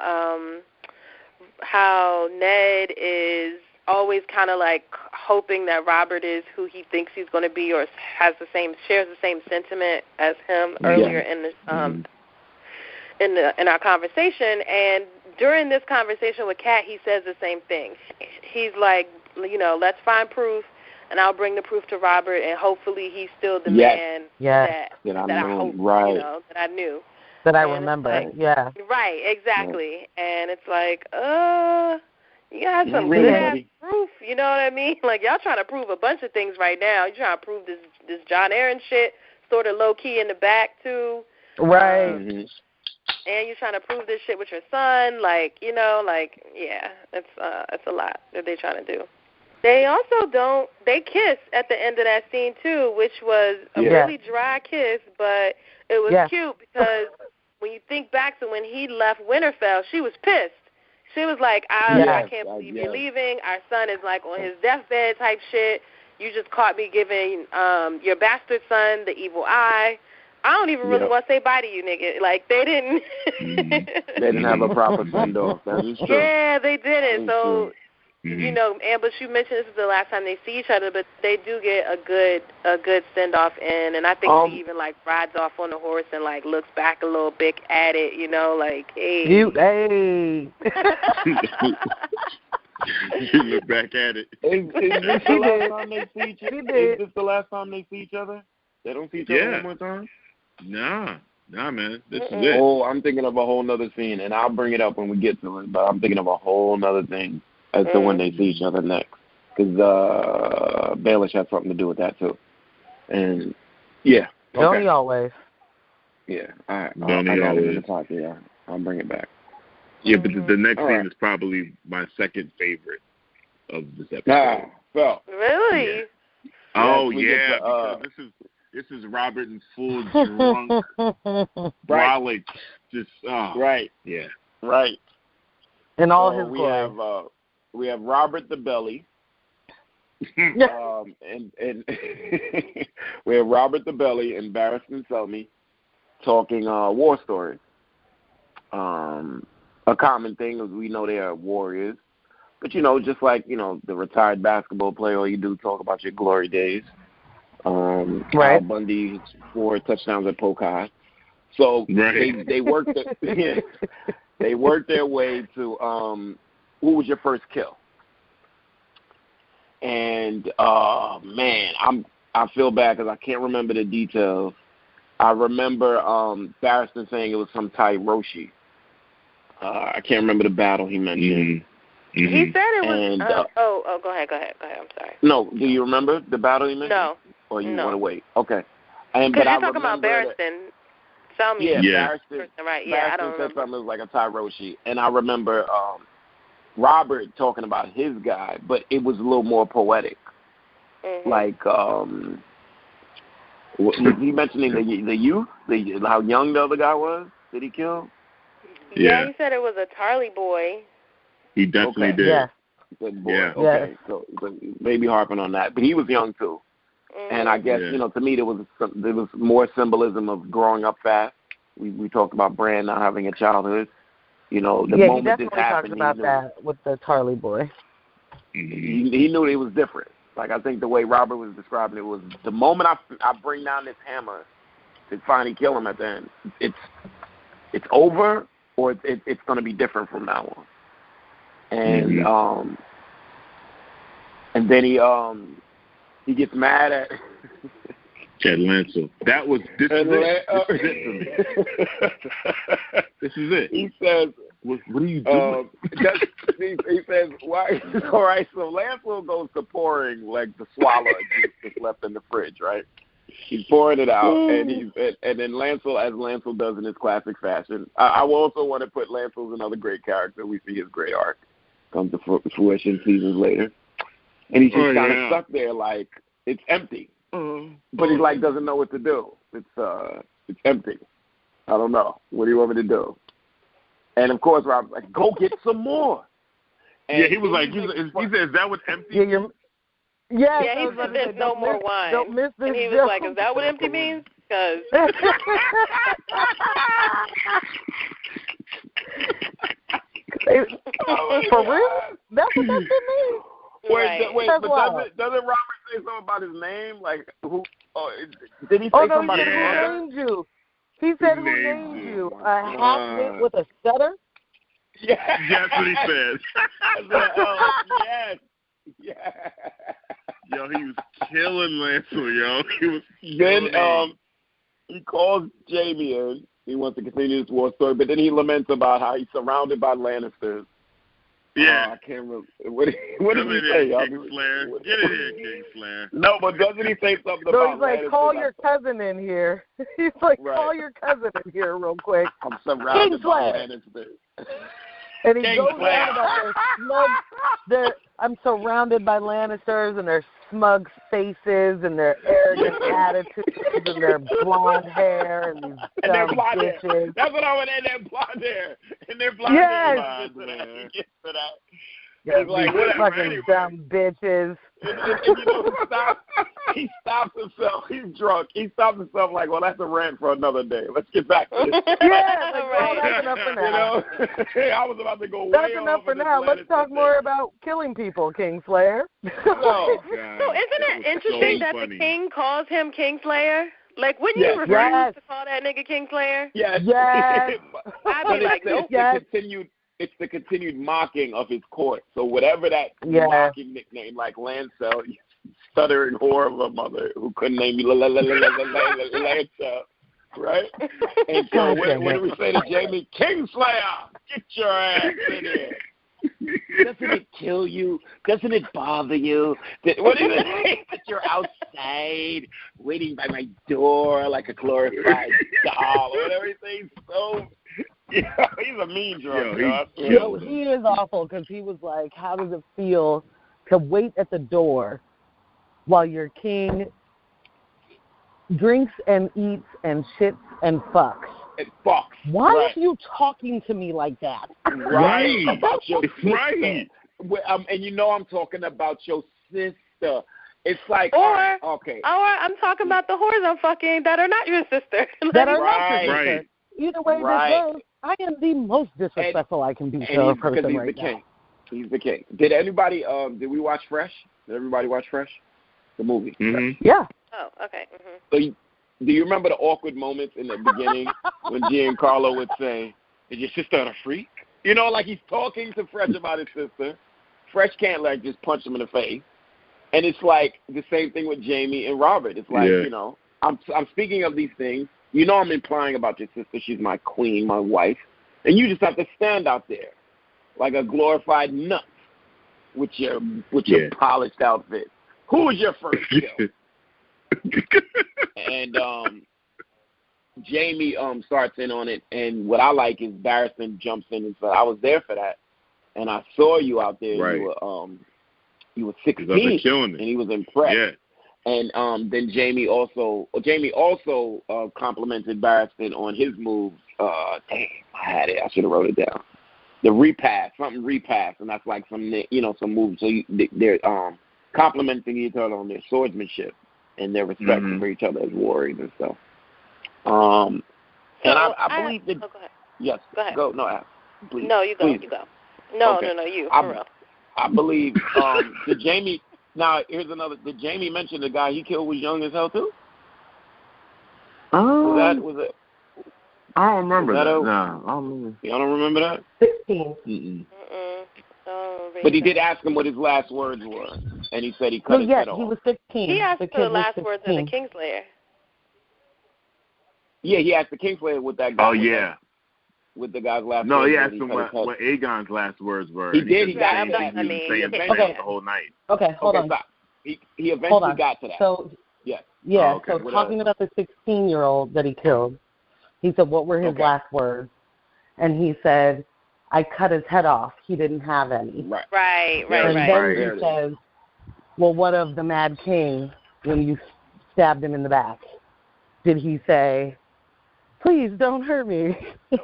Ned is always kind of like hoping that Robert is who he thinks he's going to be, or shares the same sentiment as him earlier in the in our conversation. And during this conversation with Kat, he says the same thing. He's like, let's find proof, and I'll bring the proof to Robert, and hopefully he's still the man that I hope, that I knew. That I remember, Right, exactly. Yeah. And it's like, you got some good-ass proof, you know what I mean? Like, y'all trying to prove a bunch of things right now. You're trying to prove this John Aaron shit, sort of low-key in the back, too. Right. And you're trying to prove this shit with your son. Like, it's a lot that they're trying to do. They also they kiss at the end of that scene, too, which was a really dry kiss, but it was cute because when you think back to when he left Winterfell, she was pissed. She was like, I can't believe you're leaving. Our son is like on his deathbed type shit. You just caught me giving your bastard son the evil eye. I don't even really want to say bye to you, nigga. Like, they didn't. They didn't have a proper send-off. That is true. Yeah, they didn't. So, Amber, you mentioned this is the last time they see each other, but they do get a good send-off in. And I think she even, like, rides off on the horse and, like, looks back a little bit at it, like, hey. Hey. You look back at it. Is this the last time they see each other? Is this the last time they see each other? They don't see each other one more time? Nah, man. This is it. Oh, I'm thinking of a whole nother scene, and I'll bring it up when we get to it, but I'm thinking of a whole nother thing as to when they see each other next. Because Baelish has something to do with that, too. And, Don't he always? Yeah, all right. I got it in the top, I'll bring it back. Yeah, but the next scene is probably my second favorite of this episode. Really? Yeah. Oh, because this is Robert in full drunk, brolic, just right, yeah, right. In all his glory. We have Robert the Belly, and we have Robert the Belly and Barristan Selmy talking war stories. A common thing is we know they are warriors, but just like the retired basketball player, all you do talk about your glory days. Al Bundy 4 touchdowns at Polk High. So they worked they worked their way to who was your first kill? And man, I feel bad because I can't remember the details. I remember Barristan saying it was some Tyroshi. I can't remember the battle he mentioned. He said it was. Go ahead. I'm sorry. No, do you remember the battle he mentioned? No. Or you want to wait? Okay. Because you're talking about Barristan. Barristan. Right. Yeah, I don't remember. Said something that was like a Tyroshi, and I remember Robert talking about his guy, but it was a little more poetic. Like was he mentioning the youth, how young the other guy was that he killed? Yeah, he said it was a Tarly boy. He definitely did. Yeah. Good boy. Yeah. Okay, so maybe harping on that, but he was young too. And I guess to me there was more symbolism of growing up fast. We talked about Bran not having a childhood. The moment this happened, he talked about that with the Tarly boy. He knew it was different. Like I think the way Robert was describing it was the moment I bring down this hammer to finally kill him at the end. It's over, or it's going to be different from now on. And then he gets mad at Lancel. This is it. This is it. He says, what are you doing? He says, why? All right, so Lancel goes to pouring like the swallow juice that's left in the fridge, right? He's pouring it out, and then Lancel, as Lancel does in his classic fashion. I also want to put Lancel as another great character. We see his great arc come to fruition seasons later. And he's just kind of stuck there like it's empty. But he like doesn't know what to do. It's empty. I don't know. What do you want me to do? And of course Rob's like, go get some more. And he was like, he said, is that what's empty? He said there's no more wine. Don't miss this. And he was like, is that what empty means? Because for real? That's what that means? Doesn't Robert say something about his name? Like, who? Did he say something about his mother? Who named you? He said, "Who named you? A half-wit with a stutter?" Yeah, that's what he said. Yes. Yeah. Yo, he was killing Lancel, yo. He was then he calls Jamie in. He wants to continue this war story, but then he laments about how he's surrounded by Lannisters. Yeah. I can't remember. What did he say? Kingslayer. Get in here, Kingslayer. No, but doesn't he say something about he's like, Lannisters? call your cousin in here. He's like, call your cousin in here real quick. I'm surrounded by Lannisters. And he goes on about I'm surrounded by Lannisters and their smug faces and their arrogant attitudes and their blonde hair and these dumb bitches. Hair. That's what I want to their blonde hair. And their blonde hair. Yes. He gets to that. Yeah, like, fucking anyway. dumb bitches. And he stops himself. He's drunk. He stops himself like, well, that's a rant for another day. Let's get back to this. That's enough for now. I was about to go that's way enough off for now. Let's talk more about killing people, Kingslayer. So isn't it interesting that the king calls him Kingslayer? Like, wouldn't you refuse to call that nigga Kingslayer? Yes. I'd be like, nope. It's the continued mocking of his court. So whatever that mocking nickname, like Lancel, stuttering whore of a mother who couldn't name you Lancel, right? And so what do we say to Jamie? Kingslayer, get your ass in here. Doesn't it kill you? Doesn't it bother you? What is it that you're outside waiting by my door like a glorified doll or whatever? He's so... Yeah, he's a mean drunk. He is awful because he was like, how does it feel to wait at the door while your king drinks and eats and shits and fucks? Why are you talking to me like that? Right. About your sister. Right. And you know I'm talking about your sister. It's like, or I'm talking about the whores I'm fucking that are not your sister. That are not your sister. Either way this goes, I am the most disrespectful I can be to a person right now. He's the king. Did anybody, did we watch Fresh? Did everybody watch Fresh? The movie? Mm-hmm. Yeah. Oh, okay. Mm-hmm. So do you remember the awkward moments in the beginning when Giancarlo would say, is your sister a freak? You know, like he's talking to Fresh about his sister. Fresh can't, like, just punch him in the face. And it's like the same thing with Jamie and Robert. It's like, you know, I'm speaking of these things. You know I'm implying about your sister. She's my queen, my wife. And you just have to stand out there like a glorified nut with your polished outfit. Who was your first kill? And Jamie starts in on it. And what I like is Barristan jumps in and says, I was there for that. And I saw you out there. Right. You were 16. And he was impressed. Yeah. And then Jamie also complimented Barristan on his moves. Damn, I had it. I should have wrote it down. The repass, and that's like some moves. So they're complimenting each other on their swordsmanship and their respect for each other as warriors and stuff. And I believe that. Go ahead. Yes. Go ahead. Go. No, please. No, you go. Please. You go. No, you. For real. I believe did Jamie. Now, here's another. Did Jamie mention the guy he killed was young as hell, too? Was it? I don't remember that. No, I don't remember. Y'all don't remember that? 16. But he did ask him what his last words were, and he said he cut his head off. He was 16. He asked the last words of the Kingslayer. Yeah, he asked the Kingslayer what that guy. Oh, yeah. With the guy's last words. No, he asked him what Aegon's last words were. He did. He got that. He was saying the whole night. Okay, hold on. Stop. He eventually got to that. So, yeah. Yeah, so talking about the 16-year-old that he killed, he said, what were his last words? And he said, I cut his head off. He didn't have any. Right. And then he says, well, what of the Mad King when you stabbed him in the back? Did he say, please don't hurt me,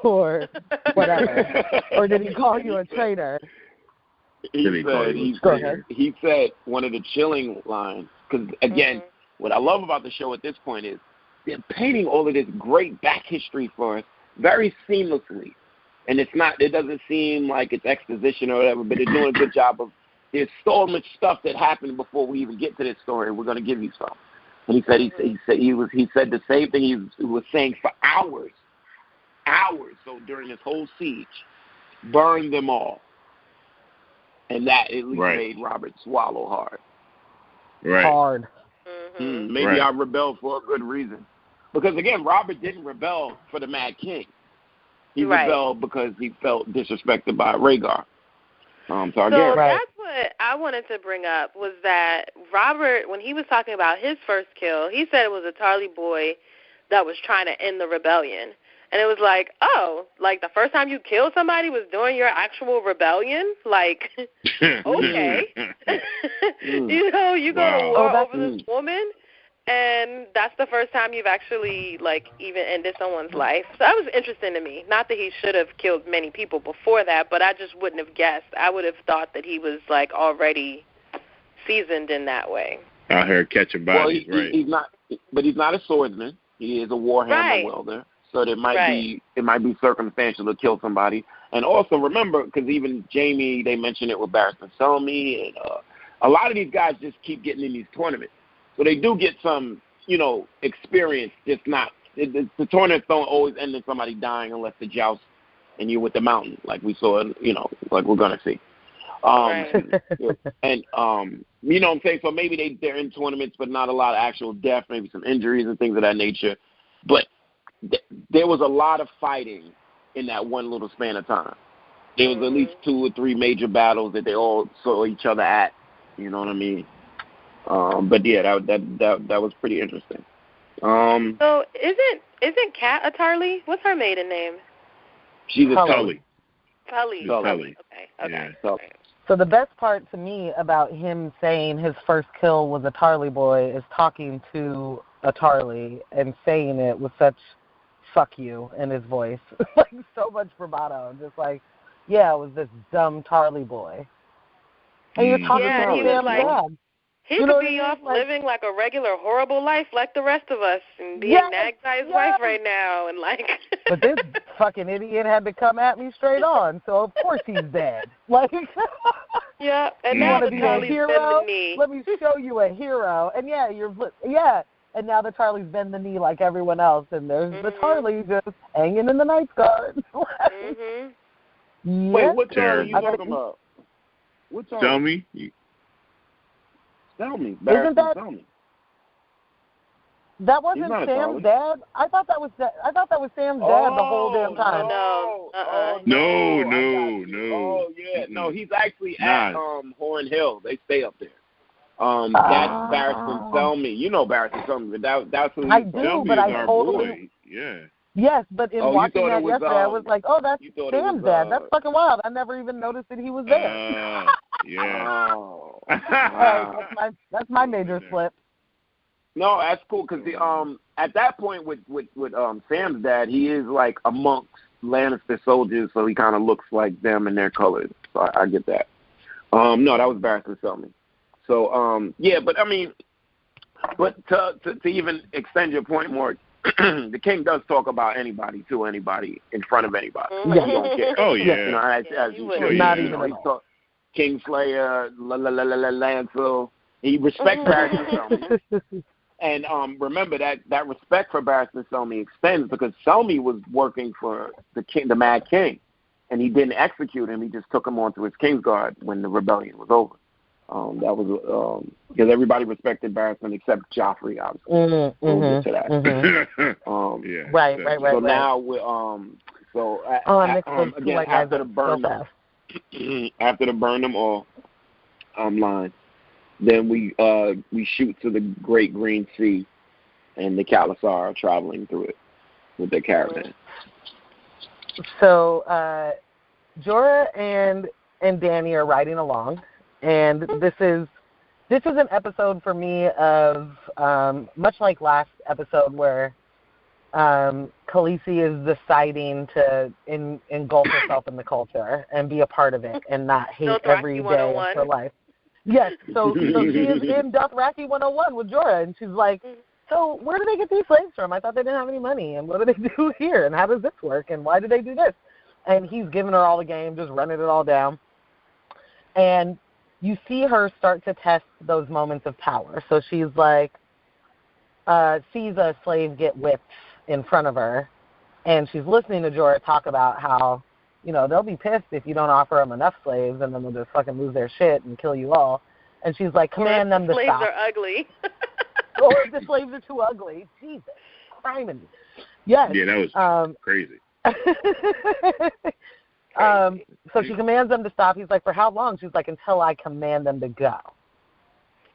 or whatever? Or did he call you a traitor? He said one of the chilling lines, because, again, what I love about the show at this point is they're painting all of this great back history for us very seamlessly. And it doesn't seem like it's exposition or whatever, but they're doing a good job of there's so much stuff that happened before we even get to this story. We're going to give you some. And he said he said the same thing he was saying for hours. So during this whole siege, burn them all. And that at least made Robert swallow hard. Right. Hard. Mm-hmm. Maybe I rebelled for a good reason. Because, again, Robert didn't rebel for the Mad King. He rebelled because he felt disrespected by Rhaegar. So that's what I wanted to bring up, was that Robert, when he was talking about his first kill, he said it was a Tarly boy that was trying to end the rebellion. And it was like, oh, like the first time you killed somebody was during your actual rebellion? Like, okay. You know, you go to war over this woman, and that's the first time you've actually, like, even ended someone's life. So that was interesting to me. Not that he should have killed many people before that, but I just wouldn't have guessed. I would have thought that he was, like, already seasoned in that way. Out here catching bodies, he's not a swordsman. He is a warhammer wielder. So it might be circumstantial to kill somebody. And also remember, because even Jamie, they mentioned it with Barristan Selmy, and a lot of these guys just keep getting in these tournaments. So they do get some, experience. Just not the tournaments don't always end in somebody dying unless the joust and you're with the mountain, like we saw, like we're gonna see. And you know what I'm saying. So maybe they're in tournaments, but not a lot of actual death, maybe some injuries and things of that nature. But there was a lot of fighting in that one little span of time. There was at least 2 or 3 major battles that they all saw each other at. You know what I mean? But yeah, that was pretty interesting. So isn't Kat a Tarly? What's her maiden name? She's a Tully. Tully. Tully. Okay. Yeah. So the best part to me about him saying his first kill was a Tarly boy is talking to a Tarly and saying it with such fuck you in his voice. Like so much bravado. Just like, yeah, it was this dumb Tarly boy. And you're talking to him damn dad. He could be off living like a regular horrible life like the rest of us and being nagged by his wife right now and like But this fucking idiot had to come at me straight on, so of course he's dead. Like yeah, and you now want the to be a hero? Let me show you a hero. And and now the Tarly's bend the knee like everyone else, and there's the Tarly just hanging in the Night Guard. Wait, what Tarly are you talking about? What Tarly? Tell me. Tell me. That wasn't Sam's dad? I thought that was Sam's dad the whole damn time. No. No. Oh yeah, no, he's actually at Horn Hill. They stay up there. That's Barristan Selmy. You know Barristan Selmy, but that's who I do, but I totally boy. Yeah. Yes, but in watching that yesterday, I was like, "Oh, that's Sam's dad. That's fucking wild. I never even noticed that he was there." Yeah. Right, that's my major slip. No, that's cool because at that point with Sam's dad, he is like amongst Lannister soldiers, so he kind of looks like them in their colors. So I get that. No, that was Barristan Selmy. So but I mean, but to even extend your point more. The king does talk about anybody to anybody in front of anybody. Yeah. He don't care. Oh yeah. You know, as you said, not even Kingslayer, Lancel. He respects Barristan Selmy. And remember that respect for Barristan Selmy extends because Selmy was working for the Mad King, and he didn't execute him. He just took him onto his Kingsguard when the rebellion was over. That was because everybody respected Barristan except Joffrey, obviously. We'll get to that. Right. So now we're again after the burn them, after the burn them all line, then we shoot to the Great Green Sea, and the Khalasar are traveling through it with their caravan. So Jorah and Dany are riding along. And this is an episode for me of much like last episode where Khaleesi is deciding to engulf herself in the culture and be a part of it and not hate every day of her life. Yes, so she is in Dothraki 101 with Jorah, and she's like, so where do they get these slaves from? I thought they didn't have any money, and what do they do here, and how does this work, and why do they do this? And he's giving her all the game, just running it all down. And you see her start to test those moments of power. So she's like, sees a slave get whipped in front of her, and she's listening to Jorah talk about how, they'll be pissed if you don't offer them enough slaves, and then they'll just fucking lose their shit and kill you all. And she's like, command them to stop. Slaves are ugly. Or if the slaves are too ugly. Jesus, criminy. Yes. Yeah, that was crazy. So she commands them to stop. He's like, for how long? She's like, until I command them to go.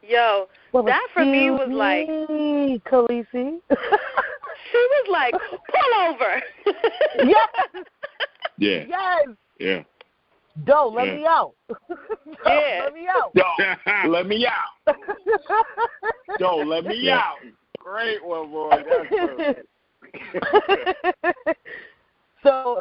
Yo, that for me was like, Khaleesi. She was like, pull over. Yes. Yeah. Yes. Yeah. Don't let me out. Yeah. Let me out. Don't let me out. Don't let me out. Great one, boy. That's perfect. So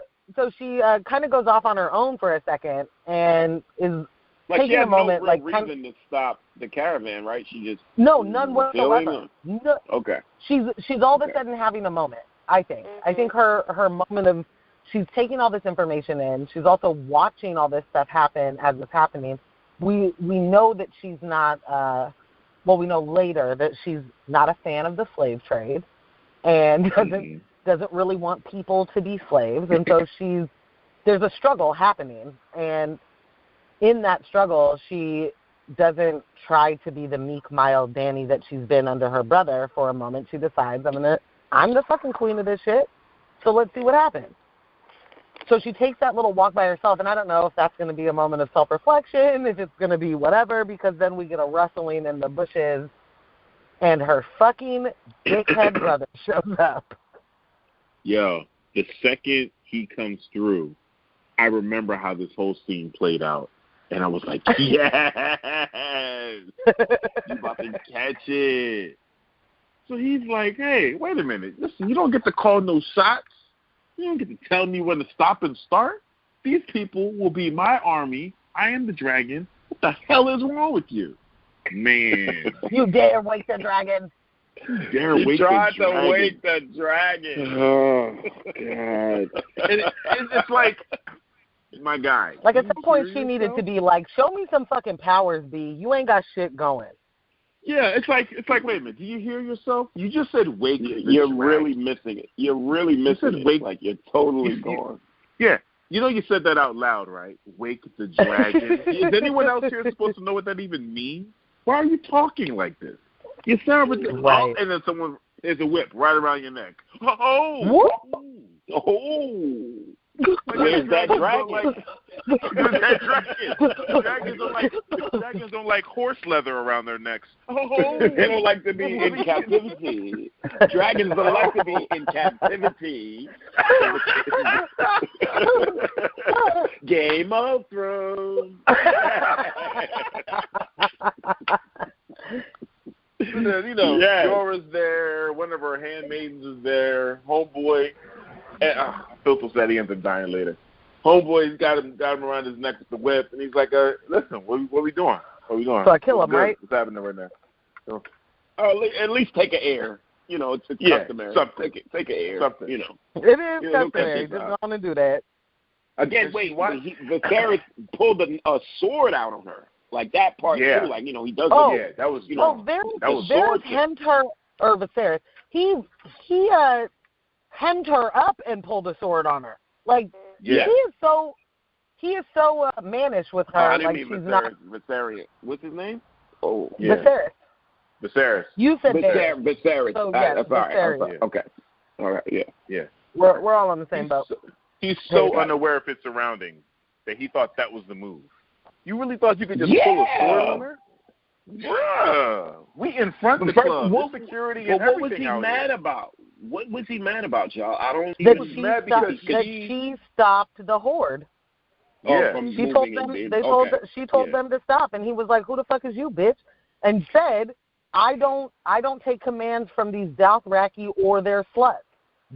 she kind of goes off on her own for a second and is like taking she had a moment, no reason to stop the caravan, right? She just none whatsoever. No, okay. She's all of a sudden having a moment. I think. Mm-hmm. I think her moment of she's taking all this information in. She's also watching all this stuff happen as it's happening. We know that she's not. We know later that she's not a fan of the slave trade, and doesn't really want people to be slaves, and so there's a struggle happening, and in that struggle, she doesn't try to be the meek, mild Dany that she's been under her brother. For a moment, she decides, I'm the fucking queen of this shit, so let's see what happens. So she takes that little walk by herself, and I don't know if that's going to be a moment of self-reflection, if it's going to be whatever, because then we get a rustling in the bushes, and her fucking dickhead brother shows up. Yo, the second he comes through, I remember how this whole scene played out. And I was like, yes! You about to catch it. So he's like, hey, wait a minute. Listen, you don't get to call no shots. You don't get to tell me when to stop and start. These people will be my army. I am the dragon. What the hell is wrong with you? Man. You dare wake the dragon. He tried to wake the dragon. Oh, God. It's like, my guy. Like, at some point, she needed to be like, show me some fucking powers, B. You ain't got shit going. Yeah, it's like, wait a minute. Do you hear yourself? You just said wake. You're really missing it. You're really missing it. Wake, like, you're totally gone. Yeah. You said that out loud, right? Wake the dragon. Is anyone else here supposed to know what that even means? Why are you talking like this? You sound ridiculous. Right. And then there's a whip right around your neck. Oh! Oh! Where's that dragon? Dragons don't like horse leather around their necks. Oh, they don't like to be in captivity. Dragons don't like to be in captivity. Game of Thrones. Jorah's there. One of her handmaidens is there. Homeboy. Phil said he ends up dying later. Homeboy's got him around his neck with the whip, and he's like, listen, what are we doing? So I kill him, right? What's happening right now? So, at least take an air. It's customary. Take an air. Something. It is customary. Just want to do that. Again, wait, why? Viserys pulled a sword out on her. Like that part too. Like, he does it. That was, Viserys hemmed her, or Viserys. He hemmed her up and pulled a sword on her. Like, he is so mannish with her. I didn't like, mean she's not. Viserys. What's his name? Oh, yeah. Viserys. You said Viserys. So, yes, I'm sorry. Okay. All right. Yeah. We're all on the same boat. He's so unaware of his surroundings that he thought that was the move. You really thought you could just pull a sword on her? Bruh, we in front of the club. What security and everything what was he mad about? What was he mad about, y'all? I don't. He was mad because she stopped the horde. Yeah, she told them. She told them to stop, and he was like, "Who the fuck is you, bitch?" And said, "I don't take commands from these Dothraki or their sluts."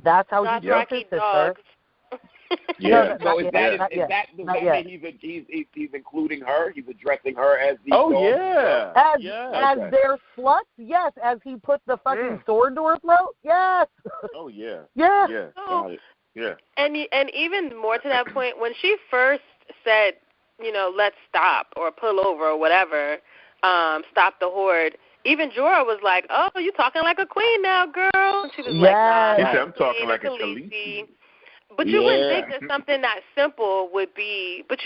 That's how he told his sister. Yeah. So is that the way that he's including her? He's addressing her as the as their sluts? Yes. As he put the fucking sword to her throat? Yes. Oh yeah. Yeah. Yeah. Oh. Yeah. And even more to that point, when she first said, let's stop or pull over or whatever, stop the horde, even Jorah was like, oh, you talking like a queen now, girl. And she was like, nah, he said, I'm talking like a Khaleesi. But you wouldn't think that something that simple would be, but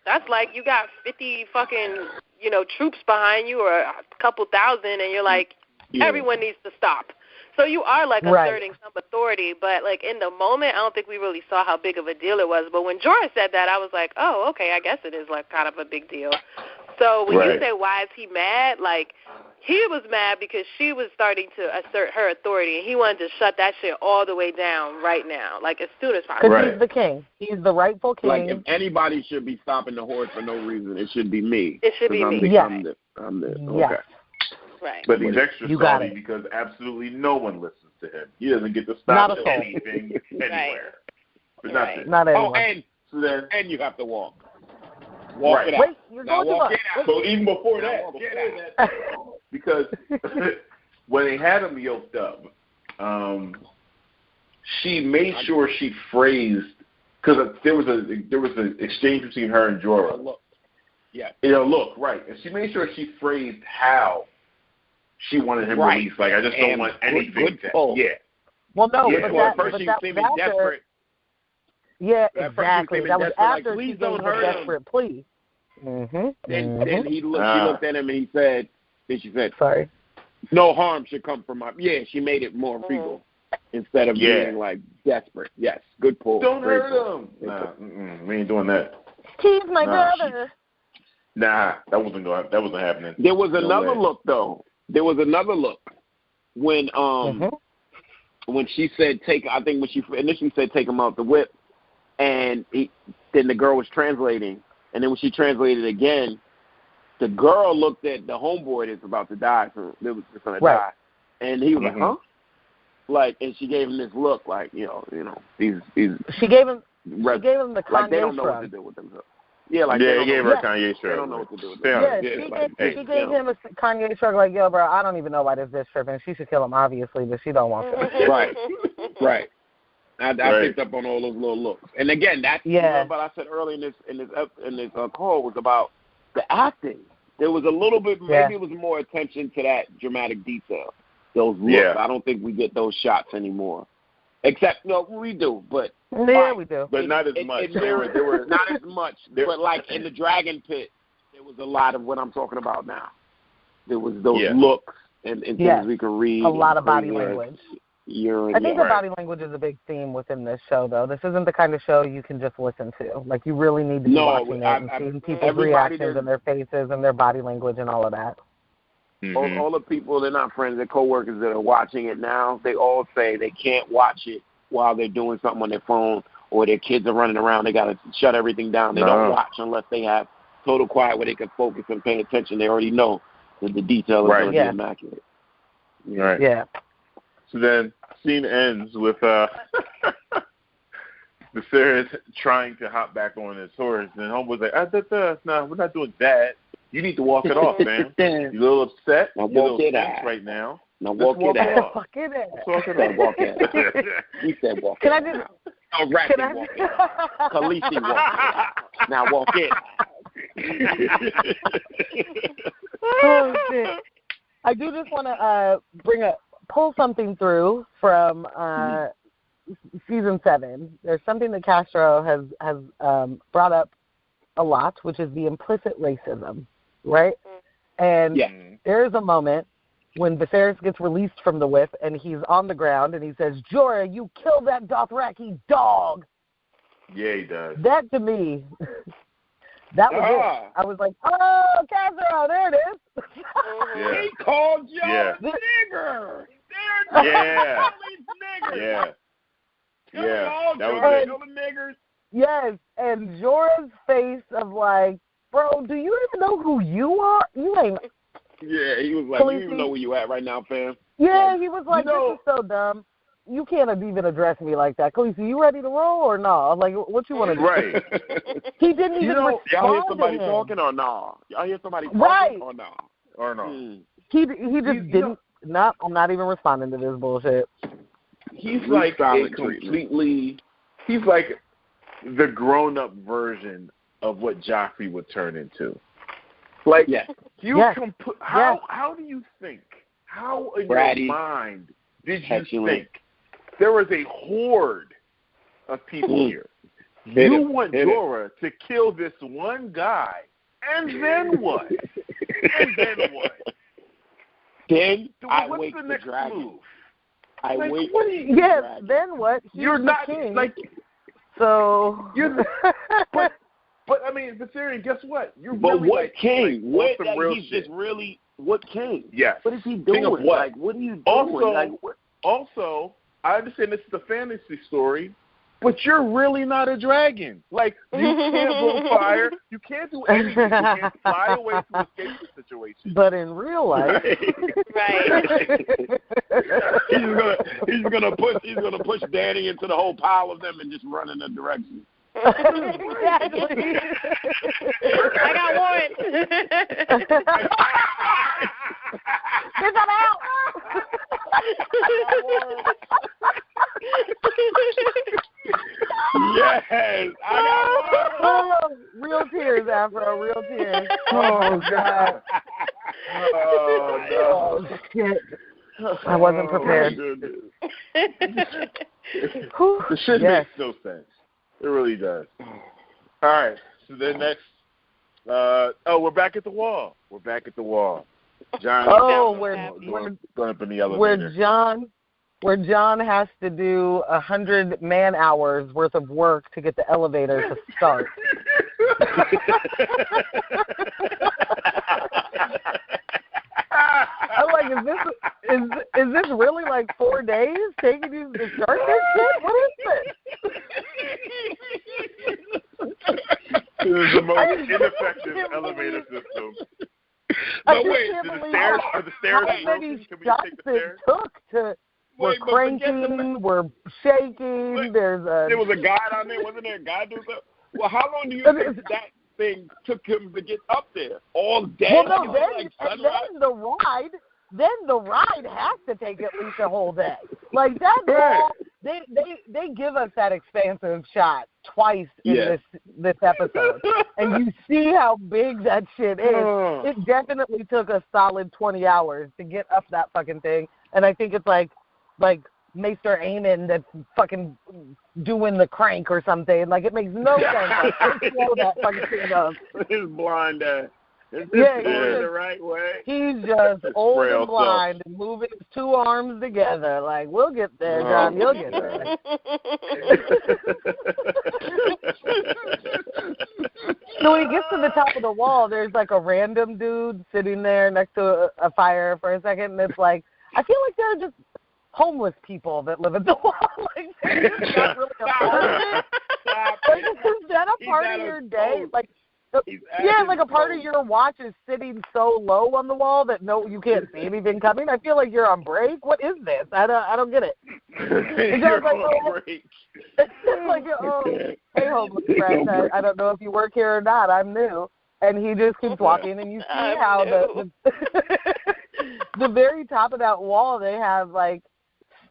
that's like you got 50 fucking, troops behind you or a couple thousand and you're like, everyone needs to stop. So you are like asserting some authority, but like in the moment, I don't think we really saw how big of a deal it was. But when Jorah said that, I was like, oh, okay, I guess it is like kind of a big deal. So when you say why is he mad, like he was mad because she was starting to assert her authority, and he wanted to shut that shit all the way down right now, like as soon as possible. Because he's the king. He's the rightful king. Like if anybody should be stopping the horde for no reason, it should be me. It should be me. I'm the okay. Right. But he's extra salty because absolutely no one listens to him. He doesn't get to stop anything anywhere. For nothing. Not anyone. And you have to walk. Walk it out. Wait, you're going to walk. So even before that, because when they had him yoked up, she made sure she phrased, because there was an exchange between her and Jorah. Look. Yeah. Look, right. And she made sure she phrased how she wanted him released. Like, I just don't want anything to. Yeah. Well, no, but first she seemed desperate. Yeah, exactly. That was after she gave the desperate plea. Then she looked at him and she said, sorry, no harm should come from my. Yeah, she made it more regal instead of being like desperate. Yes, good pull. Don't hurt him. Nah, we ain't doing that. He's my brother. That wasn't happening. There was another look though. There was another look when when she said when she initially said take him out the whip, and then the girl was translating, and then when she translated again, the girl looked at the homeboy that's about to die, so they was just gonna die, and he was like, huh? Like, and she gave him this look, like these. She gave him the Kanye like they don't know what to do with themselves. Yeah, like he gave her a Kanye shrug. They don't know what to do with them. She gave him a Kanye shrug, like, yo, bro, I don't even know why this bitch tripping. She should kill him, obviously, but she don't want to. Right. I picked up on all those little looks, and again, that's what I said earlier in this call was about the acting. There was a little bit, maybe it was more attention to that dramatic detail, those looks. Yeah. I don't think we get those shots anymore. Except, we do, but we do, but not as much. There were not as much, but like in the Dragon Pit, there was a lot of what I'm talking about now. There was those looks and things we could read. A lot of body language. I think the body language is a big theme within this show, though. This isn't the kind of show you can just listen to. Like, you really need to be watching it and seeing people's reactions and their faces and their body language and all of that. All the people, they're not friends, they're coworkers that are watching it now, they all say they can't watch it while they're doing something on their phone or their kids are running around. They got to shut everything down. They don't watch unless they have total quiet where they can focus and pay attention. They already know that the detail is going to be immaculate. Right. Yeah. So then, scene ends with Viserys trying to hop back on his horse, and Homeboy's like, no, we're not doing that. You need to walk it off, man. You're a little upset. You're a little tense right now. Now walk it out. Walk it out. Walk it out. Walk it out. He said walk it out. Can I just... Oh, Ratchet walk it out. Khaleesi walk it out. Now walk it out. Oh, shit. I do just want to pull something through from season 7. There's something that Castro has brought up a lot, which is the implicit racism, right? And there is a moment when Viserys gets released from the whip and he's on the ground and he says, Jorah, you killed that Dothraki dog. Yeah, he does. That to me, that was it. I was like, oh, Castro, there it is. He called Jorah a nigger. Yeah. Yeah. That was it. Niggers. Yes, and Jorah's face of like, bro, do you even know who you are? You ain't. Yeah, he was like, Khaleesi, you even know where you at right now, fam? Yeah, he was like, this is so dumb. You can't even address me like that. Khaleesi, you ready to roll or no? Like, what you want to do? Right. He didn't even respond y'all hear to somebody him. talking or no? Y'all hear somebody talking or no? Or no? He just didn't. No, I'm not even responding to this bullshit. He's like a completely. He's like the grown-up version of what Joffrey would turn into. Like, how do you think? How in your mind did you think there was a horde of people here? You want Jorah to kill this one guy, and then what? Then what's the next move? Then what? You're not king. Like, so. But I mean, but seriously, guess what? What king? What king? Yes. What is he doing? King of what? Like, what are you doing? Also, I understand this is a fantasy story, but you're really not a dragon. Like, you can't blow fire. You can't do anything. You can't fly away to escape the situation. But in real life, he's gonna push Danny into the whole pile of them and just run in a direction. Exactly. I got warrants. Get that out. Yes, real tears, Afro. Real tears. Oh God. Oh no. Shit. I wasn't prepared. The shit makes no sense. It really does. All right. So then next, we're back at the wall. John. We're going up in the elevator. Where John has to do 100 man-hours worth of work to get the elevator to start. I'm like, is this really like 4 days taking you to start this shit? What is this? It is the most ineffective elevator system. Are the stairs how many shots it took to? We're cranking, we're shaking. There was a guy down there, wasn't there? A guy doing something. Well, how long do you think that thing took him to get up there? All day. Well, no, then the ride has to take at least a whole day. Like that wall, they give us that expansive shot twice in this episode, and you see how big that shit is. It definitely took a solid 20 hours to get up that fucking thing, and I think it's like Maester Aemon that's fucking doing the crank or something. Like, it makes no sense how slow that fucking thing goes. His blind ass. He's the right way. He's just old and blind and moving his two arms together. Like, we'll get there, John. You'll get there. So when he gets to the top of the wall, there's like a random dude sitting there next to a fire for a second, and it's like, I feel like they're just homeless people that live at the wall. Like, they're just not really a part of it. Like, is that a part of your day? Like, like a part of your watch is sitting so low on the wall that you can't see anything coming. I feel like you're on break. What is this? I don't get it. You're on break. It's like, hey, homeless friend, I don't know if you work here or not. I'm new. And he just keeps walking, and you see how the very top of that wall, they have like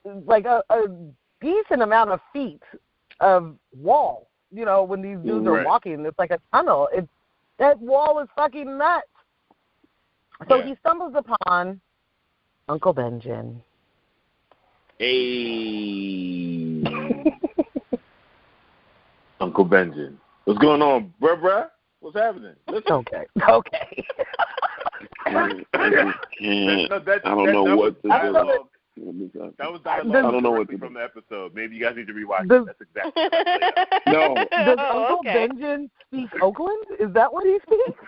a decent amount of feet of wall. You know, when these dudes are walking, it's like a tunnel. That wall is fucking nuts. So he stumbles upon Uncle Benjen. Hey. Uncle Benjen. What's going on, bruh? What's happening? Listen. Okay. I don't know what to do. That was dialogue. I don't know what to from the episode. Maybe you guys need to rewatch it. That's exactly what No. Does Uncle Benjen speak Oakland? Is that what he speaks?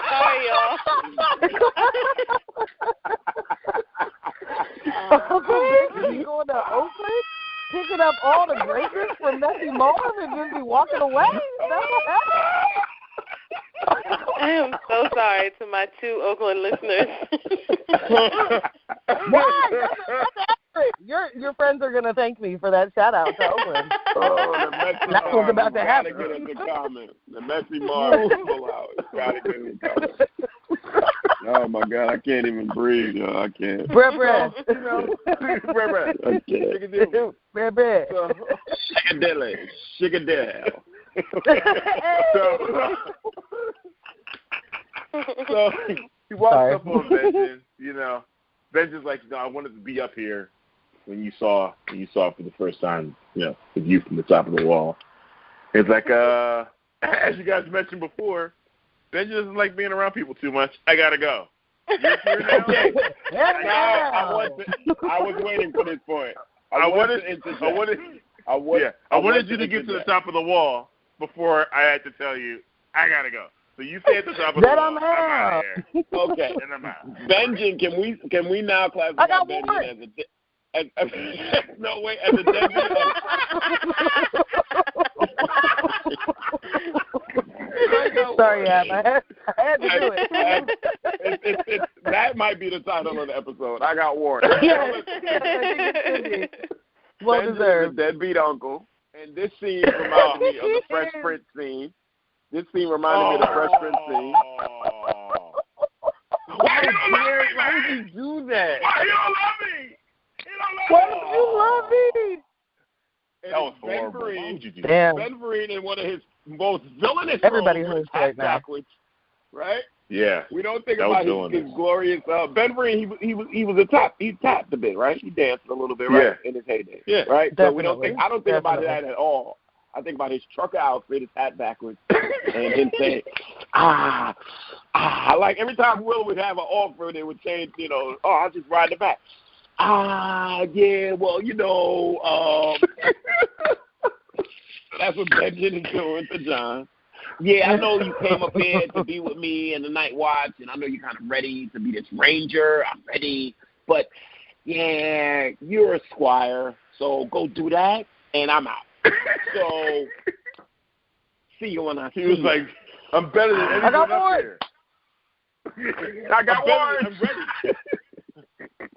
Sorry, y'all. Uncle Benjen going to Oakland, picking up all the greatness from Messy Marv and just be walking away? Is that what happened? I am so sorry to my 2 Oakland listeners. Why? Your friends are going to thank me for that shout out to Oakland. That's what's about to happen. Get in the comments. The Messy Marv pull out. Gotta get in the comments. Oh my God, I can't even breathe, yo. I can't. Bread. Bread. I can't. Bread. Shigadell. So he walks up on Benjamin. Benjamin's like, I wanted to be up here when you saw for the first time, the view from the top of the wall. It's like, as you guys mentioned before, Benjamin doesn't like being around people too much. I gotta go. You're here now? Okay. I was waiting for this point. I wanted you to get to the top of the wall before I had to tell you I gotta go. So you stay at the top of the wall. I'm out of here. Okay. And I'm out. Benjamin, can we now classify Benjamin as a deadbeat? Sorry, Ab. I had to do it. That might be the title of the episode. I got warned. Yes. Well deserved. Benjamin's a deadbeat uncle. And this scene reminds me of the Fresh Prince scene. Why would you do that? Why you don't love me? Why would you love me? That was horrible. Why would you do that? Damn. Ben Vereen in one of his most villainous Everybody roles hurts right now. backwards, right? Yeah. We don't think about his glorious Ben Vereen. He was a top. He tapped a bit, right? He danced a little bit, right, in his heyday, right? Definitely. So we don't think. I don't think about that at all. I think about his trucker outfit, his hat backwards, and him saying, like every time Will would have an offer, they would say, I'll just ride the back. Yeah, well, that's what Benjamin is doing to John. Yeah, I know you came up here to be with me in the night watch, and I know you're kind of ready to be this ranger. I'm ready. But, yeah, you're a squire, so go do that, and I'm out. So, see you when I see you. He was like, I'm better than anyone up here. I got warrants.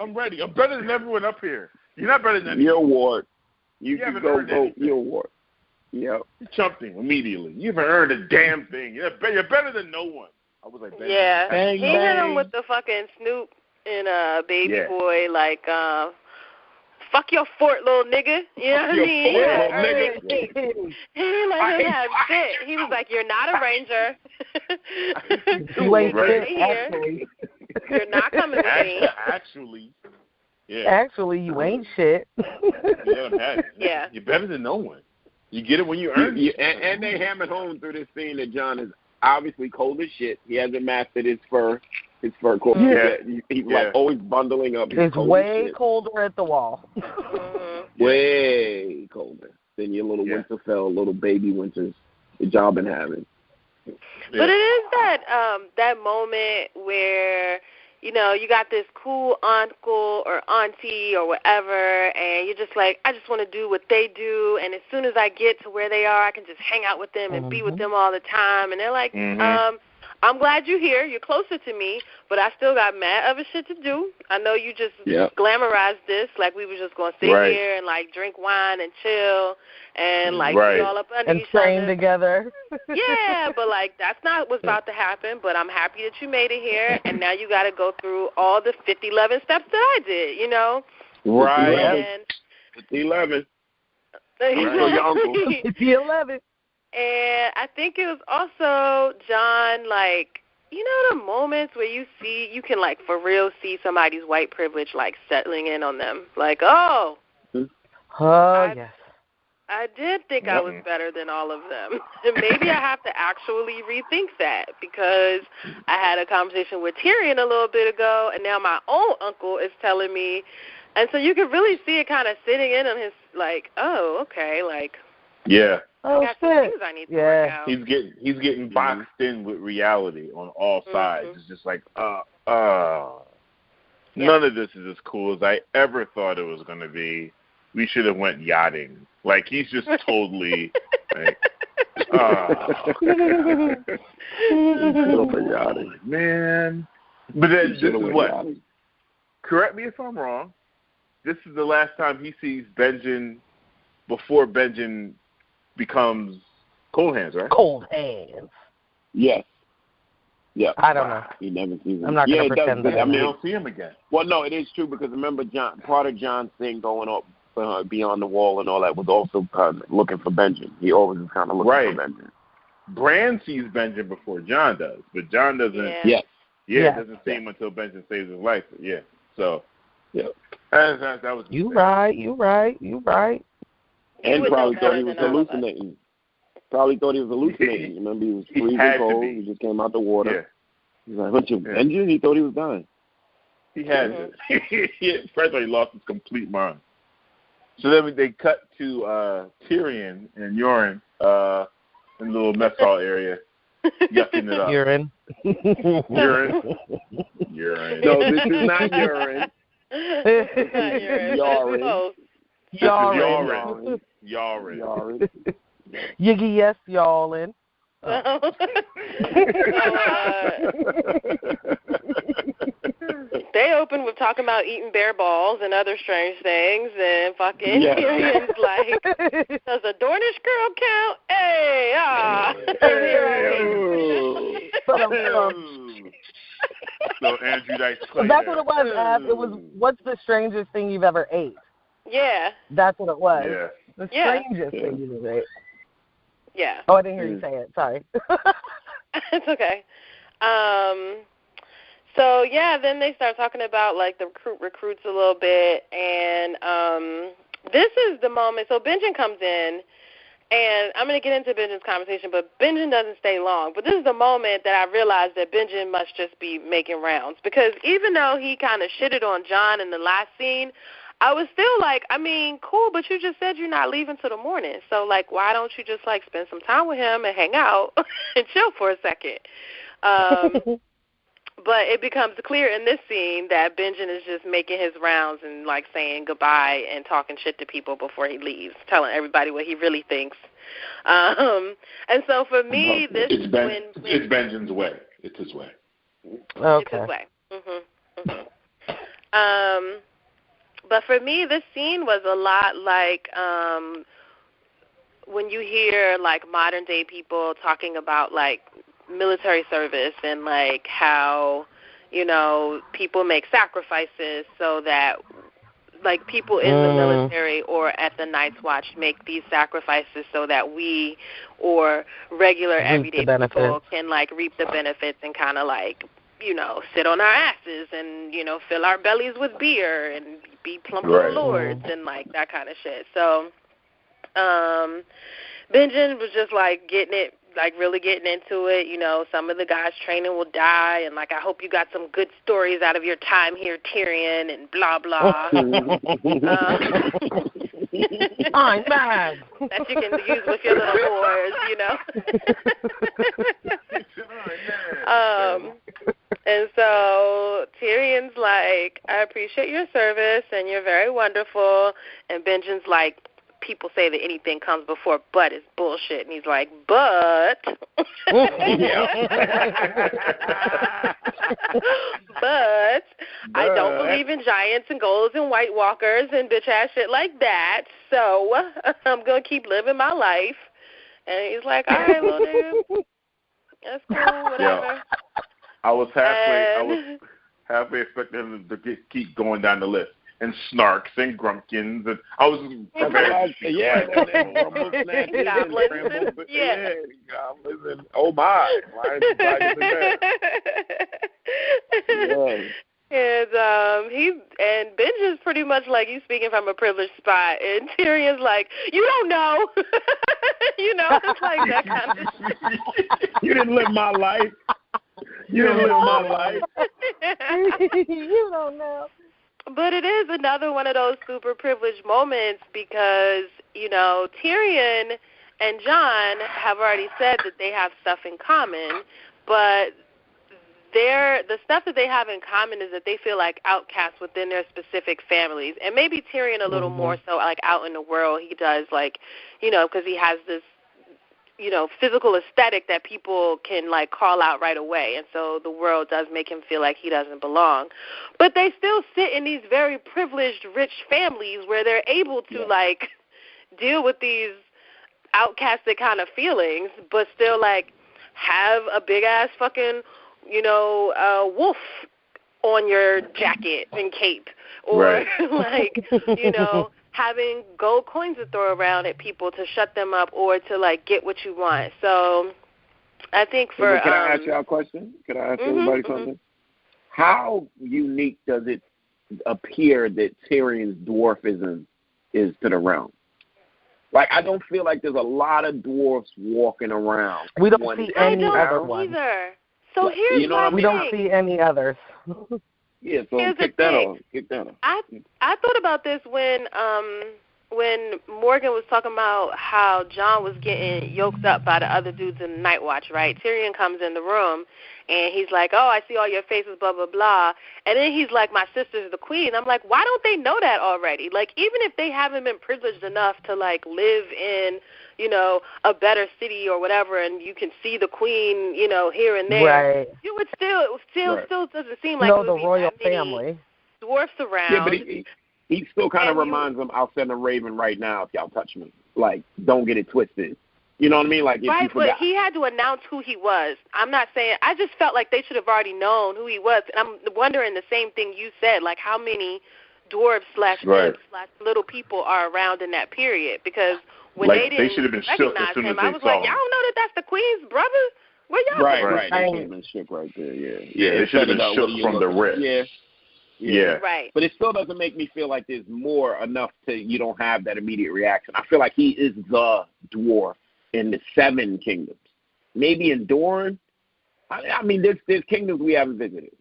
I'm ready. I'm better than everyone up here. You're not better than anyone. Your award. You can go vote your award. Yep. You chumped him immediately. You haven't earned a damn thing. You're better than no one. I was like, bang, yeah. bang, he hit him with the fucking Snoop in Baby Boy, like, fuck your fort, little nigga. You know what I mean? He didn't let him have shit. He was like, you're not a ranger. You ain't shit, actually. You're not coming with me. Actually, you ain't shit. Yeah. You're better than no one. You get it when you earn it. And they hammered home through this scene that John is obviously cold as shit. He hasn't mastered his fur coat. Yeah. He's like always bundling up. It's way colder at the wall. Way colder than your little Winterfell, little baby winters that y'all been having. But it is that moment where, you got this cool uncle or auntie or whatever, and you're just like, I just want to do what they do, and as soon as I get to where they are, I can just hang out with them and be with them all the time. And they're like, I'm glad you're here. You're closer to me, but I still got mad other shit to do. I know you just glamorized this like we were just going to sit here and, like, drink wine and chill and, like, be all up under each other. And train together. Yeah, but, like, that's not what's about to happen, but I'm happy that you made it here, and now you got to go through all the 50-11 steps that I did, Right. And 50-11. Your uncle. 50-11. And I think it was also, John, like, the moments where you can, like, for real see somebody's white privilege, like, settling in on them. Like, yes. I did think I was better than all of them. And maybe I have to actually rethink that, because I had a conversation with Tyrion a little bit ago, and now my own uncle is telling me. And so you can really see it kind of sitting in on his, like, oh, okay, like. Yeah. Oh, shit. I need to work out. He's getting boxed in with reality on all sides. It's just like, none of this is as cool as I ever thought it was going to be. We should have went yachting. Like, he's just totally like, man. But then this is what? Correct me if I'm wrong. This is the last time he sees Benjen before Benjen becomes Cold Hands, right? Cold Hands. Yes. Yeah. I don't know. He never sees him. I'm not going to pretend that. I mean, you don't see him again. Well, no, it is true because remember, part of John's thing going up beyond the wall and all that was also looking for Benjen. He always is kind of looking for Benjen. Bran sees Benjen before John does, but John doesn't. Yes. It doesn't see him until Benjen saves his life. Yeah. So. Yeah. That was. You right. And probably thought he was hallucinating. Remember, he was freezing cold. He just came out the water. Yeah. He's like, "What you, Benjen?" He thought he was dying. He had to. First of all, he lost his complete mind. So then they cut to Tyrion and Yoren in the little mess hall area, yucking it up. Urine. No, this is not urine. Yarn. Yiggy, yes, y'allin'. They open with talking about eating bear balls and other strange things, and fucking Tyrion's like, does a Dornish girl count? Hey, So Andrew Dice Clay. That's what it was, Ab. It was, what's the strangest thing you've ever ate? Yeah. That's what it was. Yeah. The strangest thing you've ever ate. Yeah. Oh, I didn't hear you say it. Sorry. It's okay. So, then they start talking about, like, the recruits a little bit, and this is the moment. So Benjen comes in, and I'm going to get into Benjen's conversation, but Benjen doesn't stay long. But this is the moment that I realized that Benjen must just be making rounds, because even though he kind of shitted on John in the last scene, I was still like, I mean, cool, but you just said you're not leaving till the morning. So, like, why don't you just, like, spend some time with him and hang out and chill for a second? But it becomes clear in this scene that Benjen is just making his rounds and, like, saying goodbye and talking shit to people before he leaves, telling everybody what he really thinks. And so for me, it's Benjen's way. It's his way. Okay. It's his way. But for me, this scene was a lot like when you hear, like, modern-day people talking about, like, military service and, like, how, you know, people make sacrifices so that, like, people in the military or at the Night's Watch make these sacrifices so that we or regular everyday people can, like, reap the benefits and kind of, like, you know, sit on our asses and, you know, fill our bellies with beer and be plump little lords and, like, that kind of shit. So Benjen was just, like, getting it, like, really getting into it. You know, some of the guys training will die, and, like, I hope you got some good stories out of your time here, Tyrion, and blah, blah. I'm mad. That you can use with your little whores, you know. And so Tyrion's like, I appreciate your service, and you're very wonderful. And Benjen's like, people say that anything comes before but is bullshit. And he's like, but. But I don't believe in giants and golds and White Walkers and bitch-ass shit like that. So I'm going to keep living my life. And he's like, all right, well, dude, that's cool, whatever. I was halfway expecting him to keep going down the list. And Snarks and Grumpkins, and I was prepared. Goblins and oh my, And Benjen's pretty much like, you speaking from a privileged spot, and Tyrion's like, you don't know, you know, it's like that kind of shit. You didn't live my life. You don't know. But it is another one of those super privileged moments because, you know, Tyrion and Jon have already said that they have stuff in common, but the stuff that they have in common is that they feel like outcasts within their specific families. And maybe Tyrion a little more so, like, out in the world. He does, like, you know, because he has this, you know, physical aesthetic that people can, like, call out right away. And so the world does make him feel like he doesn't belong. But they still sit in these very privileged, rich families where they're able to, like, deal with these outcasted kind of feelings, but still, like, have a big-ass fucking wolf on your jacket and cape, or like, having gold coins to throw around at people to shut them up or to like get what you want. So I think can I ask y'all a question? Can I ask everybody something? How unique does it appear that Tyrion's dwarfism is to the realm? Like, I don't feel like there's a lot of dwarfs walking around. We don't see any other ones. Either. So here's we don't see any others. Yeah, so kick that off. I thought about this when Morgan was talking about how Jon was getting yoked up by the other dudes in the Night Watch, right? Tyrion comes in the room, and he's like, oh, I see all your faces, blah, blah, blah. And then he's like, my sister's the queen. I'm like, why don't they know that already? Like, even if they haven't been privileged enough to, like, live in, a better city or whatever, and you can see the queen, here and there, right. You would still doesn't seem like the royal family. Dwarfs around. Yeah, but he still kind of reminds them, I'll send a raven right now if y'all touch me. Like, don't get it twisted. You know what I mean? Like, if right, you forgot. But he had to announce who he was. I'm not saying – I just felt like they should have already known who he was. And I'm wondering the same thing you said, like how many dwarves / little people are around in that period. Because when like, they didn't should have been shook as soon as I was like, y'all don't know that's the queen's brother? Where y'all Right. been? They should have been shook right there, Yeah, they should have been shook from the rip. Yeah. Right. But it still doesn't make me feel like there's more enough to you don't have that immediate reaction. I feel like he is the dwarf in the 7 kingdoms. Maybe in Dorne. I mean, there's kingdoms we haven't visited.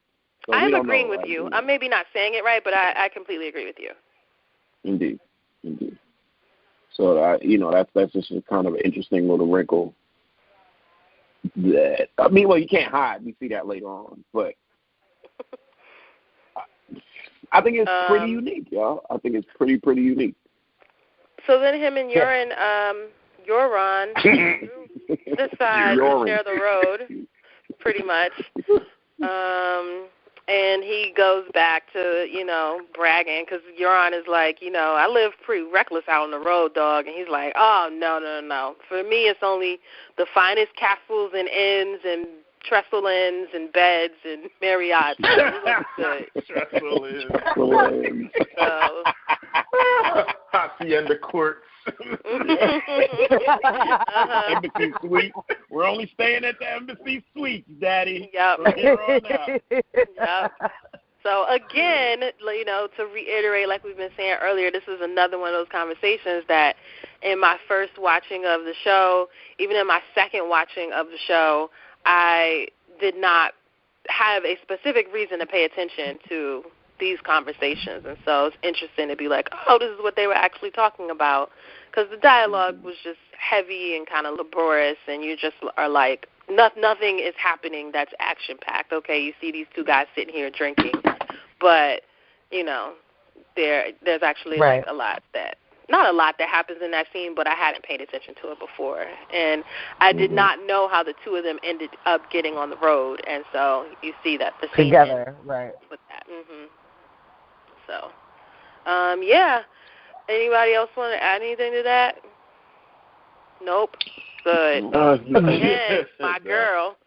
So I'm agreeing with you. I'm maybe not saying it right, but I completely agree with you. Indeed. So, that's just a kind of an interesting little wrinkle. That, you can't hide. We see that later on. But I think it's pretty unique, y'all. I think it's pretty unique. So then him and Euron decide to share the road, pretty much. And he goes back to, bragging, because Euron is like, I live pretty reckless out on the road, dog. And he's like, oh, no. For me, it's only the finest castles and inns and trestle inns and beds and Marriott's. Trestle inns. Hacienda courts. Embassy suite. We're only staying at the embassy suite, Daddy. Yep. From here on out. Yep. So again, to reiterate, like we've been saying earlier, this is another one of those conversations that in my first watching of the show, even in my second watching of the show, I did not have a specific reason to pay attention to these conversations. And so it's interesting to be like, oh, this is what they were actually talking about. Because the dialogue was just heavy and kind of laborious, and you just are like, nothing is happening that's action-packed. Okay, you see these two guys sitting here drinking, but, there's actually like a lot that, not a lot that happens in that scene, but I hadn't paid attention to it before. And I did not know how the two of them ended up getting on the road, and so you see that the scene together, right? With that. So, yeah. Anybody else want to add anything to that? Nope. Good. Yes, my girl.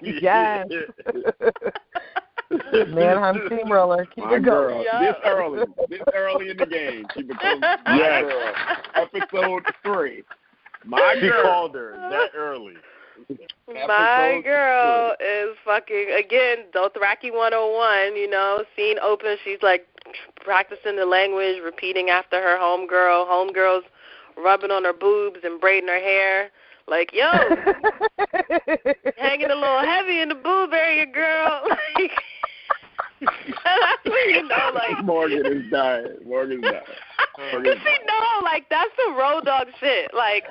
Yes. Manheim Steamroller. Keep my it girl. going. This early in the game, she becomes my girl. Episode 3. My she girl. called her that early. My girl is fucking, again, Dothraki 101, scene open, she's like practicing the language, repeating after her homegirl. Homegirl's rubbing on her boobs and braiding her hair. Like, yo, hanging a little heavy in the boob area, girl. That's when you know, like. Morgan is dying. But see, no, like, that's some road dog shit. Like,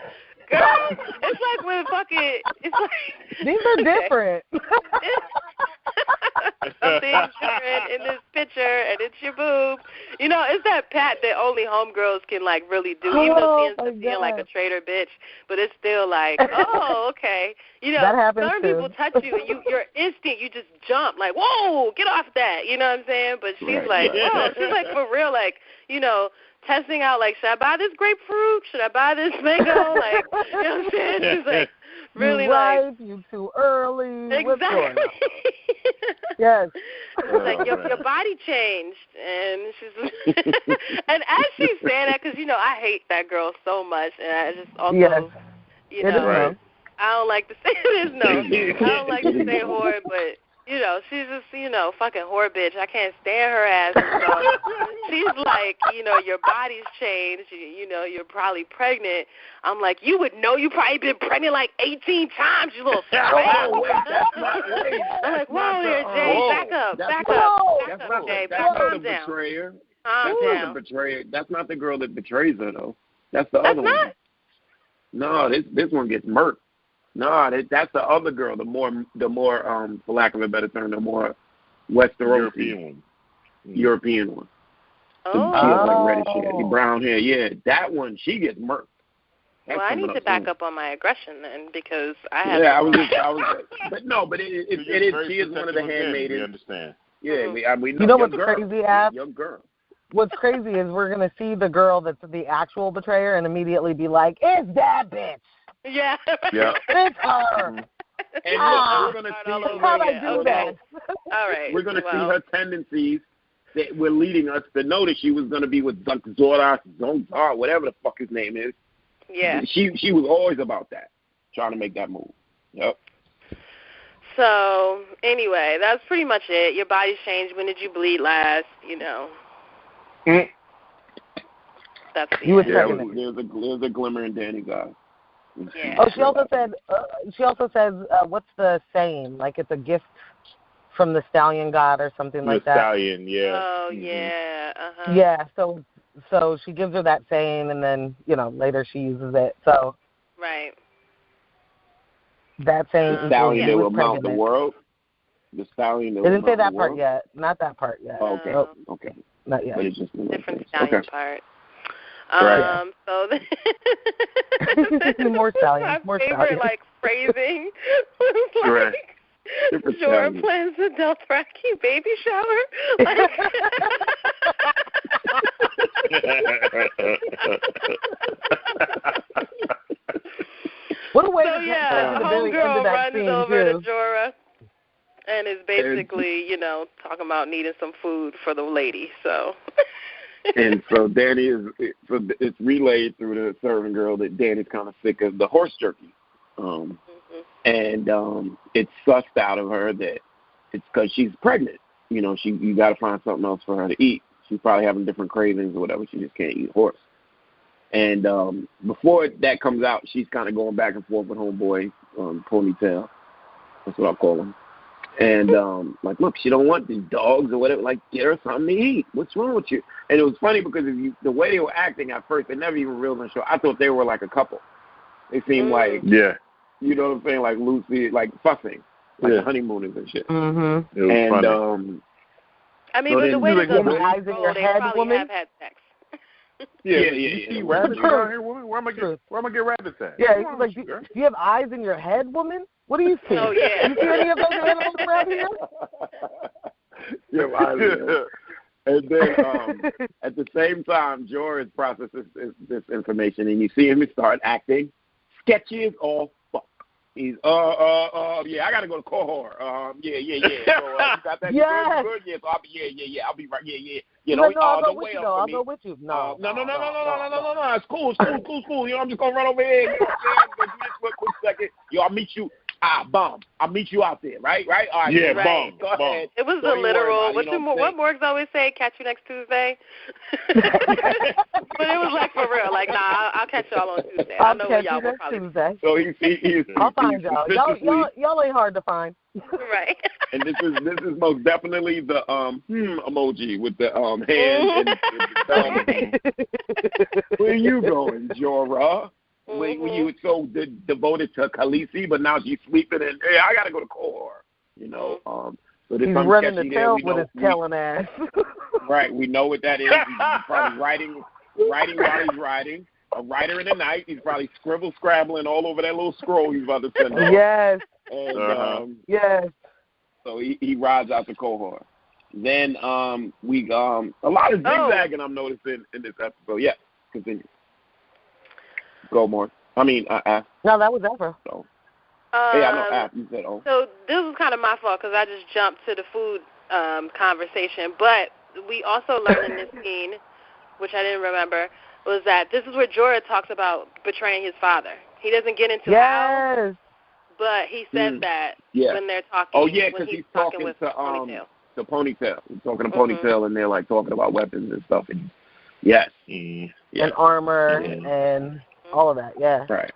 girl, it's like when fucking, it's like. These are different. Something different in this picture, and it's your boob. It's that pat that only homegirls can, like, really do. Even though Sansa's being like a traitor bitch, but it's still like, oh, okay. That happens certain too. people touch you, and your instinct, you just jump, like, whoa, get off that. You know what I'm saying? But she's whoa, she's like, for real, like, testing out, like, should I buy this grapefruit? Should I buy this mango? Like, you know what I'm saying? She's like Really, you ripe, you too early. Exactly. Yes. Like your body changed, and she's and as she's saying that, because I hate that girl so much, and I just also Right. I don't like to say it is no. I don't like to say whore, but she's just fucking whore bitch. I can't stand her ass. So she's like, your body's changed. You're probably pregnant. I'm like, you would know. You probably been pregnant like 18 times. You little. Oh, wait, that's not. Wait, I'm like, whoa there, Jay. Back up, Jay. Calm down. Betrayer. Calm That's down. not the betrayer. That's not the girl that betrays her though. That's the other one. No, this one gets murked. No, that's the other girl. The more for lack of a better term, the more Westeros European one. Oh. She has like reddish hair, brown hair. Yeah, that one she gets murked. Well, I need to back up on my aggression then, because I have. Yeah, I was. But it is. She is one of the handmaidens. We understand. Yeah, we know. You know what's crazy, Ab? Young girl. What's crazy is we're gonna see the girl that's the actual betrayer and immediately be like, "It's that bitch." Yeah. Yeah. It's her. And we're gonna see how I do that. All right. We're gonna see her tendencies that were leading us to know that she was gonna be with Zorar, whatever the fuck his name is. Yeah. She was always about that, trying to make that move. Yep. So anyway, that's pretty much it. Your body's changed. When did you bleed last? That's the You there's a glimmer in Danny's eyes. Yeah. Oh, she also says, what's the saying? Like it's a gift from the stallion god or something like that. Stallion, yeah. Oh, yeah. Uh-huh. Yeah. So she gives her that saying, and then later she uses it. So. Right. That saying. The stallion that will mount the world. The stallion that they didn't say that part world? Yet. Not that part yet. Oh, okay. Nope. Okay. Not yet. But it's just different stallion part. Right. So more stallion. My more favorite stallion. like phrasing. Right. Jorah plans the Dothraki baby shower. Like, what a way so to yeah, the very end of homegirl that runs scene over too. to Jorah and is basically, talking about needing some food for the lady. So. And so Danny it's relayed through the servant girl that Danny's kind of sick of the horse jerky. And it's sussed out of her that it's because she's pregnant. You got to find something else for her to eat. She's probably having different cravings or whatever. She just can't eat horse. And before that comes out, she's kind of going back and forth with homeboy, Ponytail. That's what I'll call him. And like, look, she don't want these dogs or whatever. Like, get her something to eat. What's wrong with you? And it was funny because the way they were acting at first, they never even reeled in the show. I thought they were like a couple. They seemed like, you know what I'm saying, like Lucy, like fussing, like the honeymooners and shit. Mm-hmm. It was funny. I mean, but the way they go the eyes in your head, probably woman. have had sex. You see rabbits around here, woman? Where am I gonna get rabbits at? Yeah, it's like, do you have eyes in your head, woman? What do you see? Oh, yeah. You see any of those animals around here? You have eyes in your head. And then at the same time, Jorah processes this information, and you see him start acting sketchy as all fuck. He's yeah, I gotta go to Kohor. Yeah. So you got that? Yes. Good? Yeah. So I'll be right. Yeah. I'll go with you. I'll go with you. No. No. It's cool. I'm just gonna run over here. But do this for a quick second. I'll meet you. Bomb. I'll meet you out there, right? All right. Yeah, right. bomb. Go ahead. It was the literal. What Morgs always say? Catch you next Tuesday. But it was like for real. Like, nah, I'll catch y'all on Tuesday. I know where y'all will probably. Tuesday. So he's I'll find y'all. Y'all ain't hard to find. Right. And this is most definitely the emoji with the hand and the thumb. Where you going, Jorah? When you were so devoted to Khaleesi, but now she's sleeping, and hey, I gotta go to Kohor. So there's he's some running the sketchy tail there. with his telling ass. Right, we know what that is. He's probably writing while he's riding. A writer in the night. He's probably scrabbling all over that little scroll he's about to send off. Yes. And yes. So he rides out to Kohor. Then we a lot of zigzagging I'm noticing in this episode. Yeah, continue. Go more. I mean, no, that was Ezra. So. I know. You said, oh. So this was kind of my fault because I just jumped to the food conversation. But we also learned in this scene, which I didn't remember, was that this is where Jorah talks about betraying his father. He doesn't get into how, but he says that when they're talking. Oh, yeah, because he's talking with Ponytail. The Ponytail. He's talking to Ponytail, and they're, like, talking about weapons and stuff. And and armor and all of that, Right.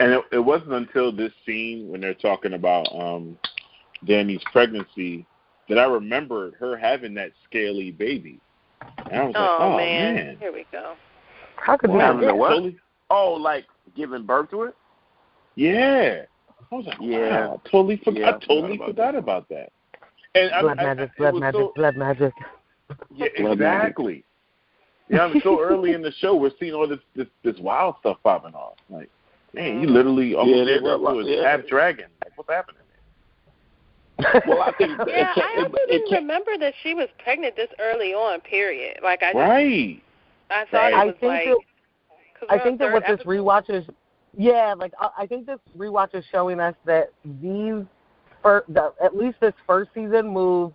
And it wasn't until this scene when they're talking about Dany's pregnancy that I remembered her having that scaly baby. And I was like, oh, man. Here we go. How could you have it? What? Oh, like giving birth to it? Yeah. I was like, wow, I totally forgot about that. And blood magic. Yeah, exactly. Yeah, I'm so early in the show, we're seeing all this wild stuff popping off. Like, man, you literally almost gave up to a half dragon. Like, what's happening there? Well, I think I also didn't remember that she was pregnant this early on. Period. Like I thought it was I think that what this rewatch is, I think this rewatch is showing us that at least this first season moved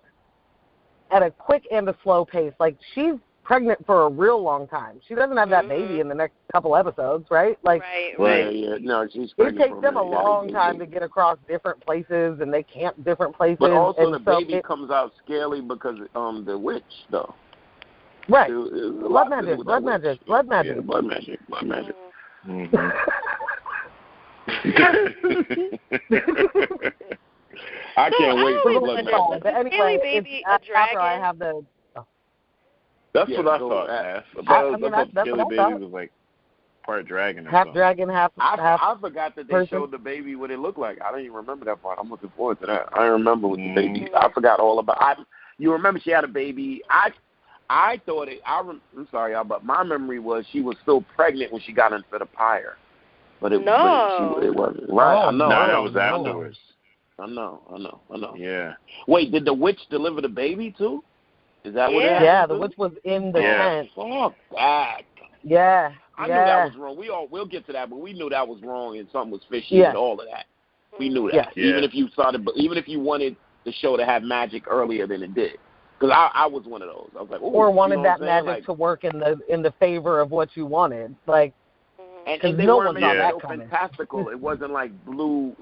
at a quick and a slow pace. Like, she's pregnant for a real long time. She doesn't have that baby in the next couple episodes, right? Like, right. Yeah. No, she's pregnant. It takes them a long time to get across different places, and they camp different places. But also the baby comes out scaly because the witch, though. Right. Blood magic. Mm-hmm. I can't wait for blood magic. But anyway, baby, after I have the... That's what I thought, Ash. I thought Scaly Baby was like part dragon or half something. Dragon, half I forgot that they showed the baby what it looked like. I didn't even remember that part. I'm looking forward to that. I remember with the baby. I forgot all about. You remember she had a baby. I thought it. I'm sorry, y'all, but my memory was she was still pregnant when she got into the pyre. But it wasn't. Right? I know. No, that was afterwards. I know. Yeah. Wait, did the witch deliver the baby too? Is that what it happened? Yeah, the witch was in the tent. Fuck that. Yeah. I knew that was wrong. We'll get to that, but we knew that was wrong and something was fishy and all of that. We knew that. Yeah. Even if you wanted the show to have magic earlier than it did. Because I was one of those. I was like, or wanted that magic to work in the favor of what you wanted, like. And they weren't so fantastical. It wasn't like blue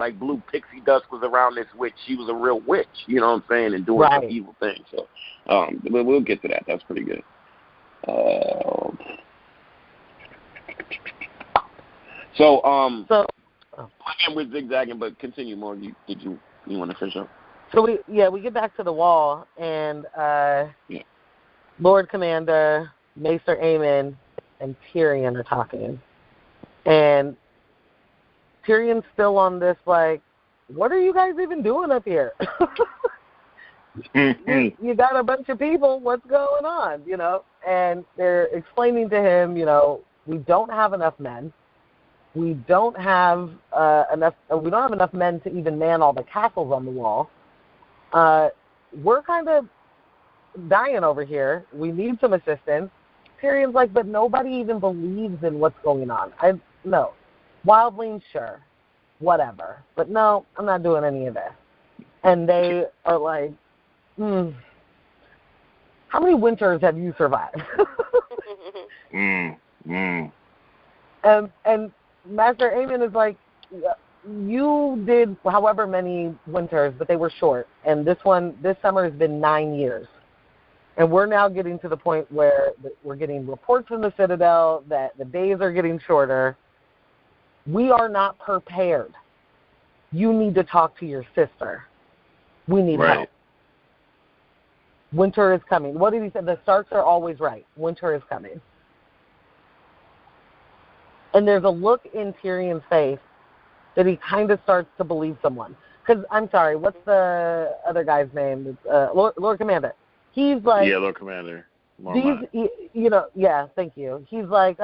pixie dust was around this witch. She was a real witch, you know what I'm saying, and doing some evil things. So, we'll get to that. That's pretty good. Again, we're zigzagging, but continue more. You want to finish up? So we get back to the wall, and Lord Commander, Maester Aemon, and Tyrion are talking. And Tyrion's still on this, like, what are you guys even doing up here? You got a bunch of people. What's going on? You know? And they're explaining to him, you know, we don't have enough men. We don't have enough men to even man all the castles on the wall. We're kind of dying over here. We need some assistance. Tyrion's like, but nobody even believes in what's going on. No. Wildlings, sure. Whatever. But no, I'm not doing any of this. And they are like, how many winters have you survived? And Master Aemon is like, you did however many winters, but they were short. And this summer has been 9 years. And we're now getting to the point where we're getting reports from the Citadel that the days are getting shorter. We are not prepared. You need to talk to your sister. We need help. Winter is coming. What did he say? The Starks are always right. Winter is coming. And there's a look in Tyrion's face that he kind of starts to believe someone. Because, I'm sorry, what's the other guy's name? Lord Commander. He's like... Yeah, Lord Commander. Thank you. He's like,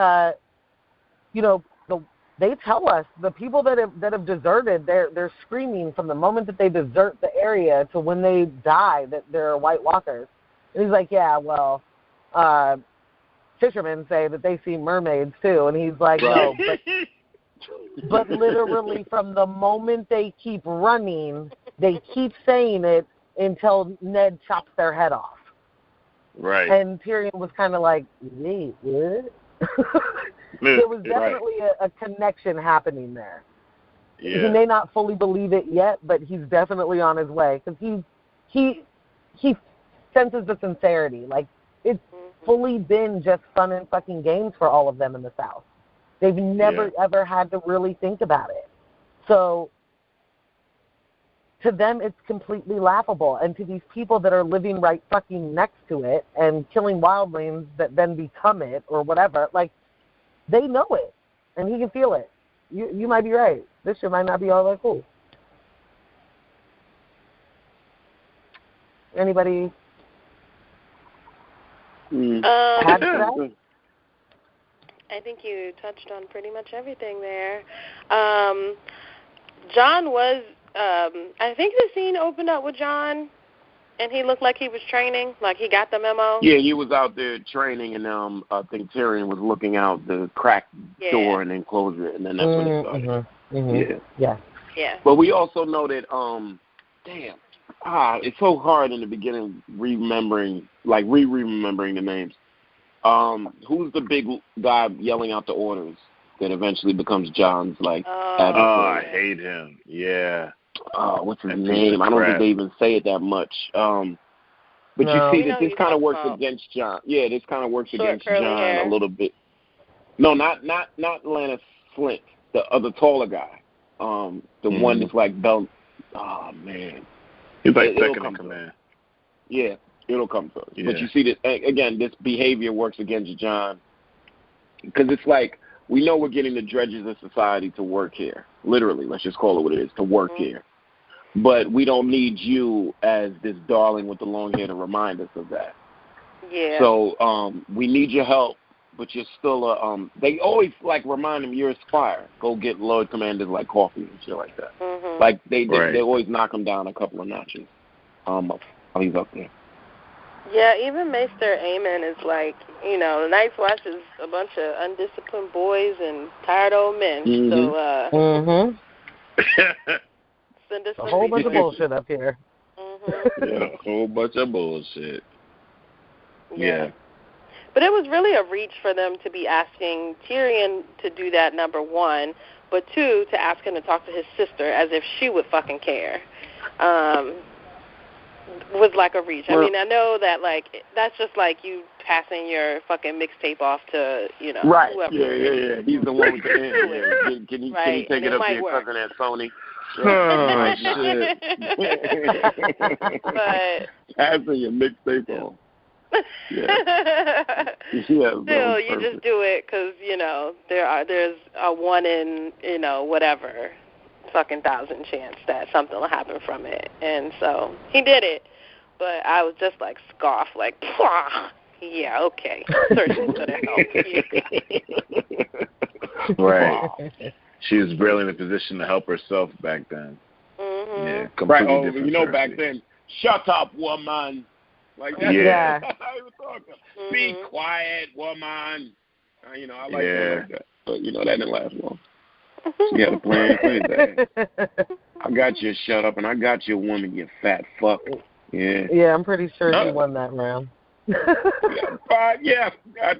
they tell us the people that have deserted, they're screaming from the moment that they desert the area to when they die that they're White Walkers. And he's like, yeah, well, fishermen say that they see mermaids too. And he's like, no, But literally from the moment they keep running, they keep saying it until Ned chops their head off. Right. And Tyrion was kind of like, wait, what? There was definitely a connection happening there. Yeah. He may not fully believe it yet, but he's definitely on his way because he senses the sincerity. Like, it's fully been just fun and fucking games for all of them in the South. They've never, ever had to really think about it. So to them, it's completely laughable. And to these people that are living right fucking next to it and killing wildlings that then become it or whatever, like, they know it. And he can feel it. You might be right. This shit might not be all that cool. Anybody add to that? I think you touched on pretty much everything there. John was, I think the scene opened up with John, and he looked like he was training, like he got the memo. Yeah, he was out there training, and I think Tyrion was looking out the cracked door and then closed it, and then that's when it started. Yeah. But we also know that, it's so hard in the beginning re-remembering the names. Who's the big guy yelling out the orders that eventually becomes John's advocate? I hate him. Yeah. What's his name? I don't think they even say it that much. But you see that this kind of works against John. Yeah, this kind of works against John a little bit. No, not Lannis Flint, the other taller guy. The one that's like belt. Oh man, he's like second in command. Yeah, it'll come to us. Yeah. But you see that again. This behavior works against John because it's like we know we're getting the dredges of society to work here. Literally, let's just call it what it is, to work here. But we don't need you as this darling with the long hair to remind us of that. Yeah. So we need your help, but you're still they always like remind him you're a squire. Go get Lord Commanders like coffee and shit like that. Like they always knock him down a couple of notches. While he's up there. Yeah, even Maester Aemon is like, the Night's Watch is a bunch of undisciplined boys and tired old men. So, send us a whole bunch of bullshit up here. Yeah, a whole bunch of bullshit. Yeah. But it was really a reach for them to be asking Tyrion to do that, number one, but two, to ask him to talk to his sister as if she would fucking care. Was like a reach. I mean, I know that, like, that's just like you passing your fucking mixtape off to, right. whoever. Yeah. He's the one with the hand. Can you take it up to your cousin at Sony? Oh, shit. But passing your mixtape on. Still, you just do it because, there's a 1 in, whatever, fucking 1,000 chance that something will happen from it. And so he did it. But I was just like scoff, like, yeah, okay. Certainly going to help. Right. She was barely in a position to help herself back then. Yeah, completely different. Back then, shut up, woman. Like that. Yeah. That's how he was talking. Be quiet, woman. I like that like that. But, that didn't last long. She had a plan. I got you, shut up, and I got you, woman, you fat fuck. Yeah, I'm pretty sure she won that round. I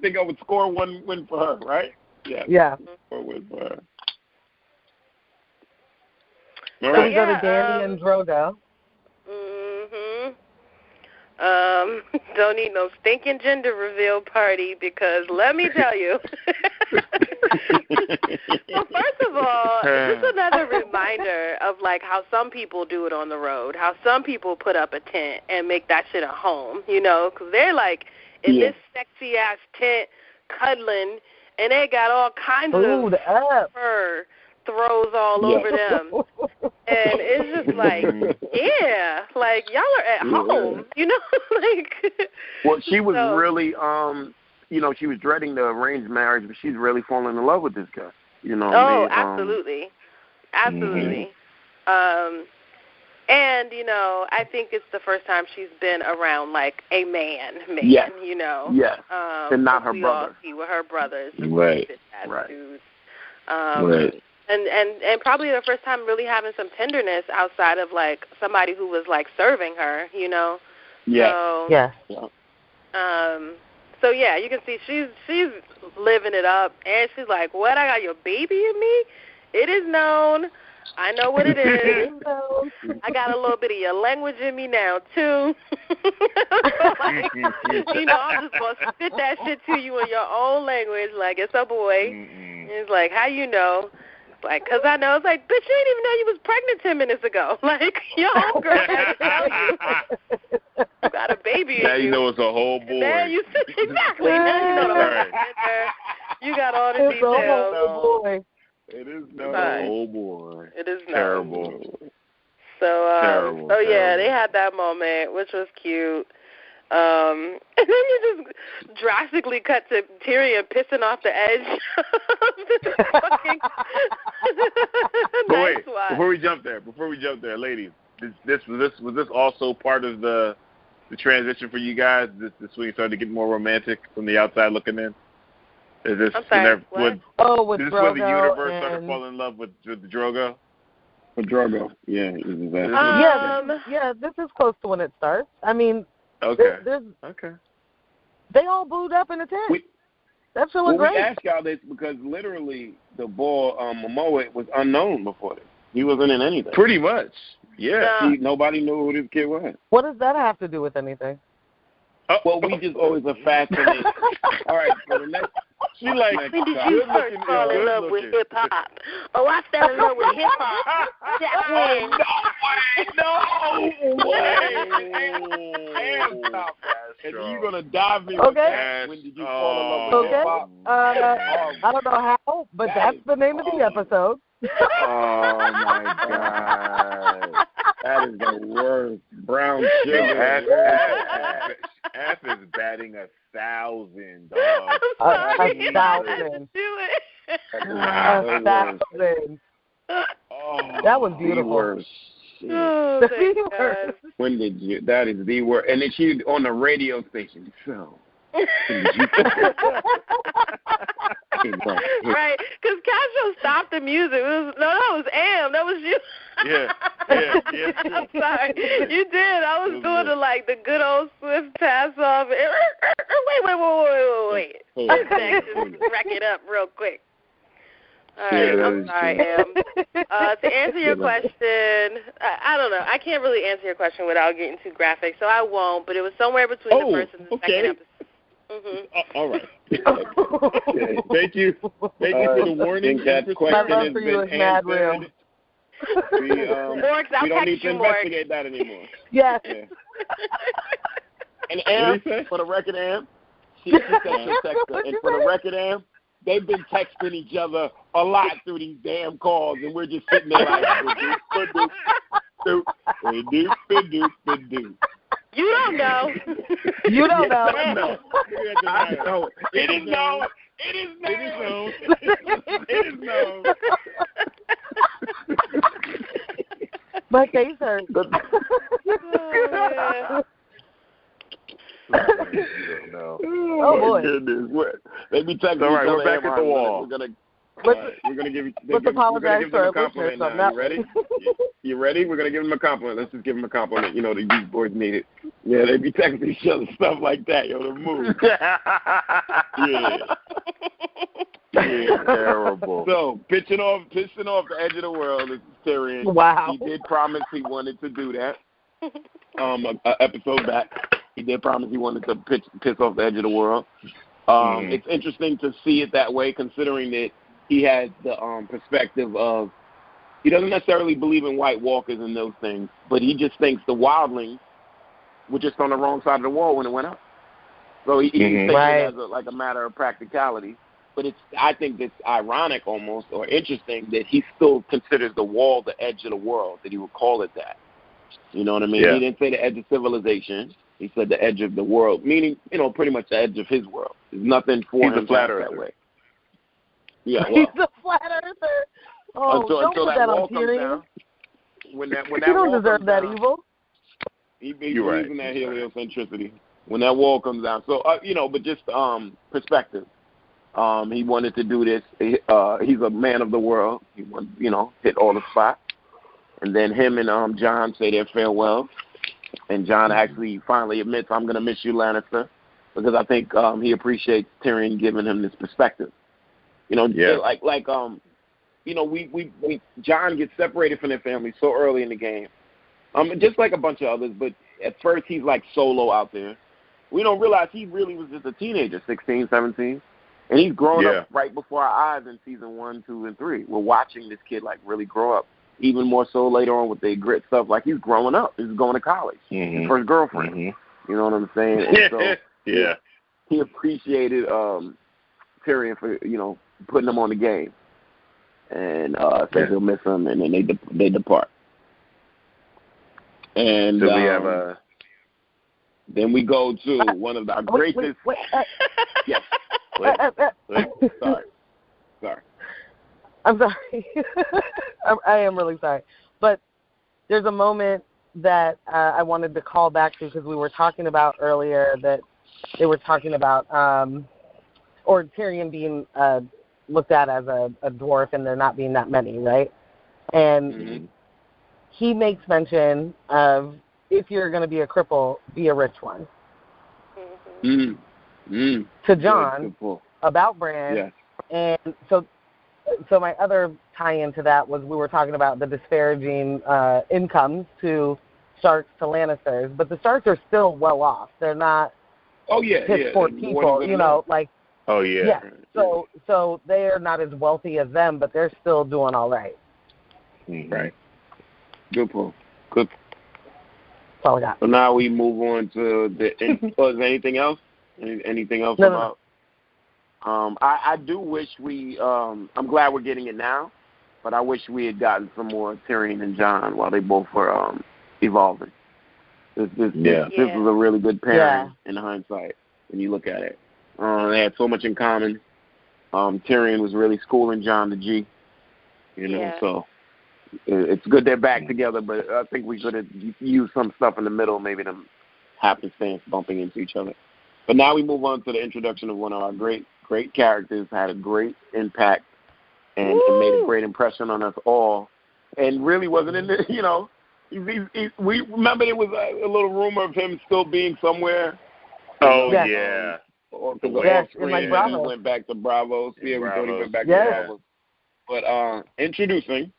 think I would score 1 win for her, right? Yeah. 4 wins for her. All right. So we go to Dany and Drogo. Don't need no stinking gender reveal party because let me tell you. Well, first of all, this is another reminder of like how some people do it on the road, how some people put up a tent and make that shit a home, because they're like in this sexy ass tent cuddling, and they got all kinds of fur throws all over them. And it's just like, like y'all are at home, like. Well, she was really, she was dreading the arranged marriage, but she's really falling in love with this guy. Absolutely. And, I think it's the first time she's been around, like, a man, Yes. And not her we brother. all see with her brothers. Right. Attitudes. Right. And probably the first time really having some tenderness outside of like somebody who was like serving her, you know. Yeah. So, yeah. So yeah, you can see she's living it up, and she's like, "What? I got your baby in me? It is known. I know what it is. I got a little bit of your language in me now too. Like, you know, I'm just gonna spit that shit to you in your own language, like it's a boy." And it's like, "How you know?" Like, 'cause I know. It's like, bitch, you didn't even know you was pregnant 10 minutes ago. Like, your homegirl had to tell you. You got a baby in Now you know it's a whole boy. Now you exactly. Now you know the Right. You got all the It's details. a whole boy. It is A whole boy. It is terrible. So, Terrible, so yeah, terrible. they had that moment, which was cute. And then you just drastically cut to Tyrion pissing off the edge of this fucking But nice wait, one. before we jump there, ladies, was this also part of the transition for you guys? This when you started to get more romantic from the outside looking in? Is this I'm sorry, what? With is this when the Drogo universe started and... falling in love with the Drogo? For Drogo. Yeah, exactly. Yeah, this is close to when it starts. I mean, Okay. Okay. They all booed up in the tent. That's feeling We great. asked y'all this because literally the boy Momoa was unknown before this. He wasn't in anything. Pretty much. Yeah. Nobody knew who this kid was. What does that have to do with anything? Well, we just always are fascinated. All right, so the next. She like, when did you first fall in love with hip hop? Oh, I fell in love with hip hop. No way! And you're gonna dive me with that. When did you fall in love with hip hop? I don't know how, but that's the name of the episode. Oh my god, that is the worst. Brown sugar. F is batting 1,000, dog. 1,000. 1,000. That was beautiful. Oh, thank God. When did you? That is the word. And then she on the radio station. So. Right, because Castro stopped the music. That was Am. That was you. Yeah. I'm sorry. You did. I was doing the good old Swift pass off. Wait. Just rack it up real quick. All right, I'm sorry, Am. To answer your question, I don't know. I can't really answer your question without getting too graphic, so I won't. But it was somewhere between the first and the second episode. Mm-hmm. All right. Thank you. Thank you for the warning. That question love has for you been is mad real. answered. We don't need to investigate that anymore. Yes. Yeah. And Am, for the record, Am, she's a texter. And for the record, Am, they've been texting each other a lot through these damn calls, and we're just sitting there like, do. You don't know. You don't know. I know. It is known. My face hurts. Oh boy. Goodness. They be texting all right, each other. we're back at the wall. We're gonna give Let's apologize them a for our compliment listeners. now. You ready? You ready? We're gonna give them a compliment. Let's just give them a compliment. You know, the youth boys need it. Yeah, they be texting each other stuff like that. Yo, the move. Yeah, terrible. So pitching off the edge of the world is Tyrion. Wow. He did promise he wanted to do that. An episode back, he did promise he wanted to piss off the edge of the world. It's interesting to see it that way, considering that he has the perspective of he doesn't necessarily believe in White Walkers and those things, but he just thinks the wildlings were just on the wrong side of the wall when it went up. So he's taking it as a matter of practicality. But I think it's ironic almost, or interesting, that he still considers the wall the edge of the world, that he would call it that. You know what I mean? Yeah. He didn't say the edge of civilization. He said the edge of the world, meaning, pretty much the edge of his world. There's nothing for him a flat that earther. way. Yeah, well, He's a flat earther. Oh, until don't put that that wall on comes Tyrion. down. When that You don't wall deserve comes that down, evil. He believes in that heliocentricity. When that wall comes down. So, but just perspective. He wanted to do this. He's a man of the world. He wanted, hit all the spots. And then him and Jon say their farewell. And Jon actually finally admits, I'm going to miss you, Lannister, because I think he appreciates Tyrion giving him this perspective. Jon gets separated from their family so early in the game. Just like a bunch of others, but at first he's like solo out there. We don't realize he really was just a teenager, 16, 17. And he's growing up right before our eyes in season 1, 2, and 3. We're watching this kid like really grow up. Even more so later on with their grit stuff, like he's growing up. He's going to college. His first girlfriend. You know what I'm saying? And so he appreciated Tyrion for, putting him on the game. And says he'll miss him, and then they depart. And so we have then we go to one of our greatest. Yes. Sorry. I'm sorry. I am really sorry. But there's a moment that I wanted to call back to because we were talking about earlier that they were talking about, or Tyrion being looked at as a dwarf and there not being that many, right? And he makes mention of, if you're going to be a cripple, be a rich one. To Jon about Bran. Yes. And so my other tie-in to that was we were talking about the disparaging incomes to Starks to Lannisters, but the Starks are still well off. They're not piss poor people, like. Oh yeah. Yeah. So they are not as wealthy as them, but they're still doing all right. Right. Good point. Good. That's all I got. So now we move on to the. Is there anything else? Anything else about? I do wish we. I'm glad we're getting it now, but I wish we had gotten some more Tyrion and Jon while they both were evolving. This is a really good pairing in hindsight when you look at it. They had so much in common. Tyrion was really schooling Jon to G. So it's good they're back together, but I think we could have used some stuff in the middle, maybe them happenstance bumping into each other. But now we move on to the introduction of one of our great characters, had a great impact, and made a great impression on us all. And really wasn't in the, we remember there was a little rumor of him still being somewhere. Oh, yeah. Like Bravo. He went back to Bravo. Yeah, we thought he went back to Bravo. But introducing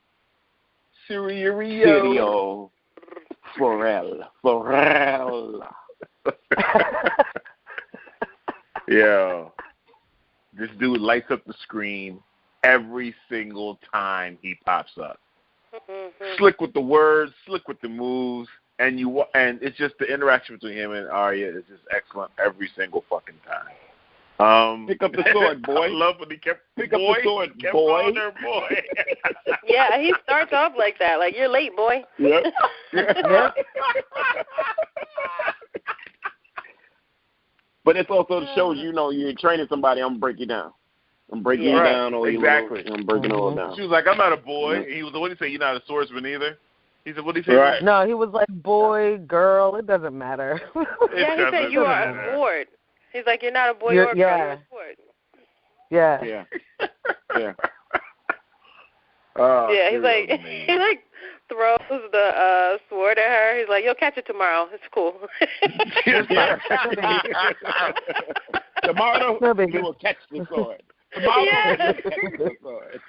Sirio Forel. Yeah. This dude lights up the screen every single time he pops up. Slick with the words, slick with the moves, and it's just the interaction between him and Arya is just excellent every single fucking time. Pick up the sword, boy. I love when he kept pick up the sword, boy. Boy. Yeah, he starts off like that, like you're late, boy. Yep. But it's also to show you're training somebody. I'm gonna break you down. I'm breaking you down, or exactly. I'm breaking it all down. She was like, "I'm not a boy." And he was, "What did he say? You're not a swordsman either." He said, "What did he say?" Right. No, he was like, "Boy, girl, it doesn't matter." He said you are a sword. He's like, "You're not a boy or a girl, you're a sword." Yeah. Yeah. He's like throws the sword at her. He's like, "You'll catch it tomorrow. It's cool." Tomorrow you will catch the sword. Tomorrow you will catch the sword.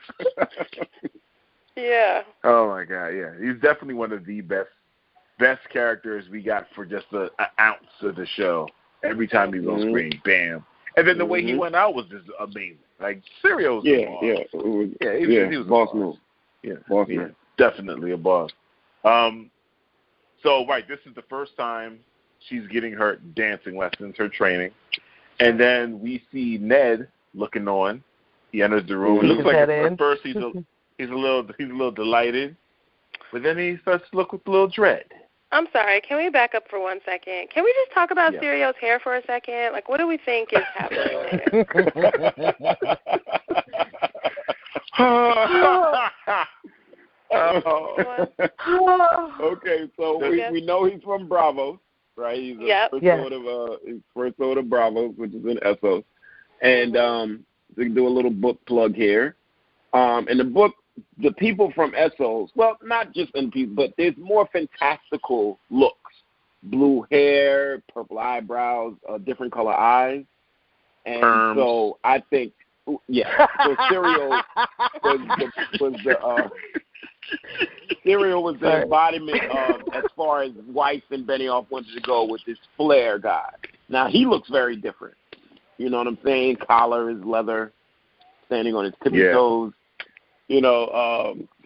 Yeah. Oh my God, yeah. He's definitely one of the best characters we got for just an ounce of the show. Every time he was on screen, bam. And then the way he went out was just amazing. Like Sirio was a boss. He was boss a move. Yeah, boss yeah, move. definitely a boss. So this is the first time she's getting her dancing lessons, her training, and then we see Ned looking on. He enters the room. It looks like at first he's a little delighted, but then he starts to look with a little dread. I'm sorry. Can we back up for 1 second? Can we just talk about Sirio's hair for a second? Like, what do we think is happening there? Okay, so we know he's from Bravos, right? He's first sword of Bravos, which is in Essos. And to do a little book plug here. In the book, the people from Essos, well, not just in people, but there's more fantastical looks. Blue hair, purple eyebrows, different color eyes. And so I think, so Serial was the embodiment of, as far as Weiss and Benioff wanted to go with this flair guy. Now, he looks very different. You know what I'm saying? Collar is leather, standing on his tippy toes. You know,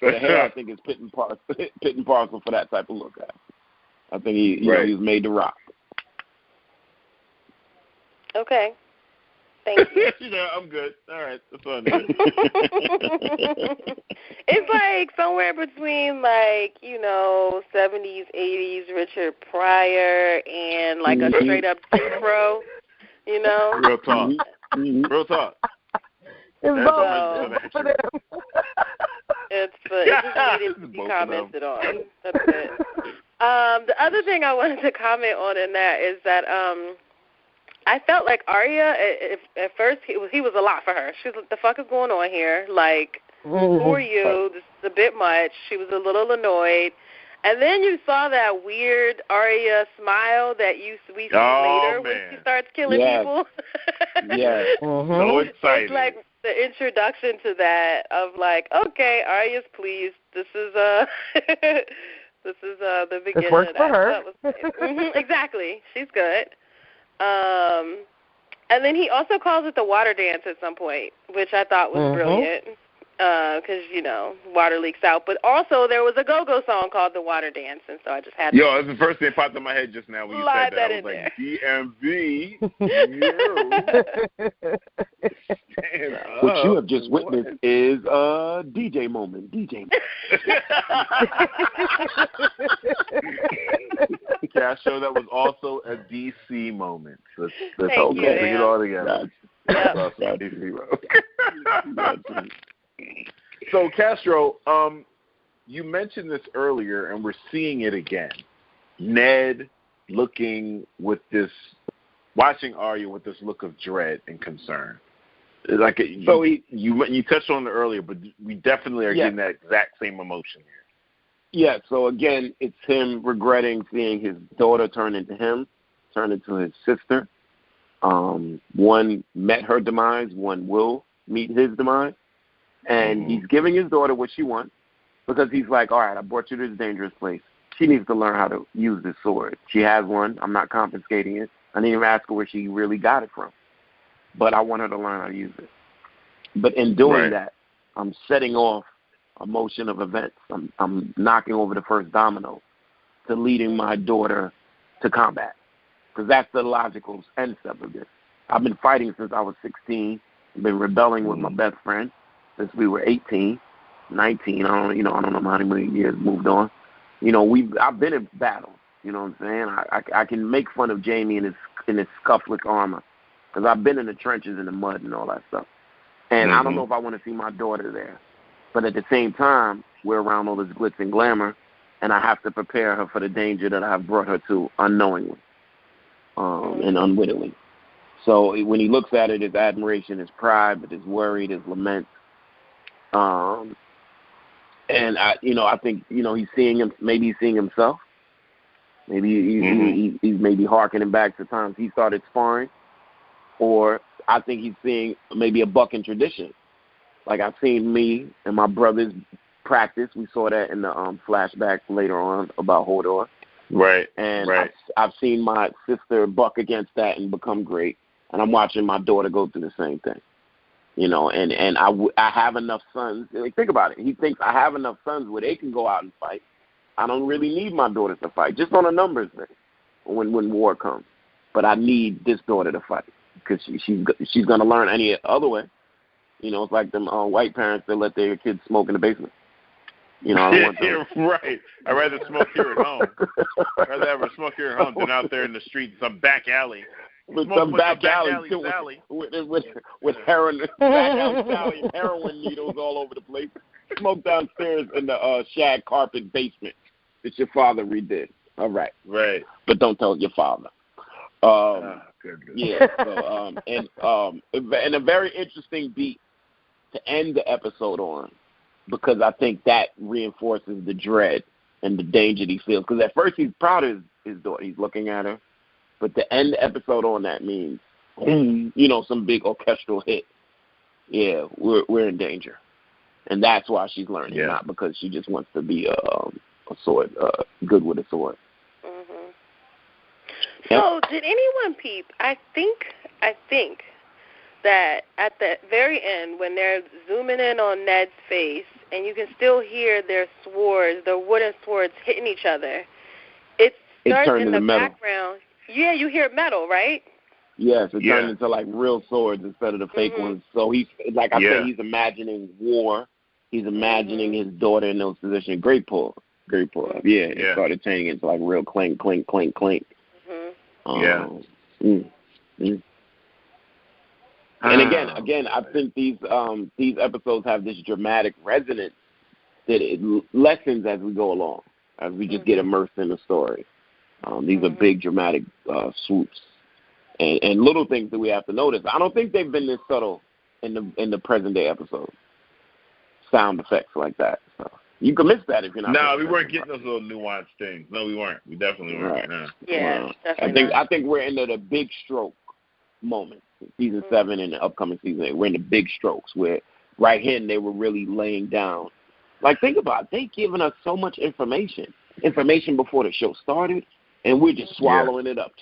so the hair, I think, is pit and parcel for that type of look. I think he was made to rock. Okay. Thank you. I'm good. All right. That's fine. It's like somewhere between, like, 70s, 80s Richard Pryor and, like, a straight-up Pro, Real talk. Real talk. It's it just needed to be commented on. That's it. The other thing I wanted to comment on in that is that I felt like Arya, at first, he was a lot for her. She was like, the fuck is going on here? Like, who are you? This is a bit much. She was a little annoyed. And then you saw that weird Arya smile that we see later when she starts killing people. So excited. It's like the introduction to that of like, okay, Arya's pleased. This is the beginning. It works of that. for her. Exactly. She's good. And then he also calls it the water dance at some point, which I thought was brilliant. Because, water leaks out. But also there was a go-go song called The Water Dance, and so I just had to... That's the first thing that popped in my head just now when you said that. I was like, DMV, What you have just witnessed is a DJ moment. Castro, that was also a DC moment. Let's Thank you, bring it all together. So, Castro, you mentioned this earlier, and we're seeing it again. Ned watching Arya with this look of dread and concern. Like you touched on it earlier, but we definitely are getting that exact same emotion here. Yeah, so again, it's him regretting seeing his daughter turn into his sister. One met her demise, one will meet his demise. And he's giving his daughter what she wants because he's like, all right, I brought you to this dangerous place. She needs to learn how to use this sword. She has one. I'm not confiscating it. I didn't even ask her where she really got it from. But I want her to learn how to use it. But in doing that, I'm setting off a motion of events. I'm knocking over the first domino to leading my daughter to combat because that's the logical end step of this. I've been fighting since I was 16. I've been rebelling with my best friend since we were 18, 19. I don't know how many years moved on. I've been in battle. You know what I'm saying? I can make fun of Jamie in his scufflick armor because I've been in the trenches in the mud and all that stuff. And I don't know if I want to see my daughter there. But at the same time, we're around all this glitz and glamour, and I have to prepare her for the danger that I have brought her to unknowingly and unwittingly. So when he looks at it, his admiration, his pride, but his worry, his lament. And I think he's seeing him. Maybe he's seeing himself. Maybe he's maybe hearkening back to times he started sparring, or I think he's seeing maybe a bucking tradition. Like I've seen me and my brothers practice. We saw that in the flashback later on about Hodor. Right. And I've seen my sister buck against that and become great. And I'm watching my daughter go through the same thing. And I have enough sons. Like, think about it. He thinks I have enough sons where they can go out and fight. I don't really need my daughter to fight, just on a numbers thing when war comes. But I need this daughter to fight because she's going to learn any other way. It's like them white parents that let their kids smoke in the basement. I don't want them. Right. I'd rather smoke here at home. I'd rather have a smoke here at home than out there in the street, some back alley. With some back alley with heroin, heroin needles all over the place. Smoke downstairs in the shag carpet basement that your father redid. All right. Right. But don't tell your father. Good. Yeah. So and a very interesting beat to end the episode on, because I think that reinforces the dread and the danger he feels. Because at first he's proud of his daughter, he's looking at her, but to end the episode on that means, some big orchestral hit. Yeah, we're in danger, and that's why she's learning, not because she just wants to be a sword, good with a sword. Mm-hmm. So, did anyone peep? I think that at the very end, when they're zooming in on Ned's face, and you can still hear their swords, their wooden swords hitting each other, it starts in the background. Yeah, you hear metal, right? Yes, it turned into like real swords instead of the fake ones. So he's, like I said, he's imagining war. He's imagining his daughter in those positions. Great pull. Yeah, it started turning into like real clink, clink, clink, clink. And again, I think these episodes have this dramatic resonance that it lessens as we go along, as we just get immersed in the story. These are big dramatic swoops and little things that we have to notice. I don't think they've been this subtle in the present day episodes. Sound effects like that. So you can miss that if you're not. No, we weren't getting those little nuanced things. No, we weren't. We definitely weren't. Right. No. Yeah, definitely. I think we're into the big stroke moment. Season 7 and the upcoming season 8. We're in the big strokes where right here they were really laying down. Like, think about it. They giving us so much information before the show started, and we're just swallowing it up,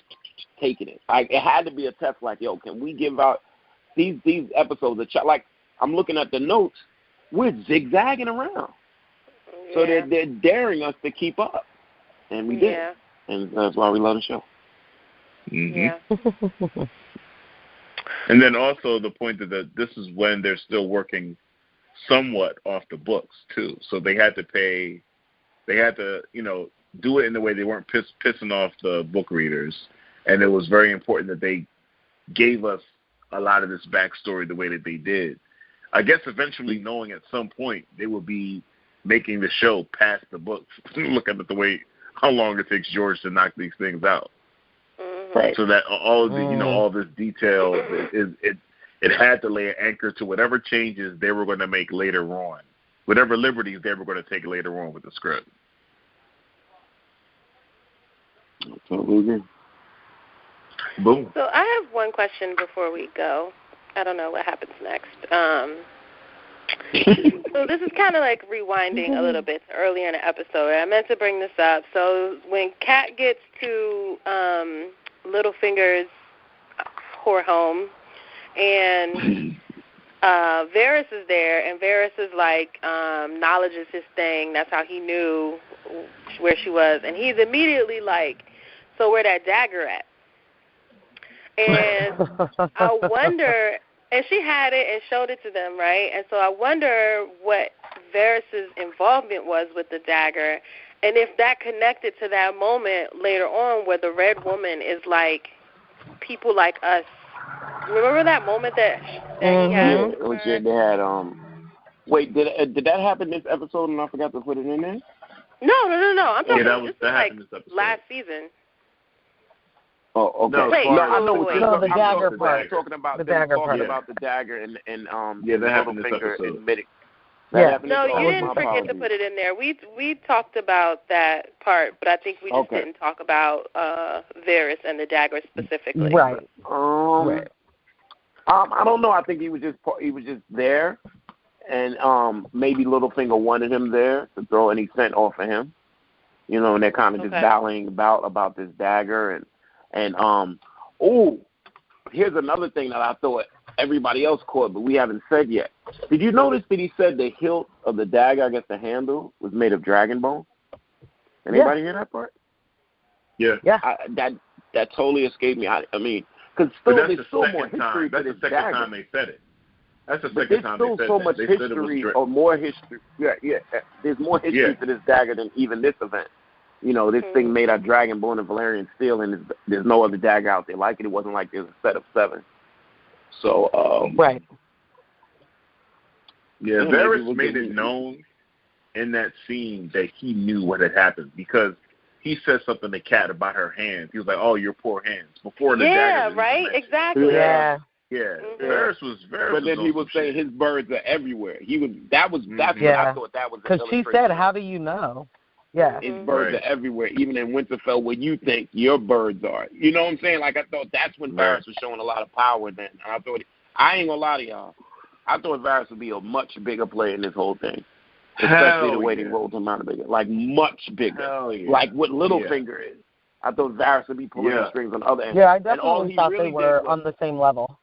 taking it. Like, it had to be a test. Like, yo, can we give out these episodes a shot? Like, I'm looking at the notes. We're zigzagging around, so they're daring us to keep up, and we did, and that's why we love the show. Mm-hmm. And then also the point that this is when they're still working somewhat off the books too. So they had to do it in the way they weren't pissing off the book readers. And it was very important that they gave us a lot of this backstory the way that they did. I guess eventually knowing at some point they will be making the show past the books. Look at how long it takes George to knock these things out. Right. So that all this detail, it had to lay an anchor to whatever changes they were going to make later on, whatever liberties they were going to take later on with the script. Totally agree. Boom. So I have one question before we go. I don't know what happens next. So this is kind of like rewinding a little bit earlier in the episode. I meant to bring this up. So when Kat gets to Littlefinger's whore home, and Varys is there, and Varys is like, knowledge is his thing. That's how he knew where she was. And he's immediately like, so where that dagger at? And I wonder, and she had it and showed it to them, right? And so I wonder what Varys' involvement was with the dagger, and if that connected to that moment later on where the Red Woman is like, people like us. Remember that moment that he had? Yeah, they had. Wait, did that happen this episode and I forgot to put it in there? No. I'm talking that happened this episode. Last season. Oh, okay. No, I know what you're talking the dagger part. You're talking about the dagger part. About the dagger and that happened this episode. Admitting. No, you didn't forget to put it in there. We talked about that part, but I think we just didn't talk about Varys and the dagger specifically. Right. Right. I don't know. I think he was just there, and maybe Littlefinger wanted him there to throw any scent off of him. And they're kind of just dallying about this dagger and here's another thing that I thought everybody else caught, but we haven't said yet. Did you notice that he said the hilt of the dagger, I guess the handle, was made of dragon bone? Anybody hear that part? Yeah. That totally escaped me. I mean, because there's still more history to this dagger. That's the second time they said it. That's the second time they said it. There's still so much history, or more history. Yeah. There's more history to this dagger than even this event. This thing made out of dragon bone and Valyrian steel, and there's no other dagger out there like it. It wasn't like there's a set of 7. So, right. Yeah, Varys made it known in that scene that he knew what had happened, because he said something to Kat about her hands. He was like, "Oh, your poor hands." Before the yeah, daggers right, exactly. Yeah. Yeah, Mhm. Varys was. But then he was saying his birds are everywhere. That's what I thought that was. Because she said, "How do you know?" Yeah. His birds are everywhere, even in Winterfell, where you think your birds are. You know what I'm saying? Like, I thought that's when Varys was showing a lot of power then. And I thought, I ain't gonna lie to y'all, I thought Varys would be a much bigger player in this whole thing. Especially the way they rolled him out of bigger. Like, much bigger. Like what Littlefinger is. I thought Varys would be pulling the strings on the other end. Yeah, I definitely thought they were on the same level.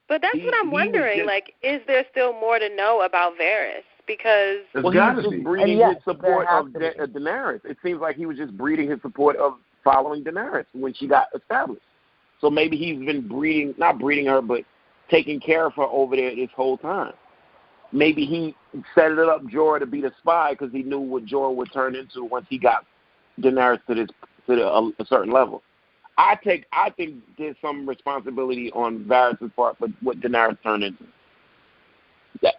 But that's what I'm wondering. Like, is there still more to know about Varys? Because he was just breeding his support of Daenerys. It seems like he was just breeding his support of following Daenerys when she got established. So maybe he's been not breeding her, but taking care of her over there this whole time. Maybe he set it up Jorah to be the spy because he knew what Jorah would turn into once he got Daenerys to a certain level. I think there's some responsibility on Varys' part for what Daenerys turned into.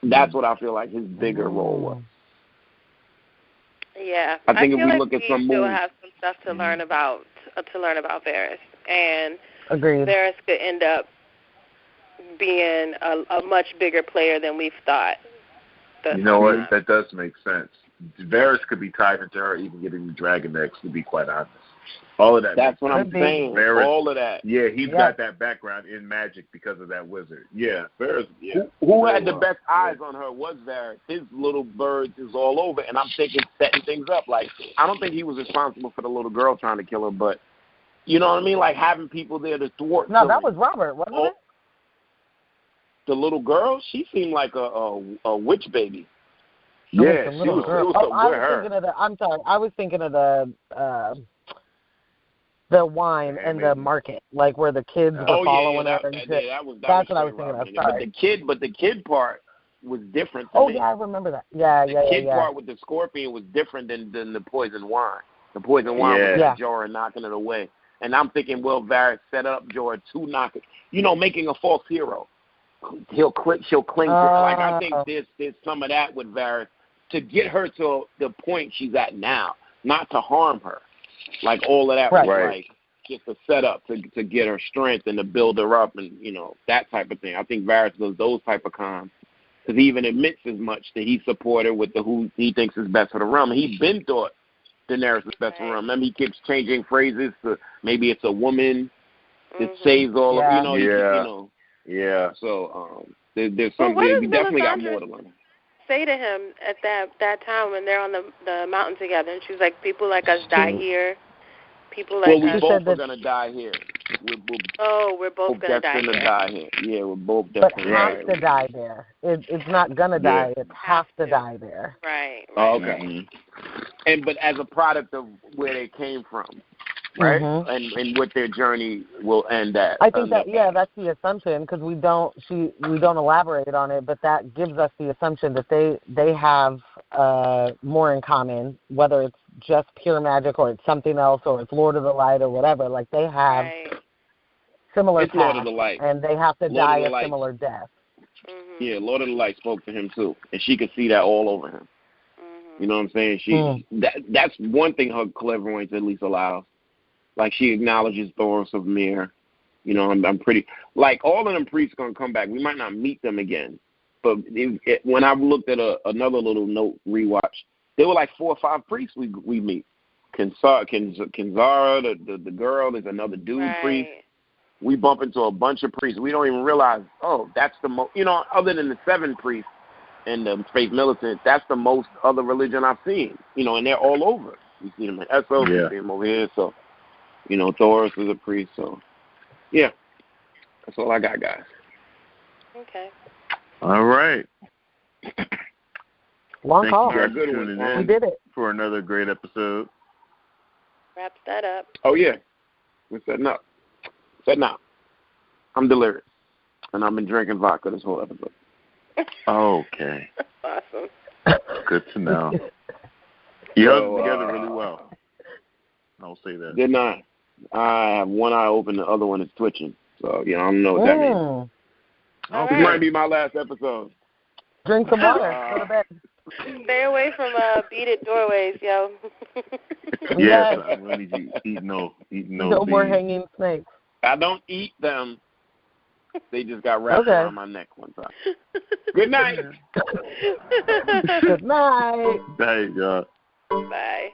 That's what I feel like his bigger role was. Yeah, I think if we like look at some still moves, have some stuff to learn about Varys, and agreed. Varys could end up being a much bigger player than we've thought. You know what? That does make sense. Varys could be tied into her even getting the dragon eggs, to be quite honest. All of that. That's what I'm saying. Varys, all of that. Yeah, he's got that background in magic because of that wizard. Yeah, Varys. Yeah. Who had the best eyes on her was Varys. His little birds is all over, and I'm thinking setting things up. Like, I don't think he was responsible for the little girl trying to kill her, but you know what I mean? Like having people there to thwart. No, that was Robert, wasn't it? The little girl, she seemed like a witch baby. Yeah, she was. It was I was thinking of the wine and the market, like where the kids were following her and shit. That's what I was thinking of. Sorry. But the kid part was different. Yeah, I remember that. The kid part with the scorpion was different than the poison wine. The poison wine was like Jorah knocking it away. And I'm thinking, well, Varys set up Jorah to knock it. You know, making a false hero. She'll cling to it. Like, I think there's some of that with Varys to get her to the point she's at now, not to harm her. Like, all of that was like just a setup to get her strength and to build her up and, you know, that type of thing. I think Varys does those type of cons. Because he even admits as much that he supported with who he thinks is best for the realm. He's been thought Daenerys is best for the realm. Remember, he keeps changing phrases to maybe it's a woman that saves all of, you know. Yeah. So there's something. We definitely got more to learn. Say to him at that time when they're on the mountain together, and she's like, "People like us die here. People like us." Well, we both are gonna die here. We're both gonna die here. Yeah, we're both definitely. But have to die there. It's not gonna die. It's have to die there. Right. Oh, okay. But as a product of where they came from. Right, and what their journey will end at. I think that's the assumption because we don't elaborate on it, but that gives us the assumption that they have more in common, whether it's just pure magic or it's something else or it's Lord of the Light or whatever. Like they have similar paths, Lord of the Light, and they have to die a similar death. Yeah, Lord of the Light spoke to him too, and she could see that all over him. You know what I'm saying? That's one thing her clairvoyance at least allows. Like, she acknowledges Thoros of Myr. You know, I'm pretty... Like, all of them priests going to come back. We might not meet them again. But when I looked at another little note rewatch, there were like 4 or 5 priests we meet. Kinzara, the girl, there's another dude priest. We bump into a bunch of priests. We don't even realize, that's the most... You know, other than the 7 priests and the faith militant, that's the most other religion I've seen. You know, and they're all over. We see them in Essos, we see them over here, so... You know, Thoros is a priest, so yeah. That's all I got, guys. Okay. All right. Long call. Thank you guys for tuning in. We did it. For another great episode. Wraps that up. Oh, yeah. We're setting up. I'm delirious. And I've been drinking vodka this whole episode. Okay. Awesome. Good to know. You held it together really well. I'll say that. Did not. I have one eye open, the other one is twitching. So, I don't know what that means. This might be my last episode. Drink some water. Go to bed. Stay away from beaded doorways, yo. Yes, I really eat no more hanging snakes. I don't eat them. They just got wrapped around my neck one time. Good night. Good night. There you go. Bye.